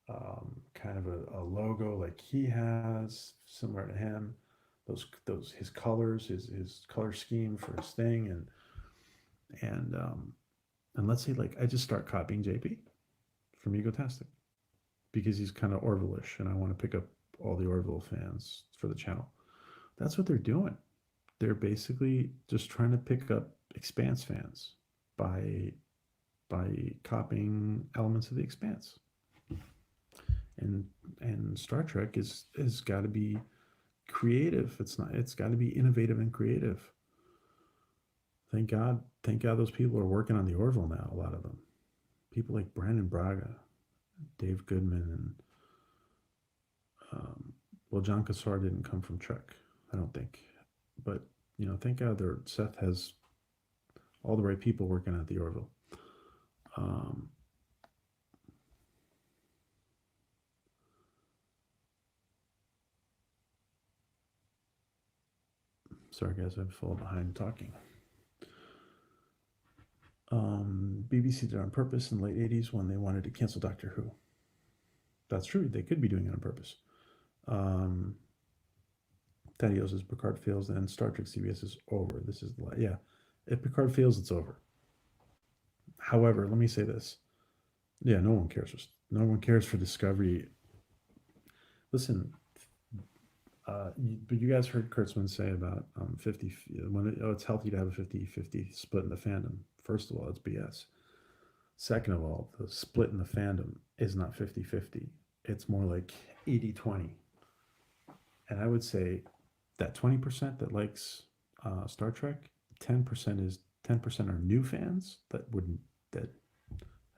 kind of a logo like he has, similar to him. Those his colors, his color scheme for his thing, and and let's say like I just start copying JP from Egotastic because he's kind of Orville-ish, and I want to pick up all the Orville fans for the channel. That's what they're doing. They're basically just trying to pick up Expanse fans by copying elements of the Expanse. And Star Trek is got to be creative. It's got to be innovative and creative. Thank God those people are working on the Orville now, a lot of them. People like Brandon Braga, Dave Goodman, and well, John Cassar didn't come from Trek, I don't think. But, thank God Seth has all the right people working at the Orville. Sorry, guys, I've fallen behind talking. BBC did it on purpose in the late 80s when they wanted to cancel Doctor Who. That's true. They could be doing it on purpose. Thaddeus says Picard fails, then Star Trek CBS is over. This is yeah. If Picard fails, it's over. However, let me say this. Yeah, no one cares. No one cares for Discovery. Listen, but you guys heard Kurtzman say about 50 it's healthy to have a 50-50 split in the fandom. First of all, it's BS. Second of all, the split in the fandom is not 50-50. It's more like 80-20. And I would say that 20% that likes Star Trek, 10% are new fans that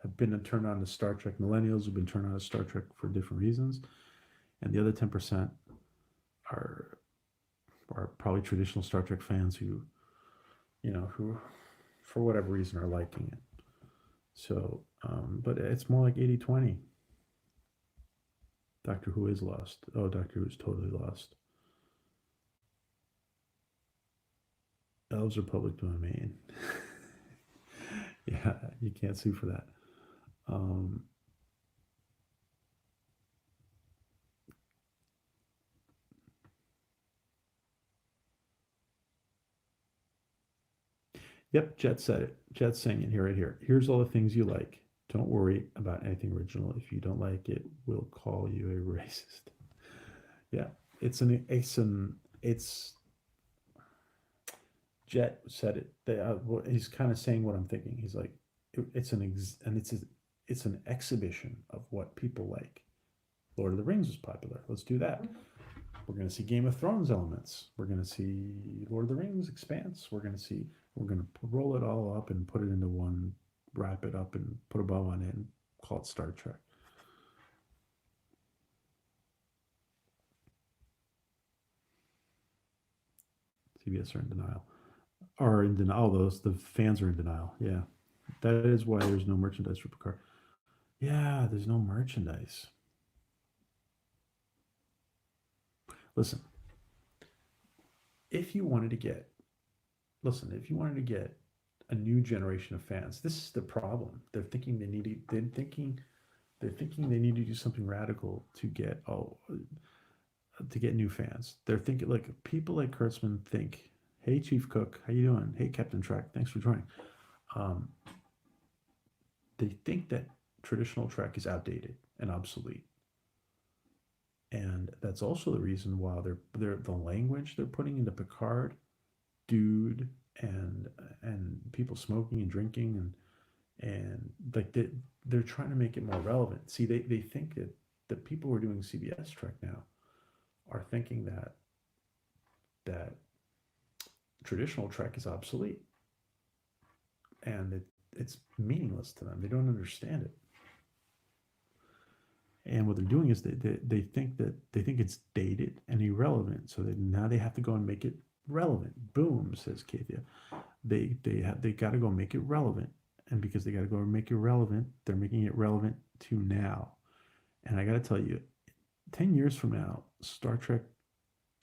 have been turned on to Star Trek. Millennials who've been turned on to Star Trek for different reasons, and the other 10% are probably traditional Star Trek fans who for whatever reason are liking it. So, but it's more like 80-20. Doctor Who is lost. Oh, Doctor Who is totally lost. Elves are public domain. Yeah, you can't sue for that. Yep, Jet said it. Jet's saying it here, right here. Here's all the things you like. Don't worry about anything original. If you don't like it, we'll call you a racist. Yeah, it's Jet said it. He's kind of saying what I'm thinking. He's like, it's an exhibition of what people like. Lord of the Rings was popular. Let's do that. We're going to see Game of Thrones elements. We're going to see Lord of the Rings Expanse. We're going to roll it all up and put it into one, wrap it up and put a bow on it and call it Star Trek. CBS are in denial. The fans are in denial. Yeah. That is why there's no merchandise for Picard. Yeah, there's no merchandise. Listen, if you wanted to get a new generation of fans, this is the problem. They're thinking they need to do something radical to get new fans. They're thinking like people like Kurtzman think, hey, Chief Cook, how you doing? Hey, Captain Trek, thanks for joining. They think that traditional Trek is outdated and obsolete. And that's also the reason why the language they're putting into Picard, dude, and people smoking and drinking and like they're trying to make it more relevant. See, they think that the people who are doing CBS Trek now are thinking that traditional Trek is obsolete, and it's meaningless to them. They don't understand it. And what they're doing is they think it's dated and irrelevant. So now they have to go and make it relevant. Boom, says Kathia. They got to go make it relevant, and because they got to go make it relevant, they're making it relevant to now. And I got to tell you, 10 years from now, Star Trek,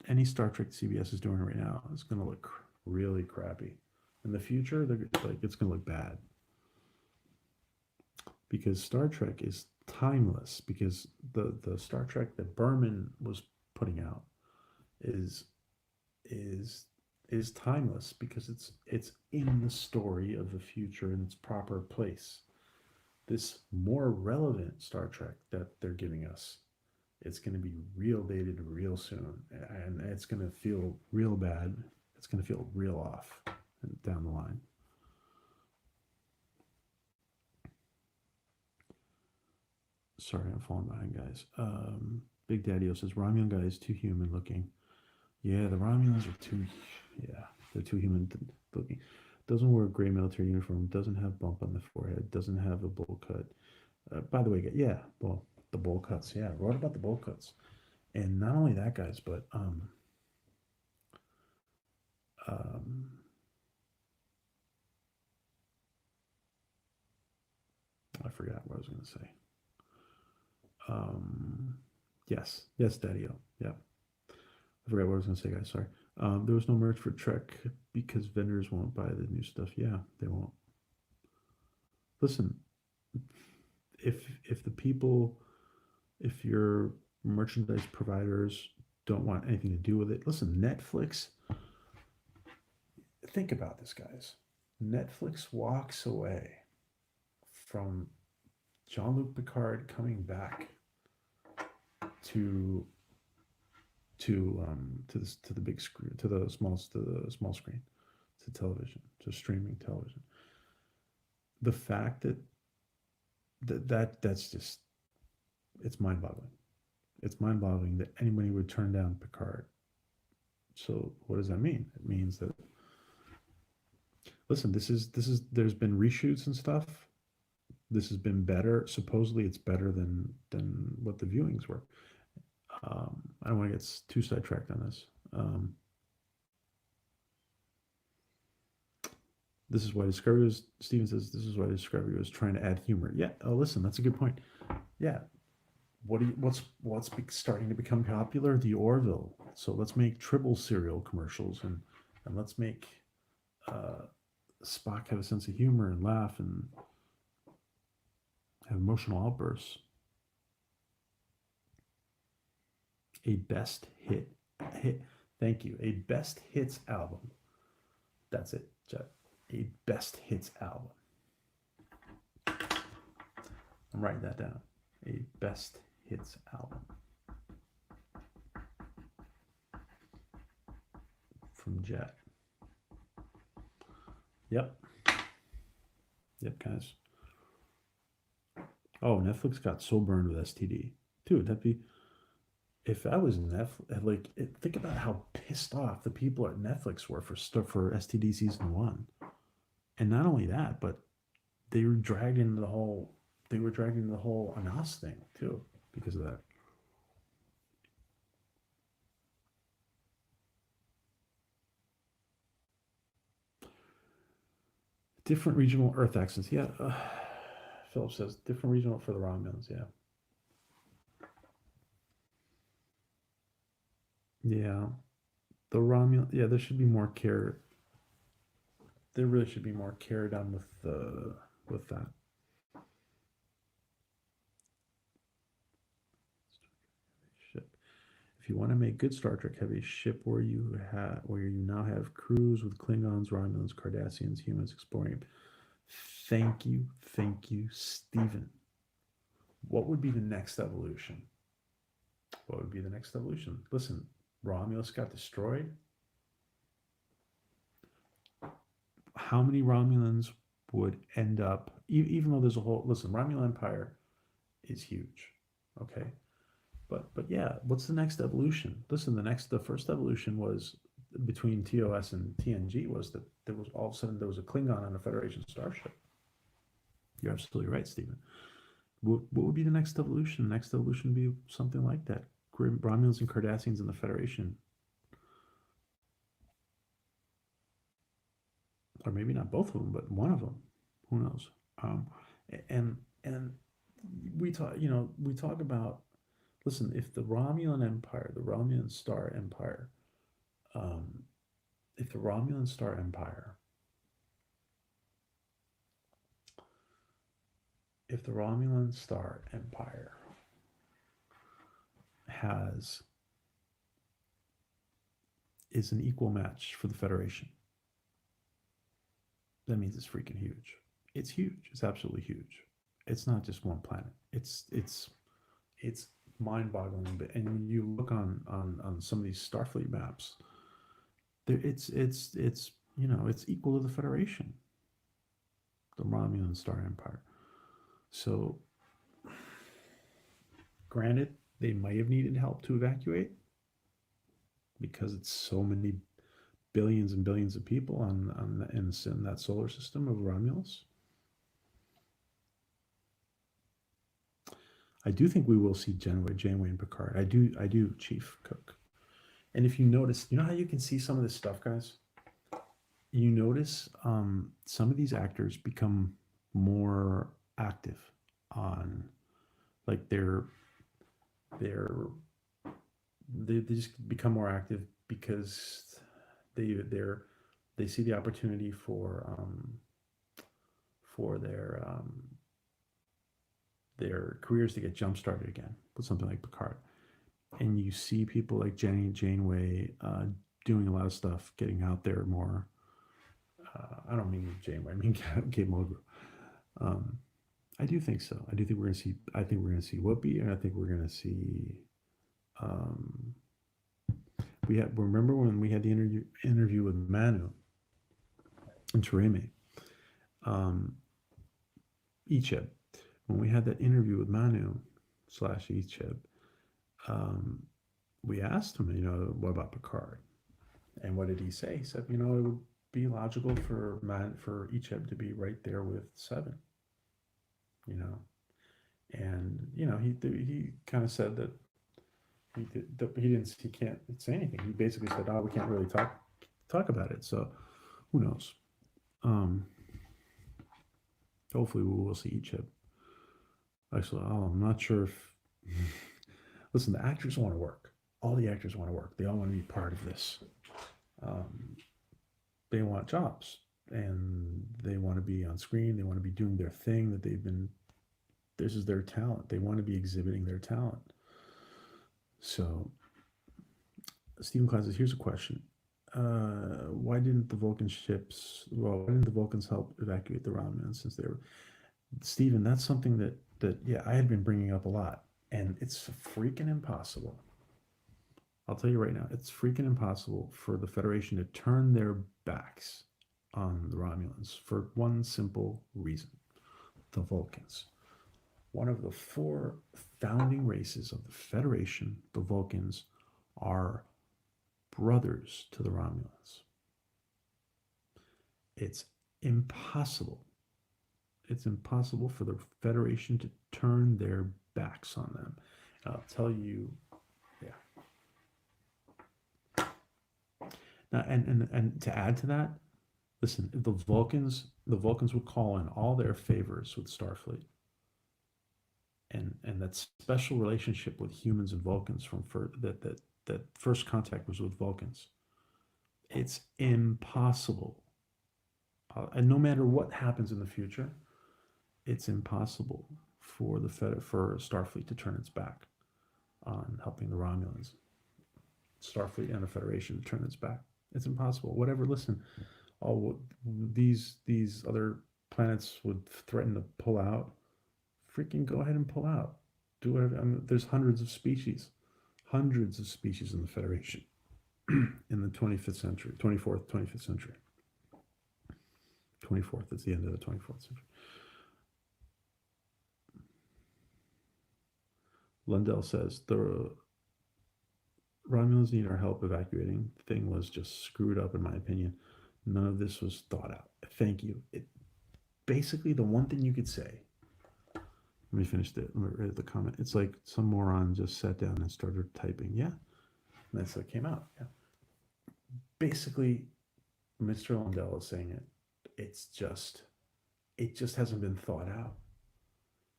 any Star Trek CBS is doing right now, is going to look really crappy. In the future, they're like, it's going to look bad, because Star Trek is timeless. Because the Star Trek that Berman was putting out is is timeless, because it's in the story of the future in its proper place. This more relevant Star Trek that they're giving us, it's going to be real dated real soon, and it's going to feel real bad. It's going to feel real off down the line. Sorry, I'm falling behind, guys. Big Daddy says Romulan guy is too human looking. Yeah, the Romulans are too. Yeah, they're too human looking. Doesn't wear a gray military uniform. Doesn't have bump on the forehead. Doesn't have a bowl cut. By the way, yeah, well, the bowl cuts. Yeah, what about the bowl cuts? And not only that, guys, but I forgot what I was going to say. Yes, Daddy-O. Yeah, I forgot what I was going to say, guys. Sorry. There was no merch for Trek because vendors won't buy the new stuff. Yeah, they won't. Listen, if the people, if your merchandise providers don't want anything to do with it, listen, Netflix. Think about this, guys. Netflix walks away from Jean-Luc Picard coming back to the big screen, to the small screen, to television, to streaming television. The fact that's just, it's mind-boggling. It's mind-boggling that anybody would turn down Picard. So what does that mean? It means that, listen, this is there's been reshoots and stuff. This has been better. Supposedly it's better than what the viewings were. I don't want to get too sidetracked on this. This is why Discovery was, Steven says, this is why Discovery was trying to add humor. Yeah, listen, that's a good point. Yeah. What's starting to become popular? The Orville. So let's make Tribble cereal commercials, and let's make Spock have a sense of humor and laugh and have emotional outbursts. A best hit. Thank you. A best hits album. That's it, Jeff. A best hits album. I'm writing that down. A best hits album. From Jet. Yep, guys. Oh, Netflix got so burned with STD. Dude, that'd be, if I was Netflix, like, think about how pissed off the people at Netflix were for STD season 1. And not only that, but they were dragged into the whole Anas thing too because of that. Different regional Earth accents. Yeah. Philip says different regional for the Romulans. Yeah. Yeah. The Romulan. Yeah, there should be more care. There really should be more care done with that. Ship. If you want to make good Star Trek, have a ship where you now have crews with Klingons, Romulans, Cardassians, humans exploring. Thank you, Stephen. What would be the next evolution? What would be the next evolution? Listen, Romulus got destroyed. How many Romulans would end up, even though there's a whole, listen, Romulan Empire is huge, okay? But yeah, what's the next evolution? Listen, the first evolution was between TOS and TNG was that there was all of a sudden there was a Klingon on a Federation starship. You're absolutely right, Stephen. What would be the next evolution? The next evolution would be something like that. Romulans and Cardassians in the Federation. or maybe not both of them, but one of them. Who knows? And we talk about, listen, if the Romulan Empire, the Romulan Star Empire, um, if the Romulan Star Empire, if the Romulan Star Empire is an equal match for the Federation, that means it's freaking huge. It's huge. It's absolutely huge. It's not just one planet. It's mind-boggling. And when you look on some of these Starfleet maps, it's it's equal to the Federation, the Romulan Star Empire. So, granted, they might have needed help to evacuate because it's so many billions and billions of people in that solar system of Romulus. I do think we will see Janeway and Picard. I do, Chief Cook. And if you notice, you know how you can see some of this stuff, guys? You notice some of these actors become more active on, like they just become more active because they see the opportunity for their careers to get jump started again with something like Picard. And you see people like Janeway doing a lot of stuff, getting out there more. I don't mean Janeway, I mean Kate Mulgrew. I do think so. I do think we're going to see. I think we're going to see Whoopi, and I think we're going to see. Remember when we had the interview with Manu and Tereme, Icheb. When we had that interview with Manu / Icheb, we asked him, what about Picard? And what did he say? He said, it would be logical for Icheb to be right there with Seven. And he kind of said that he can't say anything. He basically said, we can't really talk about it. So who knows? Hopefully we will see Icheb. Actually, I'm not sure if listen, the actors want to work. All the actors want to work. They all want to be part of this. They want jobs, and they want to be on screen. They want to be doing their thing that this is their talent. They want to be exhibiting their talent. So Stephen Klein says, here's a question. Why didn't the Vulcans help evacuate the Romulans since they were... Stephen, that's something that I had been bringing up a lot, and it's freaking impossible. I'll tell you right now, it's freaking impossible for the Federation to turn their backs on the Romulans for one simple reason. The Vulcans. One of the 4 founding races of the Federation, the Vulcans, are brothers to the Romulans. It's impossible. It's impossible for the Federation to turn their backs on them. And I'll tell you, Now, and to add to that, listen, the Vulcans would call in all their favors with Starfleet. And that special relationship with humans and Vulcans that first contact was with Vulcans. It's impossible. And no matter what happens in the future, it's impossible for Starfleet to turn its back on helping the Romulans. Starfleet and the Federation to turn its back. It's impossible. Whatever. Listen, all these other planets would threaten to pull out. Freaking go ahead and pull out. Do whatever. There's hundreds of species in the Federation in the 25th century, 25th century. 24th is the end of the 24th century. Lundell says the Romulans need our help evacuating. The thing was just screwed up, in my opinion. None of this was thought out. Thank you. Basically, the one thing you could say. Let me finish the comment. It's like some moron just sat down and started typing. Yeah, and that's what came out. Yeah. Basically, Mr. Lundell is saying it. it's just, it just hasn't been thought out.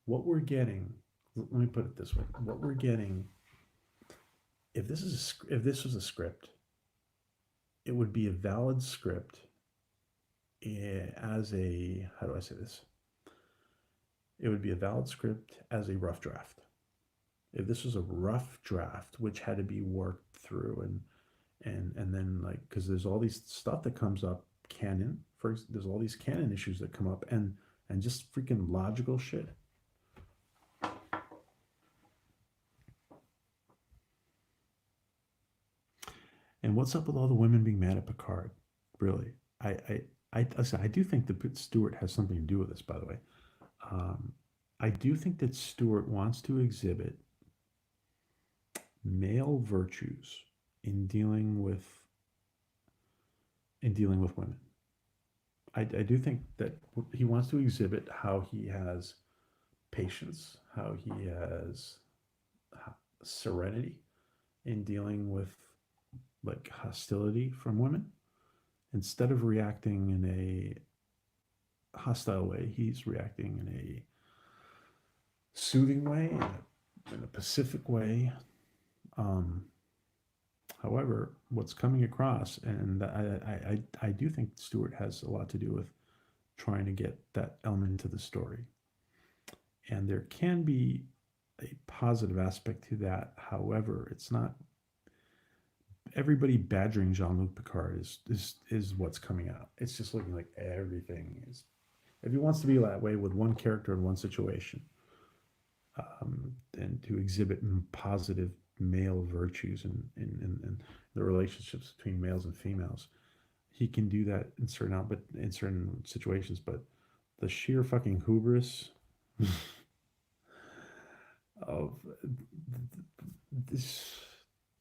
What we're getting, let me put it this way: what we're getting, if this was a script, it would be a valid script as a, how do I say this? It would be a valid script as a rough draft. If this was a rough draft, which had to be worked through and then like, because there's all these stuff that comes up canon. First, there's all these canon issues that come up and just freaking logical shit. And what's up with all the women being mad at Picard? Really, I do think that Stewart has something to do with this. By the way, I do think that Stewart wants to exhibit male virtues in dealing with women. I do think that he wants to exhibit how he has patience, how he has serenity in dealing with like hostility from women. Instead of reacting in a hostile way, he's reacting in a soothing way, in a pacific way. However, what's coming across, and I do think Stewart has a lot to do with trying to get that element into the story. And there can be a positive aspect to that. However, it's not everybody badgering Jean-Luc Picard is what's coming out. It's just looking like everything is. If he wants to be that way with one character in one situation, and to exhibit positive male virtues in the relationships between males and females, he can do that in certain situations. But the sheer fucking hubris of this,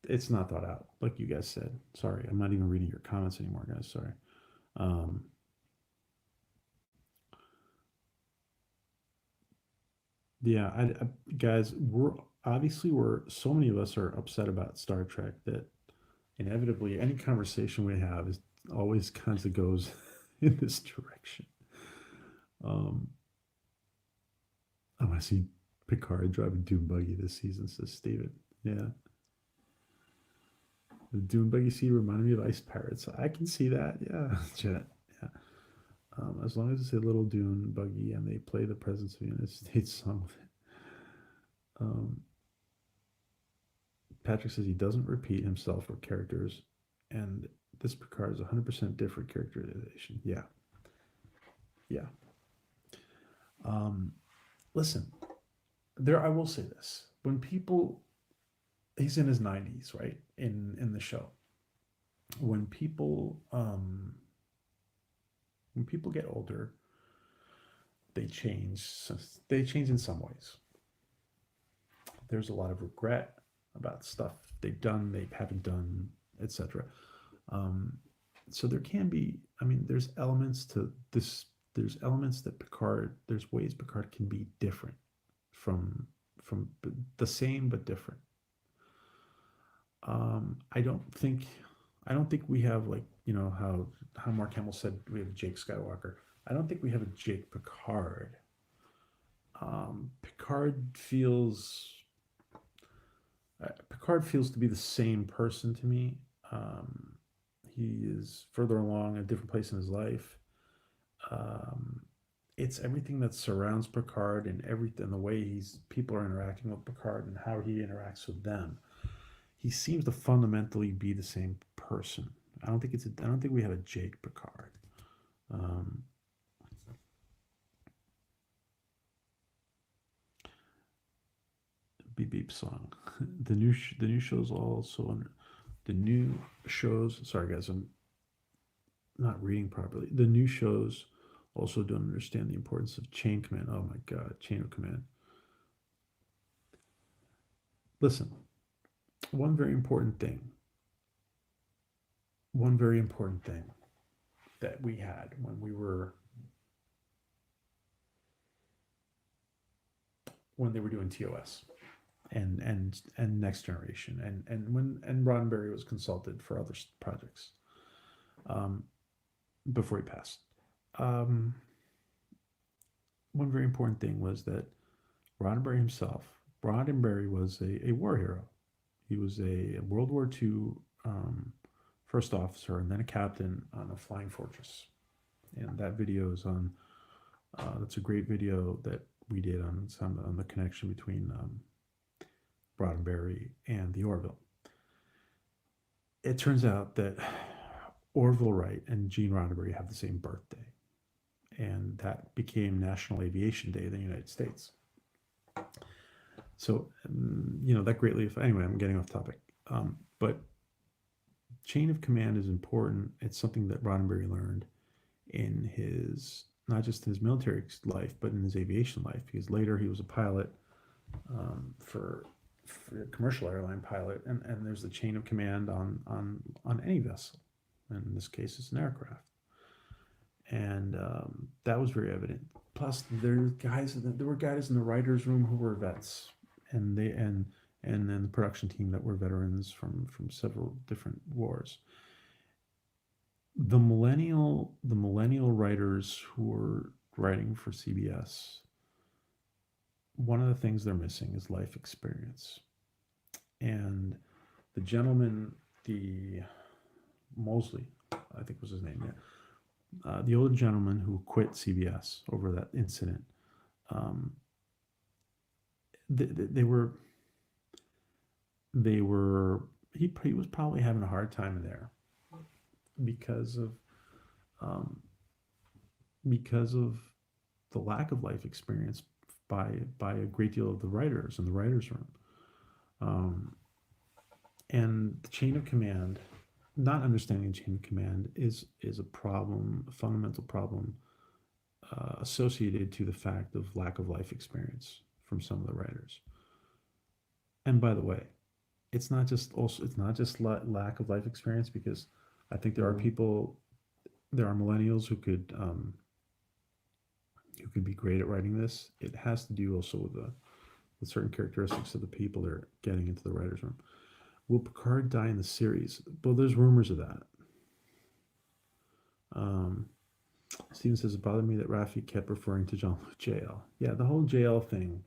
it's not thought out, like you guys said. Sorry, I'm not even reading your comments anymore, guys. Sorry. Yeah, guys, we're so many of us are upset about Star Trek that inevitably any conversation we have is always kinds of goes in this direction. I want to see Picard driving Dune buggy this season, says Steven. Yeah. The Dune buggy scene reminded me of Ice Pirates. I can see that. Yeah, Jet. Yeah. As long as it's a little Dune buggy and they play the Presence of the United States song with it. Patrick says he doesn't repeat himself or characters, and this Picard is 100% different characterization. Yeah. Yeah. Listen, I will say this. When people, he's in his 90s, right? In the show. When people get older, they change. They change in some ways. There's a lot of regret about stuff they've done, they haven't done, etc. So there can be, there's elements to this. There's elements that Picard. There's ways Picard can be different from the same but different. I don't think we have, like, how Mark Hamill said we have Jake Skywalker. I don't think we have a Jake Picard. Picard feels to be the same person to me. He is further along, a different place in his life. It's everything that surrounds Picard and everything, the way people are interacting with Picard and how he interacts with them. He seems to fundamentally be the same person. I don't think we have a Jake Picard. Beep beep song. The new shows also under the new shows. Sorry guys, I'm not reading properly. The new shows also don't understand the importance of chain command. Oh my god, chain of command. Listen, one very important thing that we had when they were doing TOS and Next Generation and Roddenberry was consulted for other projects before he passed. Um, one very important thing was that Roddenberry himself, Roddenberry was a war hero. He was a World War II first officer and then a captain on a flying fortress. And that video is on. That's a great video that we did on the connection between Roddenberry and the Orville. It turns out that Orville Wright and Gene Roddenberry have the same birthday, and that became National Aviation Day in the United States. So, that greatly. Anyway, I'm getting off topic. But chain of command is important. It's something that Roddenberry learned in his, not just in his military life, but in his aviation life, because later he was a pilot for a commercial airline pilot, and there's the chain of command on any vessel, and in this case it's an aircraft, and that was very evident. Plus there were guys in the writers room who were vets, and then the production team that were veterans from several different wars. The millennial writers who were writing for CBS, one of the things they're missing is life experience. And the gentleman, the Mosley, I think was his name, yeah, the older gentleman who quit CBS over that incident, he was probably having a hard time there because of the lack of life experience by a great deal of the writers in the writers' room. And the chain of command, not understanding the chain of command is a problem, a fundamental problem associated to the fact of lack of life experience from some of the writers. And by the way, it's not just lack of life experience, because I think there are millennials who could be great at writing this. It has to do also with certain characteristics of the people that are getting into the writer's room. Will Picard die in the series? Well, there's rumors of that. Steven says, it bothered me that Raffi kept referring to Jean-Luc JL. Yeah, the whole JL thing.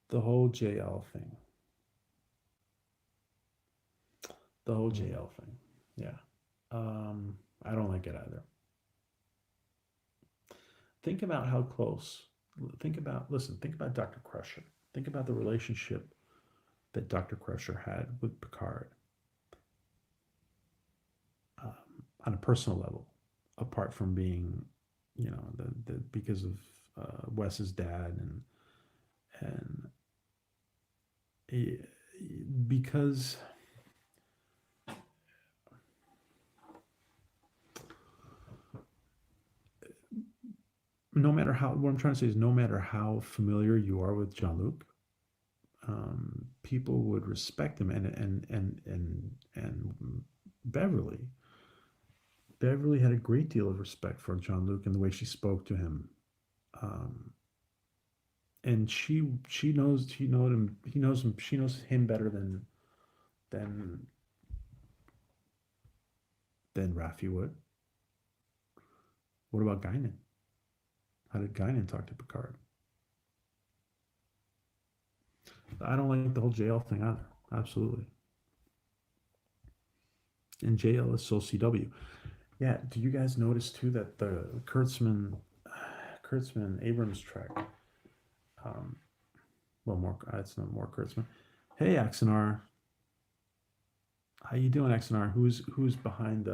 The whole JL thing. Yeah. I don't like it either. Think about how close. Think about Dr. Crusher. Think about the relationship that Dr. Crusher had with Picard on a personal level, apart from being, because of Wes's dad and because no matter how, what I'm trying to say is, no matter how familiar you are with Jean-Luc, people would respect him, and Beverly had a great deal of respect for Jean-Luc and the way she spoke to him, and she knows him better than Raffi would. What about Guinan? How did Guinan talk to Picard? I don't like the whole JL thing either. Absolutely. And JL is so CW. Yeah. Do you guys notice too that the Kurtzman Abrams track? It's not more Kurtzman. Hey, Axonar. How you doing, Axonar? Who's behind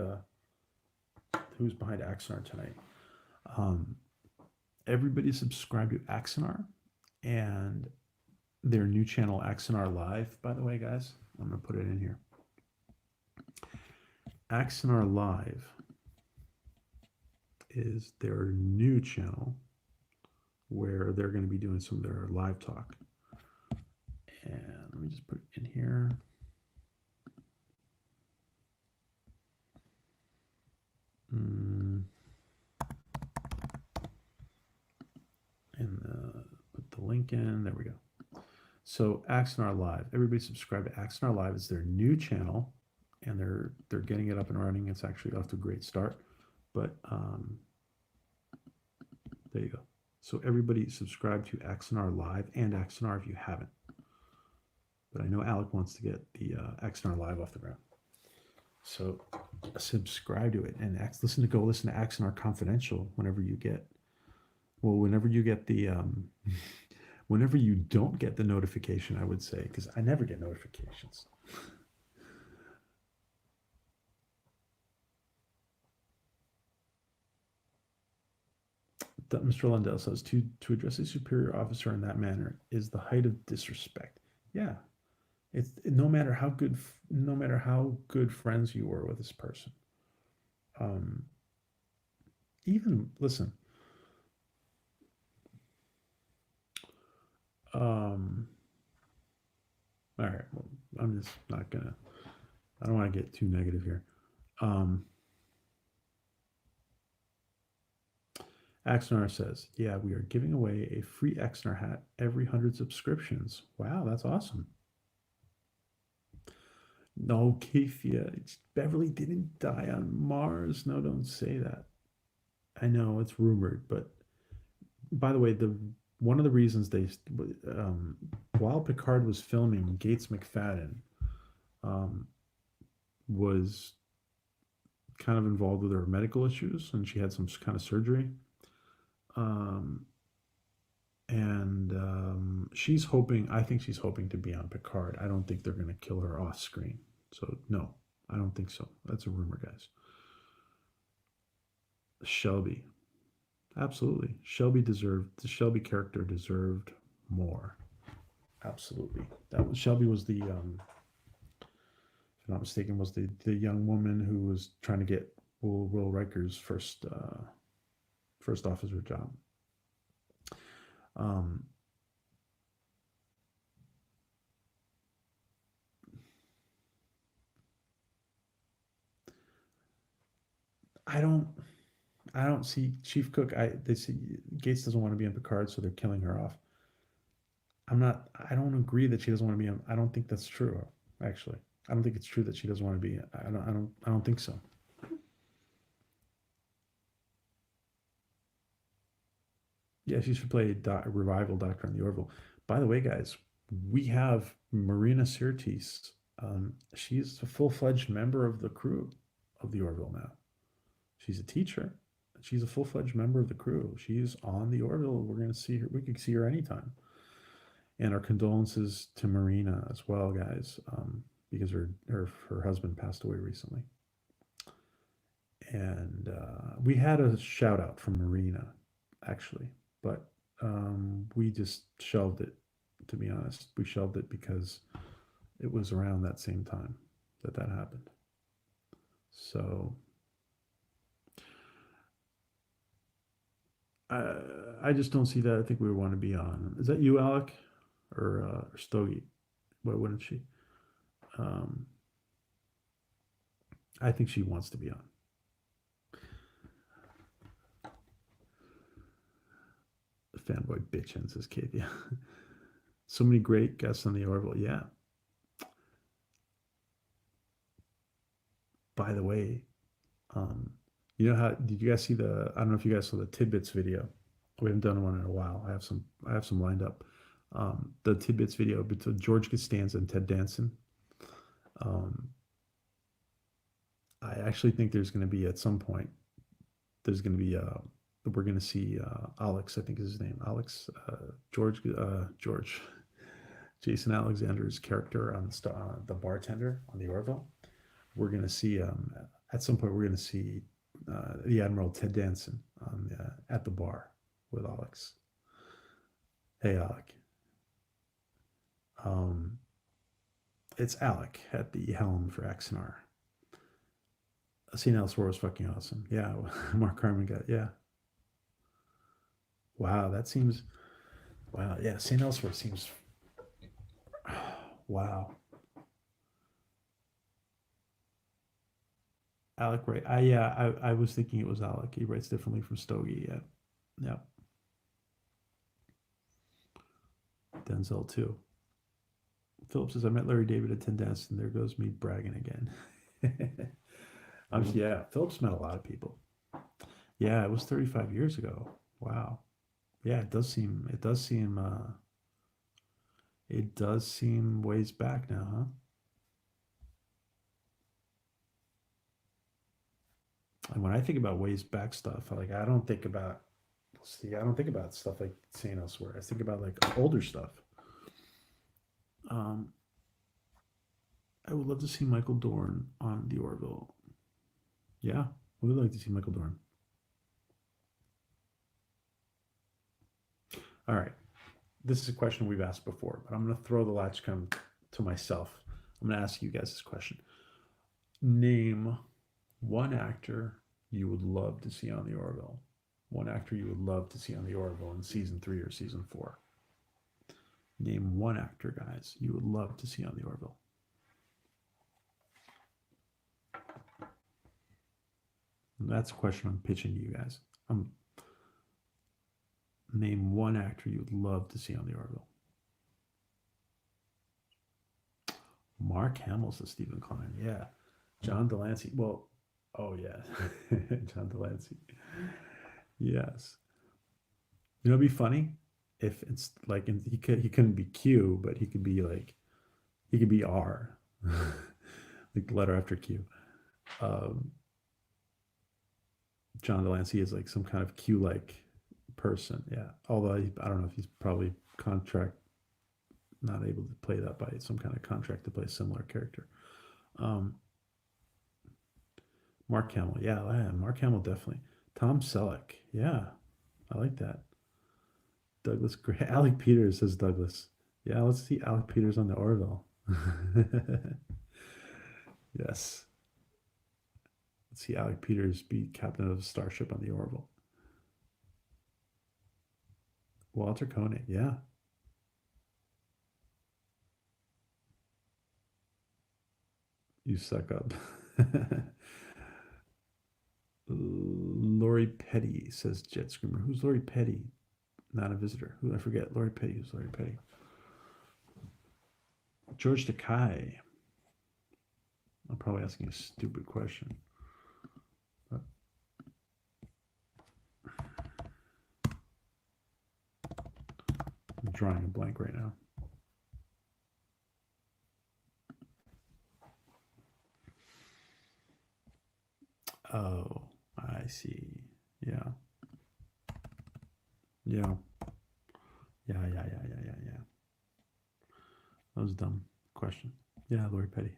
Axonar tonight? Everybody subscribe to Axonar and their new channel, Axonar Live, by the way, guys. I'm going to put it in here. Axonar Live is their new channel where they're going to be doing some of their live talk. And let me just put it in here. Put the link in. There we go. So Axonar Live. Everybody subscribe to Axonar Live. It's their new channel, and they're getting it up and running. It's actually off to a great start. But there you go. So everybody subscribe to Axonar Live and Axonar if you haven't. But I know Alec wants to get the Axonar Live off the ground. So subscribe to it and go listen to Axonar Confidential whenever you get the whenever you don't get the notification, I would say, because I never get notifications. Mr. Lundell says to address a superior officer in that manner is the height of disrespect. Yeah, it's no matter how good friends you were with this person. Even listen. All right. Well, I'm just not gonna. I don't want to get too negative here. Axonar says, yeah, we are giving away a free Axonar hat every 100 subscriptions. Wow, that's awesome. No, Kafia, Beverly didn't die on Mars. No, don't say that. I know it's rumored, but by the way, one of the reasons while Picard was filming, Gates McFadden was kind of involved with her medical issues, and she had some kind of surgery. She's hoping, I think she's hoping to be on Picard. I don't think they're going to kill her off screen. So no, I don't think so. That's a rumor, guys. Shelby. Absolutely. The Shelby character deserved more. Absolutely. Shelby was the, if I'm not mistaken, was the young woman who was trying to get Will Riker's first officer job. I don't see Chief Cook. They see Gates doesn't want to be on Picard, so they're killing her off. I don't agree that she doesn't want to be on. I don't think that's true. Actually, I don't think it's true that she doesn't want to be. I don't think so. Yeah, she should play a revival doctor on the Orville. By the way, guys, we have Mariana Sirtis. She's a full-fledged member of the crew of the Orville now. She's a teacher. She's a full-fledged member of the crew. She's on the Orville. We're going to see her. We could see her anytime. And our condolences to Marina as well, guys, because her husband passed away recently. And we had a shout out from Marina, actually, but we just shelved it. To be honest, we shelved it because it was around that same time that happened. So I just don't see that. I think we want to be on. Is that you, Alec, or Stogie? Why wouldn't she? I think she wants to be on. Fanboy bitchin', says Kate. Yeah. So many great guests on the Orville. Yeah. By the way, you know how did you guys see I don't know if you guys saw the tidbits video. We haven't done one in a while. I have some lined up. The tidbits video between George Costanza and Ted Danson. I actually think there's going to be at some point. We're going to see Alex. I think is his name. Alex George. Jason Alexander's character on the bartender on the Orville. We're going to see at some point. We're going to see the Admiral Ted Danson at the bar with Alex. Hey, Alec. It's Alec at the helm for Axonar. Seeing elsewhere was fucking awesome. Yeah, Mark Carmen got Wow, that seems. Wow, yeah, St. Elsewhere seems. Wow. Alec, right? I was thinking it was Alec. He writes differently from Stogie. Yeah. Denzel too. Philip says I met Larry David at 10 Dance, and there goes me bragging again. Yeah, Phillips met a lot of people. Yeah, it was 35 years ago. Wow. Yeah, it does seem ways back now, huh? And when I think about ways back stuff, like I don't think about stuff like St. Elsewhere. I think about like older stuff. Um, I would love to see Michael Dorn on the Orville. Yeah, I would like to see Michael Dorn. All right. This is a question we've asked before, but I'm going to throw the LATCHKUM to myself. I'm going to ask you guys this question. Name one actor you would love to see on the Orville. One actor you would love to see on the Orville in season 3 or season 4. Name one actor, guys, you would love to see on the Orville. And that's a question I'm pitching to you guys. Name one actor you would love to see on the Orville. Mark Hamill says Stephen Klein. Yeah. John Delancey. Well, oh yeah. John Delancey. Yes. You know, it'd be funny if it's like he couldn't be Q, but he could be R, like the letter after Q. John Delancey is like some kind of Q-like person. Yeah. Although I don't know if he's probably not able to play that by some kind of contract to play a similar character. Mark Hamill. Yeah, Mark Hamill definitely. Tom Selleck. Yeah, I like that. Douglas Gray. Alec Peters says Douglas. Yeah, let's see Alec Peters on the Orville. Yes. Let's see Alec Peters be captain of the starship on the Orville. Walter Koenig. Yeah. You suck up. Lori Petty says Jet Screamer. Who's Lori Petty? Not a visitor. Who I forget. Lori Petty. Who's Lori Petty? George Takei. I'm probably asking a stupid question. But I'm drawing a blank right now. Oh, I see. Yeah. Yeah. Yeah. That was a dumb question. Yeah, Lori Petty.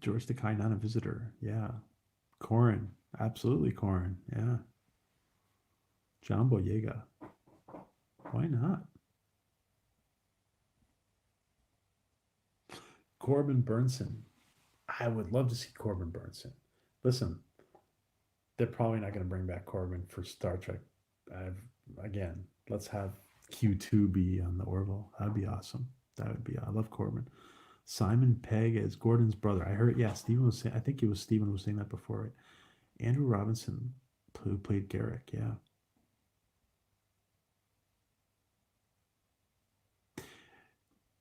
George Takei, not a visitor. Yeah. Corin. Absolutely Corin. Yeah. John Boyega. Why not? Corbin Burnson. I would love to see Corbin Burnson. Listen, they're probably not going to bring back Corbin for Star Trek. Again, let's have Q2 be on the Orville. That'd be awesome. I love Corbin. Simon Pegg as Gordon's brother. I heard, yeah, Stephen was saying, I think it was Stephen was saying that before, right? Andrew Robinson, who played Garrick, yeah.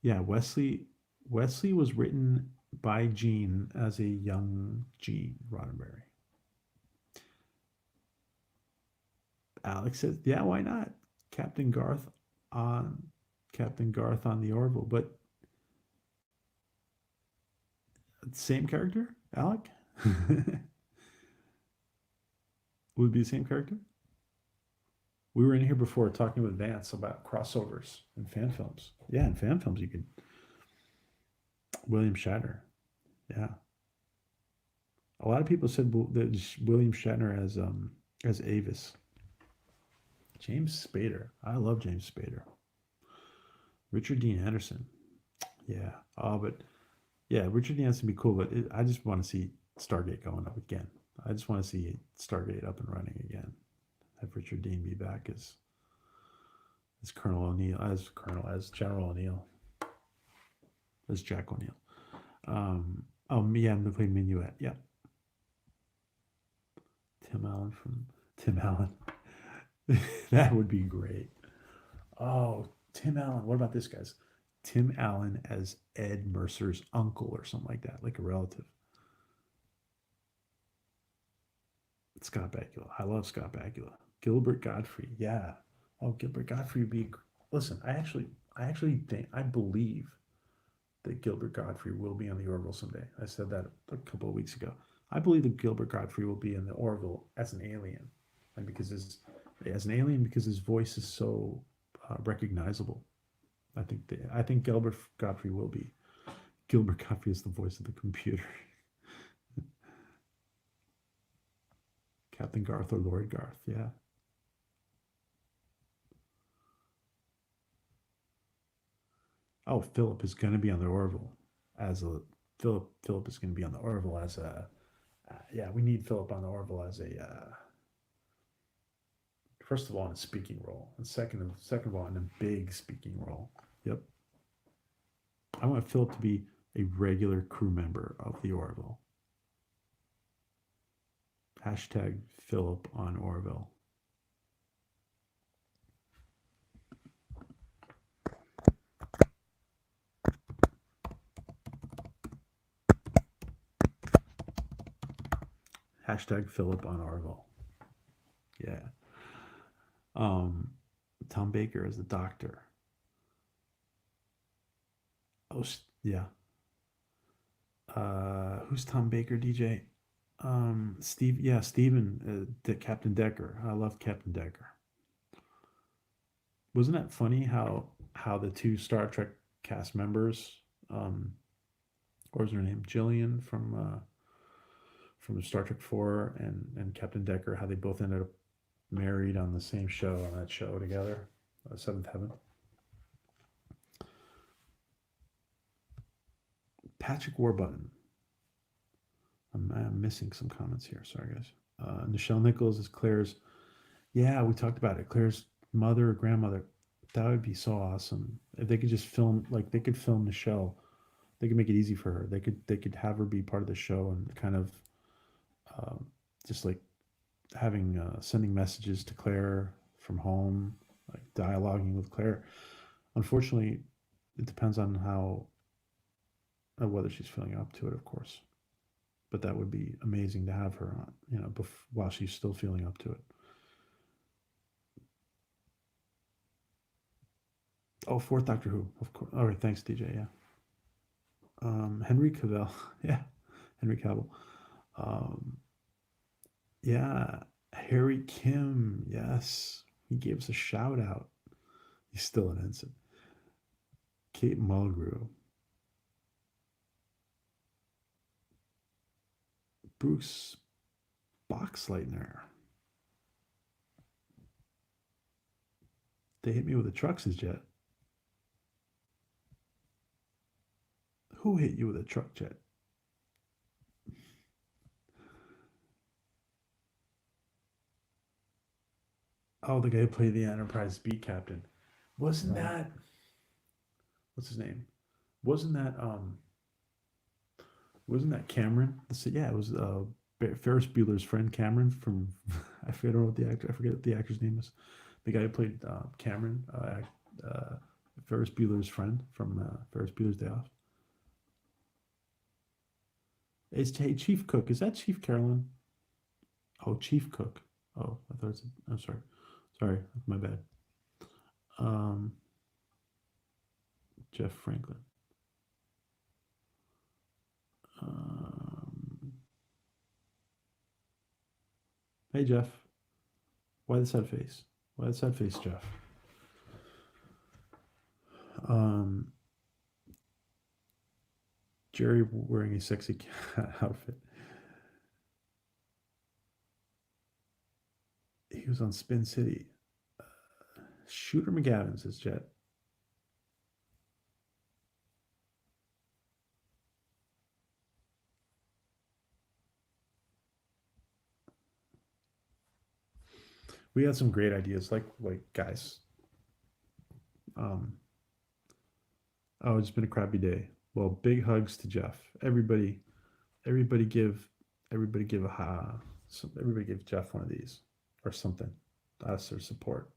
Yeah, Wesley was written by Gene as a young Gene Roddenberry. Alex says, yeah, why not? Captain Garth on the Orville, but same character, Alec? Would it be the same character? We were in here before talking with Vance about crossovers in fan films. Yeah, in fan films you could. William Shatner. Yeah. A lot of people said that William Shatner as Avis. James Spader. I love James Spader. Richard Dean Anderson. Yeah. Oh, but yeah, Richard Dean Anderson would be cool, but I just want to see Stargate going up again. I just want to see Stargate up and running again. Have Richard Dean be back as Colonel O'Neill, as General O'Neill, as Jack O'Neill. I'm play Minuet. Yeah. Tim Allen. That would be great. Oh, Tim Allen. What about this, guys? Tim Allen as Ed Mercer's uncle or something like that, like a relative. Scott Bakula. I love Scott Bakula. Gilbert Godfrey. Yeah. Oh, Gilbert Godfrey would be. Listen, I actually think, I believe that Gilbert Godfrey will be on the Orville someday. I said that a couple of weeks ago. I believe that Gilbert Godfrey will be in the Orville as an alien, and because because his voice is so recognizable. I think Gilbert Godfrey will be. Gilbert Godfrey is the voice of the computer. Captain Garth or Lord Garth, yeah. Oh, Philip is going to be on the Orville as a Philip is going to be on the Orville as a yeah. We need Philip on the Orville as a first of all in a speaking role, and second of all in a big speaking role. Yep. I want Philip to be a regular crew member of the Orville. Hashtag Philip on Orville. Hashtag Philip on Orville. Yeah. Tom Baker as the doctor. Oh, yeah. Who's Tom Baker, DJ? Steve. Yeah, Steven, Captain Decker. I love Captain Decker. Wasn't that funny how the two Star Trek cast members, what was her name, Jillian from Star Trek 4 and Captain Decker, how they both ended up married on the same show, on that show together, Seventh Heaven. Patrick Warburton. I'm missing some comments here. Sorry, guys. Nichelle Nichols is Claire's. Yeah, we talked about it. Claire's mother or grandmother. That would be so awesome if they could just film. Like they could film Nichelle. They could make it easy for her. They could have her be part of the show and kind of just like having sending messages to Claire from home, like dialoguing with Claire. Unfortunately, it depends on how whether she's feeling up to it, of course. But that would be amazing to have her on, while she's still feeling up to it. Oh, fourth Doctor Who, of course. All right, thanks, DJ. Yeah. Henry Cavill. Yeah, Henry Cavill. Yeah, Harry Kim. Yes, he gave us a shout out. He's still an ensign. Kate Mulgrew. Bruce Boxleitner. They hit me with a truck, says Jet. Who hit you with a truck, Jet? Oh, the guy who played the Enterprise B captain. Wasn't that what's his name? Wasn't that Cameron? Yeah, it was Ferris Bueller's friend Cameron from I forget what the actor's name is. The guy who played Cameron, Ferris Bueller's friend from Ferris Bueller's Day Off. It's Chief Cook. Is that Chief Carolyn? Oh, Chief Cook. Oh, I thought I'm sorry. Sorry, my bad. Jeff Franklin. Hey, Jeff. Why the sad face? Why the sad face, Jeff? Jerry wearing a sexy cat outfit. He was on Spin City. Shooter McGavin, says Jet. We had some great ideas, like guys. Oh, it's been a crappy day. Well, big hugs to Jeff. Everybody give everybody give Jeff one of these or something. Us or support.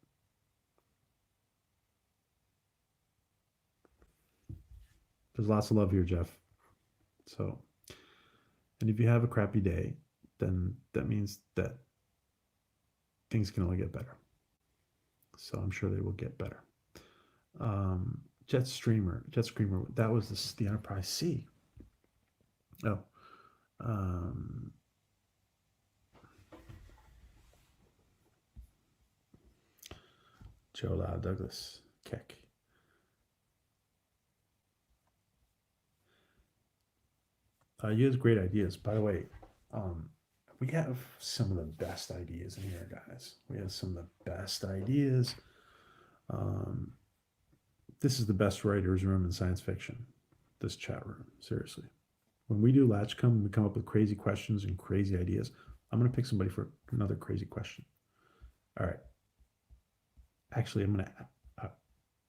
There's lots of love here, Jeff. So, and if you have a crappy day, then that means that things can only get better. So I'm sure they will get better. Jet Screamer, that was the Enterprise C. Oh. Joe Lau Douglas, Keck. You have great ideas. By the way, we have some of the best ideas in here, guys. We have some of the best ideas. This is the best writer's room in science fiction, this chat room, seriously. When we do LATCHKUM, we come up with crazy questions and crazy ideas. I'm going to pick somebody for another crazy question. All right. Actually, I'm going to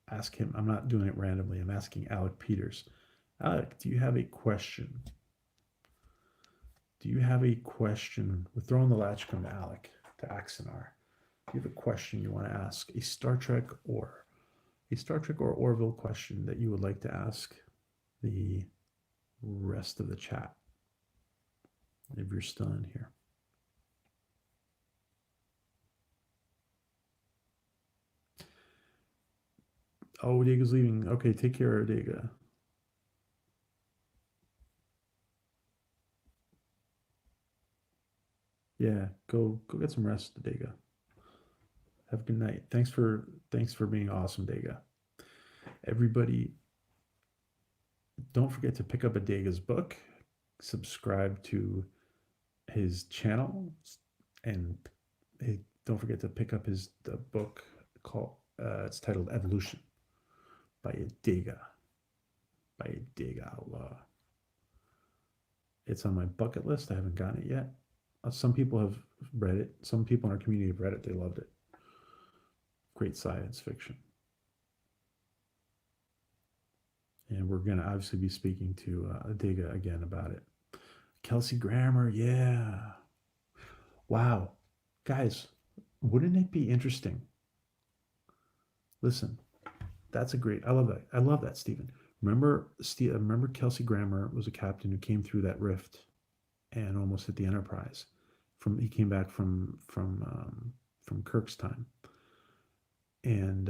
ask him. I'm not doing it randomly. I'm asking Alec Peters. Alec, do you have a question? Do you have a question? We're throwing the LATCHKUM to Alec, to Axanar. Do you have a question you want to ask? A Star Trek or Orville question that you would like to ask the rest of the chat, if you're still in here. Oh, Diego's leaving. Okay, take care, Diego. Yeah, go get some rest, Diego. Have a good night. Thanks for being awesome, Diego. Everybody, don't forget to pick up a Dega's book, subscribe to his channel, and don't forget to pick up the book called it's titled Evolution by a Dega Outlaw. It's on my bucket list. I haven't gotten it yet. Some people have read it. Some people in our community have read it. They loved it. Great science fiction. And we're going to obviously be speaking to Dega again about it. Kelsey Grammer, yeah. Wow. Guys, wouldn't it be interesting? Listen, that's a great, I love that. I love that, Stephen. Remember Kelsey Grammer was a captain who came through that rift and almost hit the Enterprise. He came back from Kirk's time. And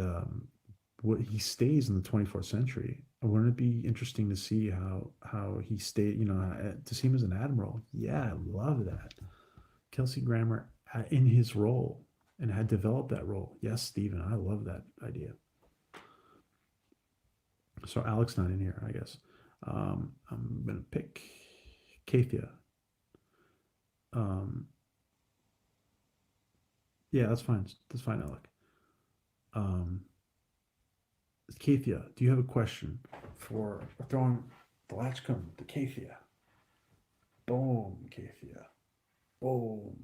he stays in the 24th century. Wouldn't it be interesting to see how he stayed, to see him as an admiral? Yeah, I love that. Kelsey Grammer in his role and had developed that role. Yes, Stephen, I love that idea. So Alex not in here, I guess. I'm going to pick Kathia. Yeah, that's fine. That's fine, Alec. Kathia, do you have a question for throwing the LATCHKUM to Kathia? Boom, Kathia. Boom.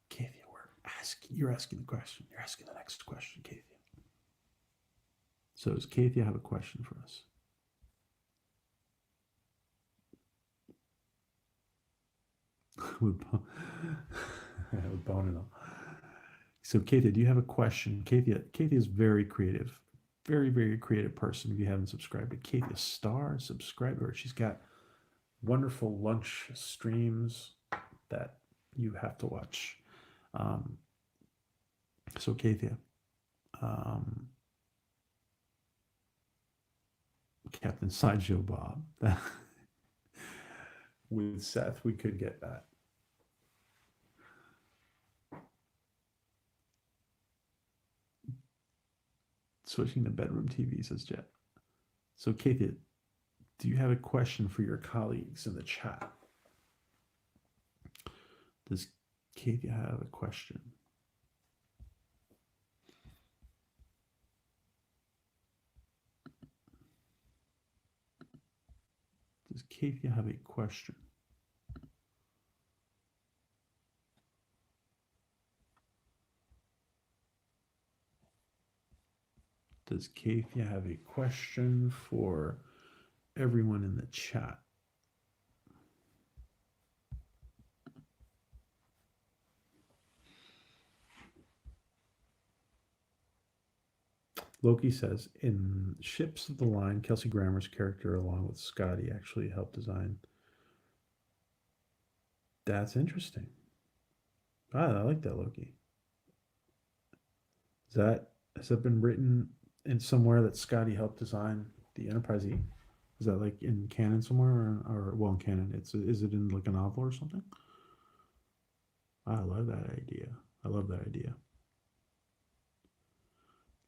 Kathia, you're asking the question. You're asking the next question, Kathia. So does Kathia have a question for us? with bone and all. So Kathia, do you have a question? Kathia is very creative. Very, very creative person. If you haven't subscribed to Kathia Star, subscribe to her. She's got wonderful lunch streams that you have to watch. So Kathia, Captain Sideshow Bob. With Seth, we could get that. Switching to bedroom TV, says Jet. So Kathia, do you have a question for your colleagues in the chat? Does Kathia have a question? Does Kathia have a question? Does Kathia have a question for everyone in the chat? Loki says, in Ships of the Line, Kelsey Grammer's character, along with Scotty, actually helped design. That's interesting. I like that, Loki. Has that been written in somewhere that Scotty helped design the Enterprise E? Is that like in canon somewhere, or well, in canon? Is it in like a novel or something? I love that idea. I love that idea.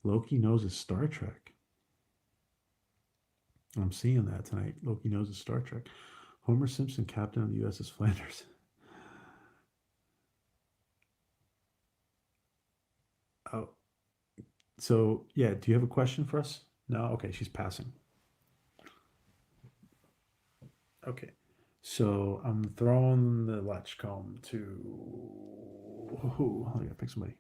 Loki knows his Star Trek. I'm seeing that tonight. Loki knows his Star Trek. Homer Simpson, captain of the USS Flanders. Oh, so yeah. Do you have a question for us? No. Okay, she's passing. Okay, so I'm throwing the LATCHKUM to who? I gotta pick somebody.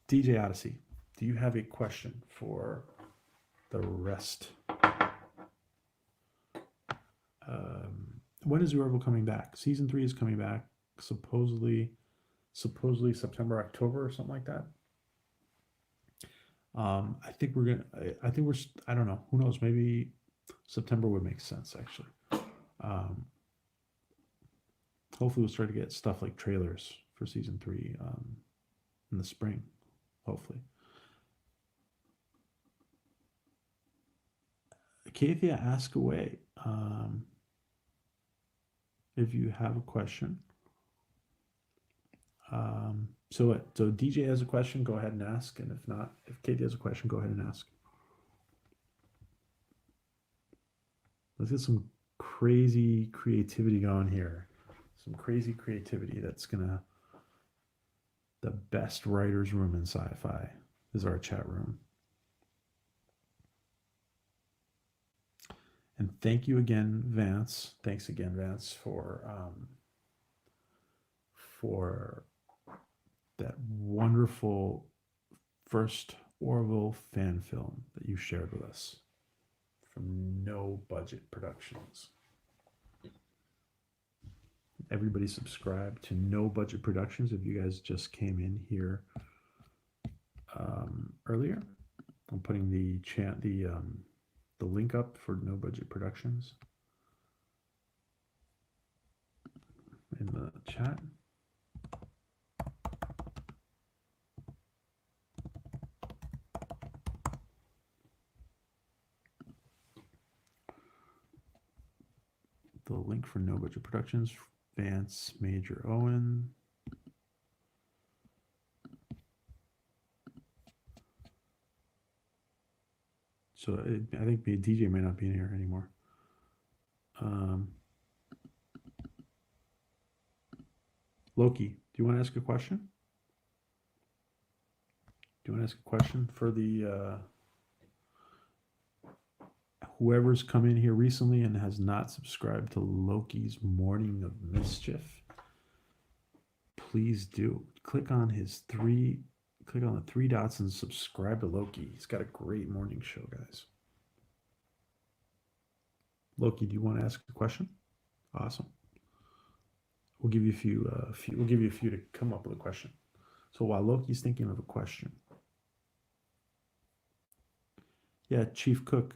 DJ Odyssey, do you have a question for the rest? When is Orville coming back? Season 3 is coming back supposedly September, October, or something like that. I think we're I don't know, who knows, maybe September would make sense actually. Hopefully we'll start to get stuff like trailers for season 3 in the spring, hopefully. Kathia, ask away if you have a question. So DJ has a question, go ahead and ask, and if not, if Katie has a question, go ahead and ask. Let's get some crazy creativity going here. Some crazy creativity that's gonna. The best writers' room in sci-fi is our chat room. And thank you again, Vance. Thanks again, Vance, for that wonderful first Orville fan film that you shared with us from No Budget Productions. Everybody subscribe to No Budget Productions if you guys just came in here earlier. I'm putting the link up for No Budget Productions in the chat. The link for No Budget Productions, Vance Major Owen. So I think DJ may not be in here anymore. Loki, do you want to ask a question? Do you want to ask a question for the whoever's come in here recently and has not subscribed to Loki's Morning of Mischief? Please do. Click on the 3 dots and subscribe to Loki. He's got a great morning show, guys. Loki, do you want to ask a question? Awesome. We'll give you a few. We'll give you a few to come up with a question. So while Loki's thinking of a question, yeah, Chief Cook.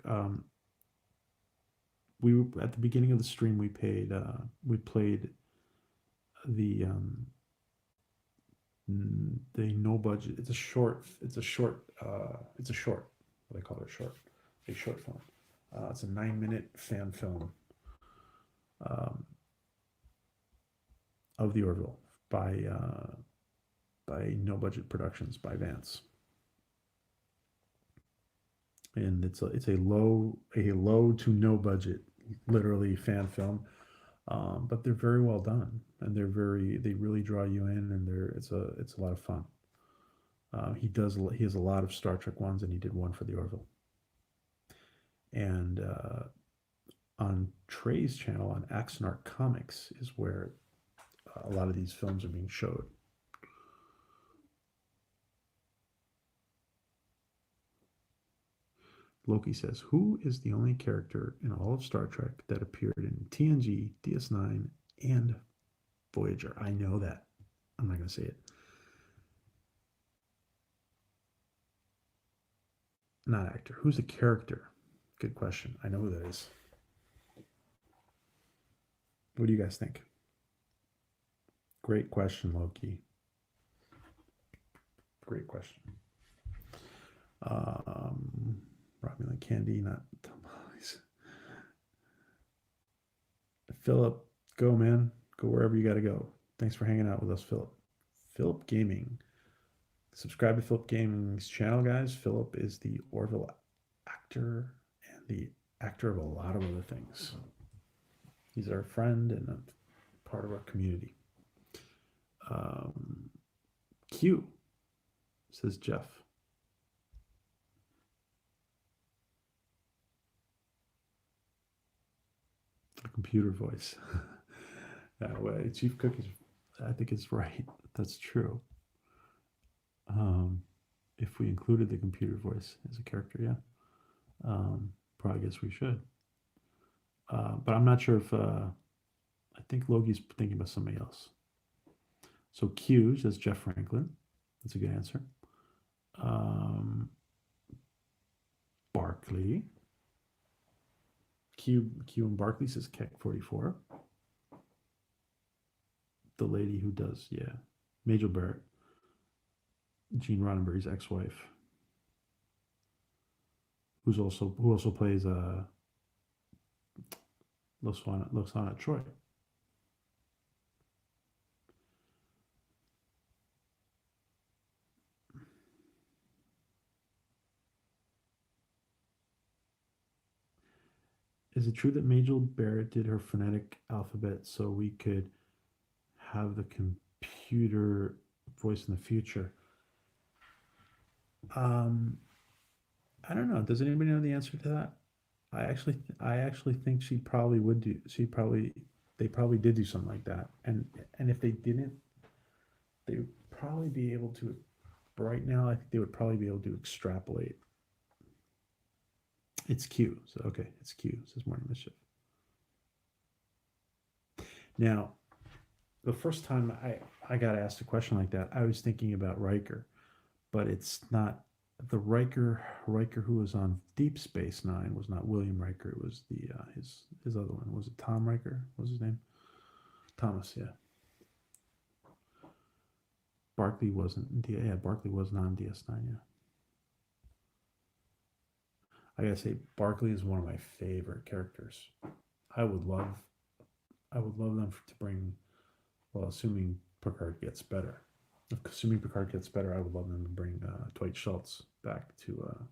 We at the beginning of the stream we played the no budget. It's a short. What do they call it? A short film. It's a 9-minute fan film of the Orville by No Budget Productions by Vance. And it's a low to no budget, literally, fan film, but they're very well done, and they really draw you in, and it's a lot of fun. He has a lot of Star Trek ones, and he did one for the Orville. And on Trey's channel on Axonart Comics is where a lot of these films are being showed. Loki says, who is the only character in all of Star Trek that appeared in TNG, DS9, and Voyager? I know that. I'm not going to say it. Not actor. Who's a character? Good question. I know who that is. What do you guys think? Great question, Loki. Great question. Romulan candy, not tamales. Philip, go man. Go wherever you got to go. Thanks for hanging out with us, Philip. Philip Gaming. Subscribe to Philip Gaming's channel, guys. Philip is the Orville actor and the actor of a lot of other things. He's our friend and a part of our community. Q, says Jeff. A computer voice. That way, Chief Cook is, I think, is right. That's true. If we included the computer voice as a character, yeah. Probably guess we should. But I'm not sure if, I think Logi's thinking about somebody else. So Q says Jeff Franklin. That's a good answer. Barkley. Q and Barkley says Keck 44. The lady who does, yeah. Major Barrett. Gene Roddenberry's ex-wife. Who also plays Losana Troy. Is it true that Majel Barrett did her phonetic alphabet so we could have the computer voice in the future? I don't know. Does anybody know the answer to that? I actually think she probably would do. They probably did do something like that. And if they didn't, they would probably be able to. Right now, I think they would probably be able to extrapolate. It's Q. So okay, it's Q. Says Morning Mischief. Now, the first time I got asked a question like that, I was thinking about Riker, but it's not the Riker who was on Deep Space Nine was not William Riker. It was the his other one. Was it Tom Riker? What was his name? Thomas. Yeah. Barkley wasn't. Yeah, Barkley wasn't on DS9. Yeah. I gotta say, Barkley is one of my favorite characters. I would love them to bring. Well, assuming Picard gets better. Assuming Picard gets better, I would love them to bring Dwight Schultz back to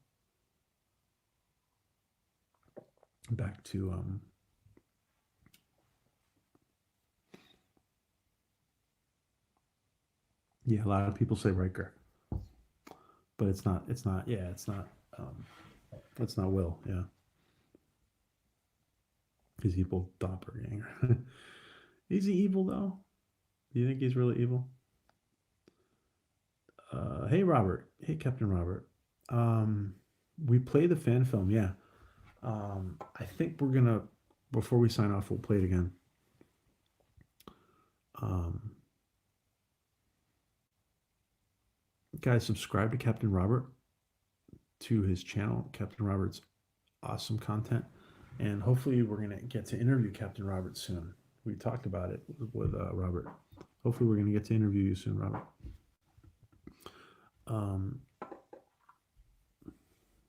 yeah, a lot of people say Riker, but it's not Will, yeah. He's evil doppelganger. Is he evil though? Do you think he's really evil? Hey Robert. Hey Captain Robert. We play the fan film, yeah. I think we're gonna, before we sign off, we'll play it again. Guys, subscribe to Captain Robert, to his channel, Captain Robert's awesome content, and hopefully we're gonna get to interview Captain Robert soon. We talked about it with Robert. Hopefully we're gonna get to interview you soon, Robert.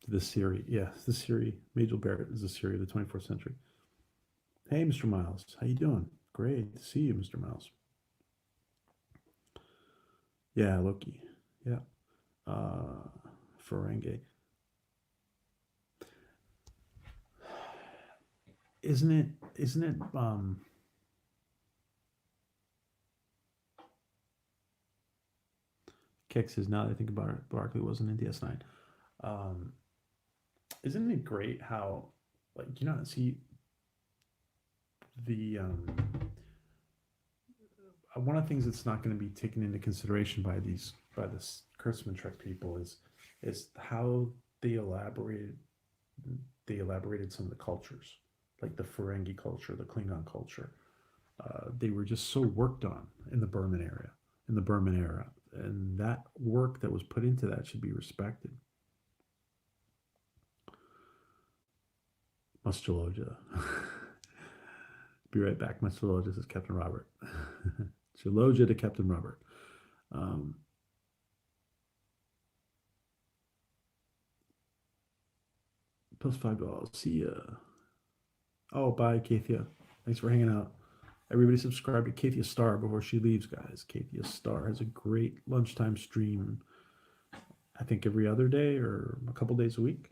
The Siri, yeah, the Siri. Majel Barrett is the Siri of the 24th century. Hey, Mr. Miles, how you doing? Great to see you, Mr. Miles. Yeah, Loki. Yeah. Ferengi. Isn't it Keck says, now that I think about it, Barkley wasn't in DS9. Isn't it great how, like, see the one of the things that's not going to be taken into consideration by this Kurtzman Trek people is how they elaborated some of the cultures, like the Ferengi culture, the Klingon culture. They were just so worked on in the Berman area, in the Berman era. And that work that was put into that should be respected. Muschaloja. Be right back. Muschaloja says Captain Robert. Chaloja to Captain Robert. Plus $5. See ya. Oh, bye, Kathia. Thanks for hanging out. Everybody subscribe to Kathia Star before she leaves, guys. Kathia Star has a great lunchtime stream, I think every other day or a couple days a week.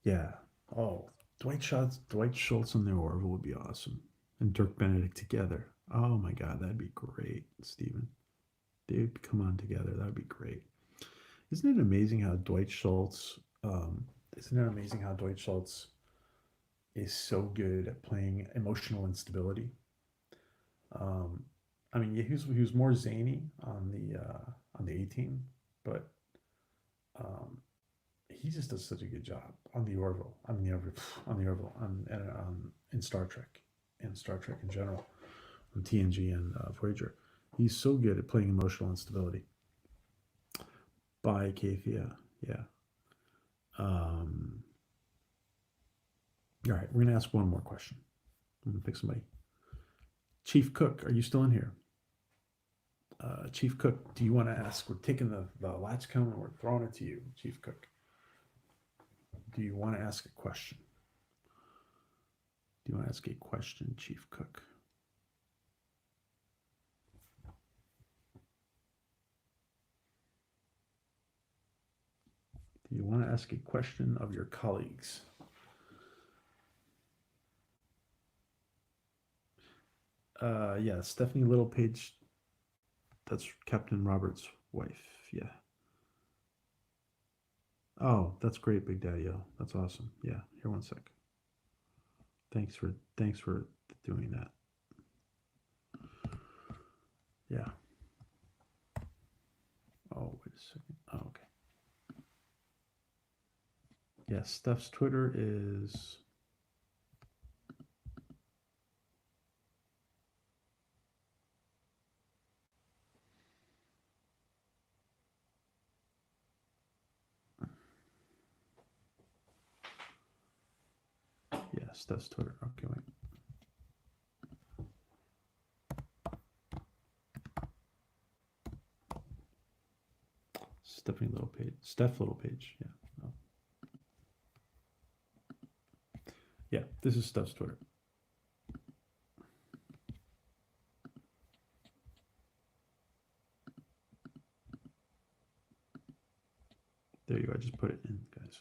Yeah. Oh, Dwight Schultz and the Orville would be awesome. And Dirk Benedict together. Oh my God, that'd be great, Steven. They'd come on together. That'd be great. Isn't it amazing how Dwight Schultz is so good at playing emotional instability? I mean, he was more zany on the A-Team, but he just does such a good job on the Orville. In Star Trek, in general, on TNG and Voyager. He's so good at playing emotional instability. Bye, Kathia. Yeah. All right, we're gonna ask one more question. I'm gonna pick somebody. Chief Cook, are you still in here? Chief Cook, do you want to ask? We're taking the LATCHKUM and we're throwing it to you, Chief Cook. Do you want to ask a question? Do you want to ask a question, Chief Cook? Do you want to ask a question of your colleagues? Yeah, Stephanie Littlepage. That's Captain Robert's wife. Yeah. Oh, that's great, Big Daddy. That's awesome. Yeah. Here, one sec. Thanks for doing that. Yeah. Oh, wait a second. Oh, okay. Yeah, Steph's Twitter is. Yeah, Steph's Twitter. Okay, wait. Stephanie Littlepage. Steph Littlepage. Yeah. Oh. Yeah, this is Steph's Twitter. There you go. I just put it in, guys.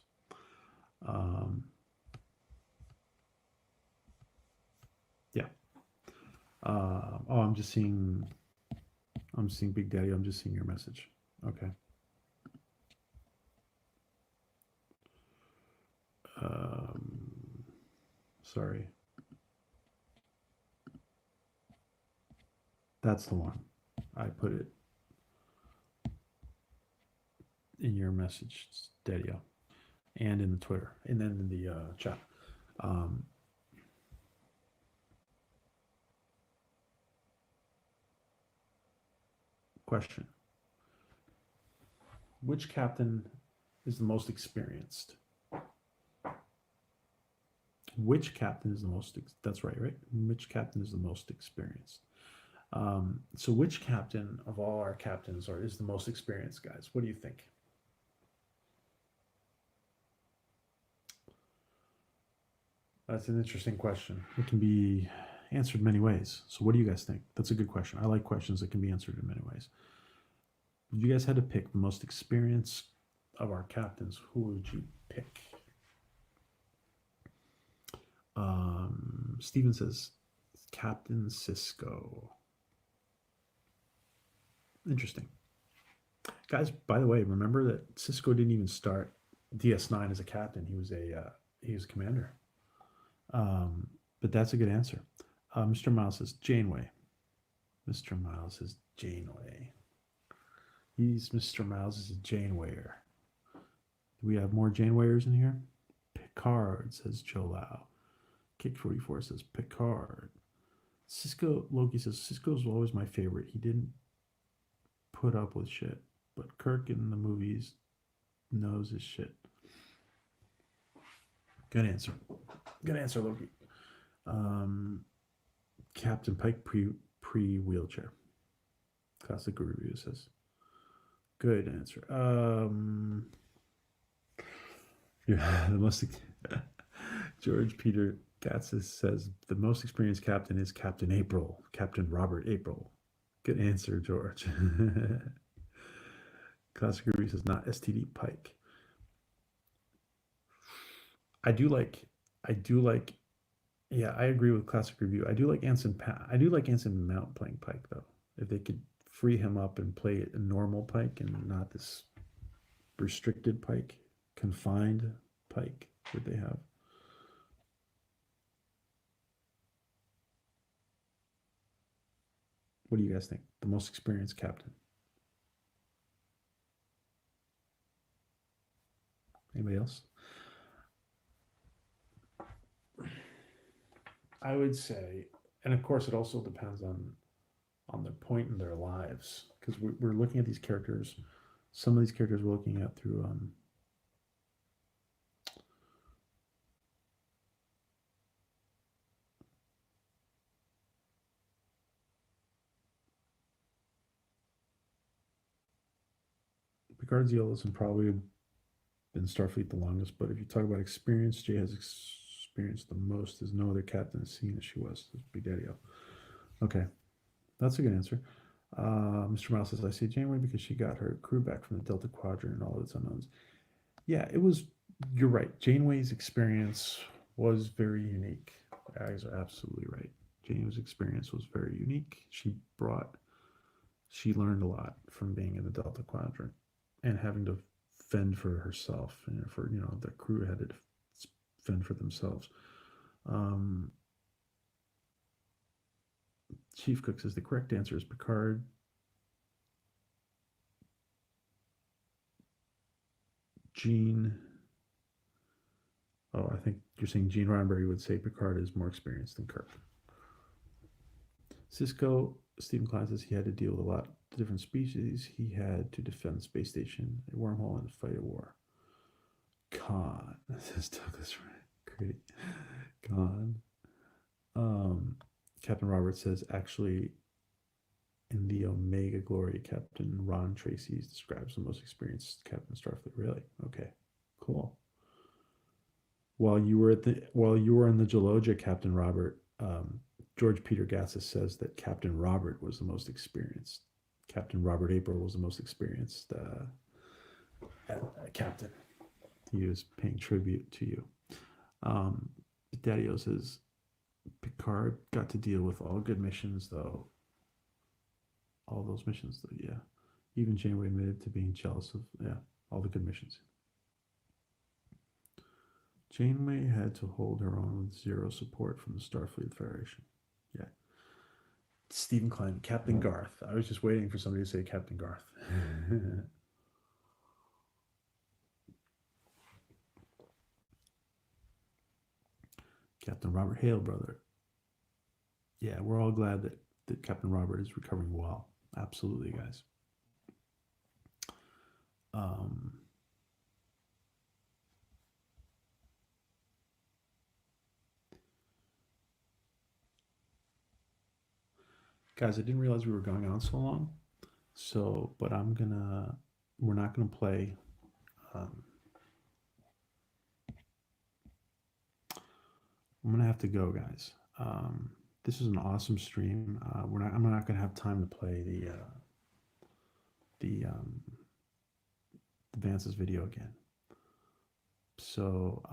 Yeah. Oh, I'm seeing Big Daddy. I'm just seeing your message. Okay. Sorry. That's the one. I put it in your message, Daddy, and in the Twitter, and then in the chat. Question. Which captain is the most experienced? Which captain is the most, that's right? Which captain is the most experienced? So which captain of all our captains is the most experienced, guys? What do you think? That's an interesting question. It can be answered many ways. So what do you guys think? That's a good question. I like questions that can be answered in many ways. If you guys had to pick the most experienced of our captains, who would you pick? Steven says Captain Sisko. Interesting. Guys, by the way, remember that Sisko didn't even start DS9 as a captain. He was a commander. But that's a good answer. Mr. Miles says Janeway. Mr. Miles says Janeway. Mr. Miles is a Janewayer. Do we have more Janewayers in here? Picard, says Joe Lau. Kick 44 says Picard. Cisco Loki says Cisco's always my favorite. He didn't put up with shit, but Kirk in the movies knows his shit. Good answer. Good answer, Loki. Captain Pike pre wheelchair. Classic review says. Good answer. Yeah, the most George Peter Gatsis says the most experienced captain is Captain April, Captain Robert April. Good answer, George. Classic review says not STD Pike. I do like, yeah, I agree with Classic Review. I do like Anson Mount playing Pike though. If they could free him up and play a normal Pike and not this restricted Pike, confined Pike that they have. What do you guys think? The most experienced captain? Anybody else? I would say, and of course, it also depends on their point in their lives, because we're looking at these characters. Some of these characters we're looking at through Picard's the oldest and probably been Starfleet the longest. But if you talk about experience, Jay has experienced the most. There's no other captain has seen as she was. Big Daddy O. Okay, that's a good answer. Mr. Miles says, I say Janeway because she got her crew back from the Delta Quadrant and all of its unknowns. Yeah, it was, you're right. Janeway's experience was very unique. You guys are absolutely right. Janeway's experience was very unique. She learned a lot from being in the Delta Quadrant and having to fend for herself, and for, the crew had to fend for themselves. Chief Cook says the correct answer is Picard. Gene. Oh, I think you're saying Gene Roddenberry would say Picard is more experienced than Kirk. Cisco, Stephen Klein says he had to deal with a lot of different species. He had to defend the space station, a wormhole, and fight a war. Khan, says Douglas, right? Great. Khan. Captain Robert says, actually, in the Omega Glory, Captain Ron Tracy describes the most experienced Captain Starfleet. Really? Okay, cool. While you were in the Geologia, Captain Robert, George Peter Gassis says that Captain Robert was the most experienced. Captain Robert April was the most experienced captain. He was paying tribute to you. Daddy-O says Picard got to deal with all good missions, though. All those missions, though, yeah. Even Janeway admitted to being jealous of, all the good missions. Janeway had to hold her own with zero support from the Starfleet Federation. Yeah. Stephen Klein, Captain Garth. I was just waiting for somebody to say Captain Garth. Captain Robert Hale, brother. Yeah, we're all glad that Captain Robert is recovering well. Absolutely, guys. Guys, I didn't realize we were going on so long. But we're not gonna play. I'm gonna have to go, guys. This is an awesome stream. I'm not gonna have time to play the Vance's video again. So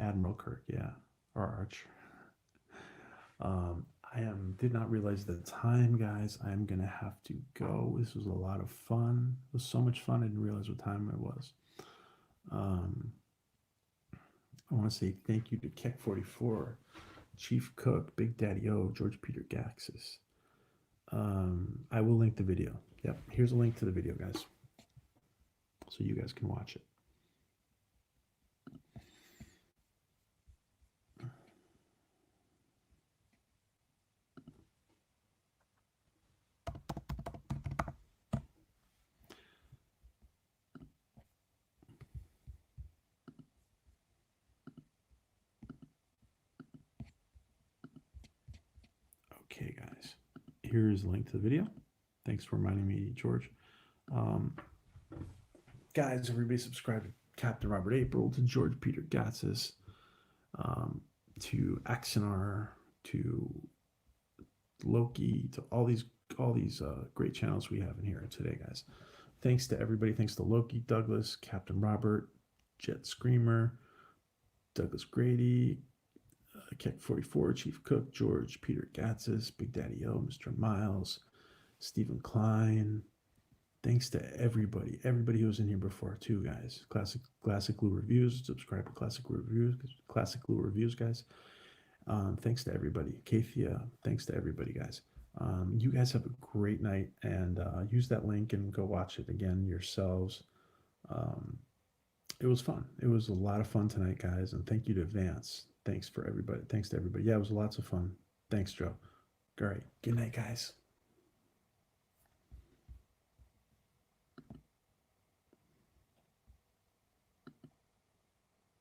Admiral Kirk, yeah, or Arch. Did not realize the time, guys. I'm gonna have to go. This was a lot of fun. It was so much fun. I didn't realize what time it was. I want to say thank you to Keck44, Chief Cook, Big Daddy O, George Peter Gaxis. I will link the video. Yep, here's a link to the video, guys, so you guys can watch it. Okay, guys. Here's a link to the video. Thanks for reminding me, George. Guys, everybody subscribe to Captain Robert April, to George Peter Gatsis, to Axonar, to Loki, to all these great channels we have in here today, guys. Thanks to everybody. Thanks to Loki, Douglas, Captain Robert, Jet Screamer, Douglas Grady, Keck 44, Chief Cook, George Peter Gatsis, Big Daddy O, Mr. Miles, Stephen Klein. Thanks to everybody who was in here before too, guys. Classic Glue Reviews. Subscribe to Classic Glue Reviews, guys. Thanks to everybody. Kathia, thanks to everybody, guys. You guys have a great night, and use that link and go watch it again yourselves. It was fun. It was a lot of fun tonight, guys, and thank you to Vance. Thanks to everybody. Yeah, it was lots of fun. Thanks, Joe. All right. Good night, guys.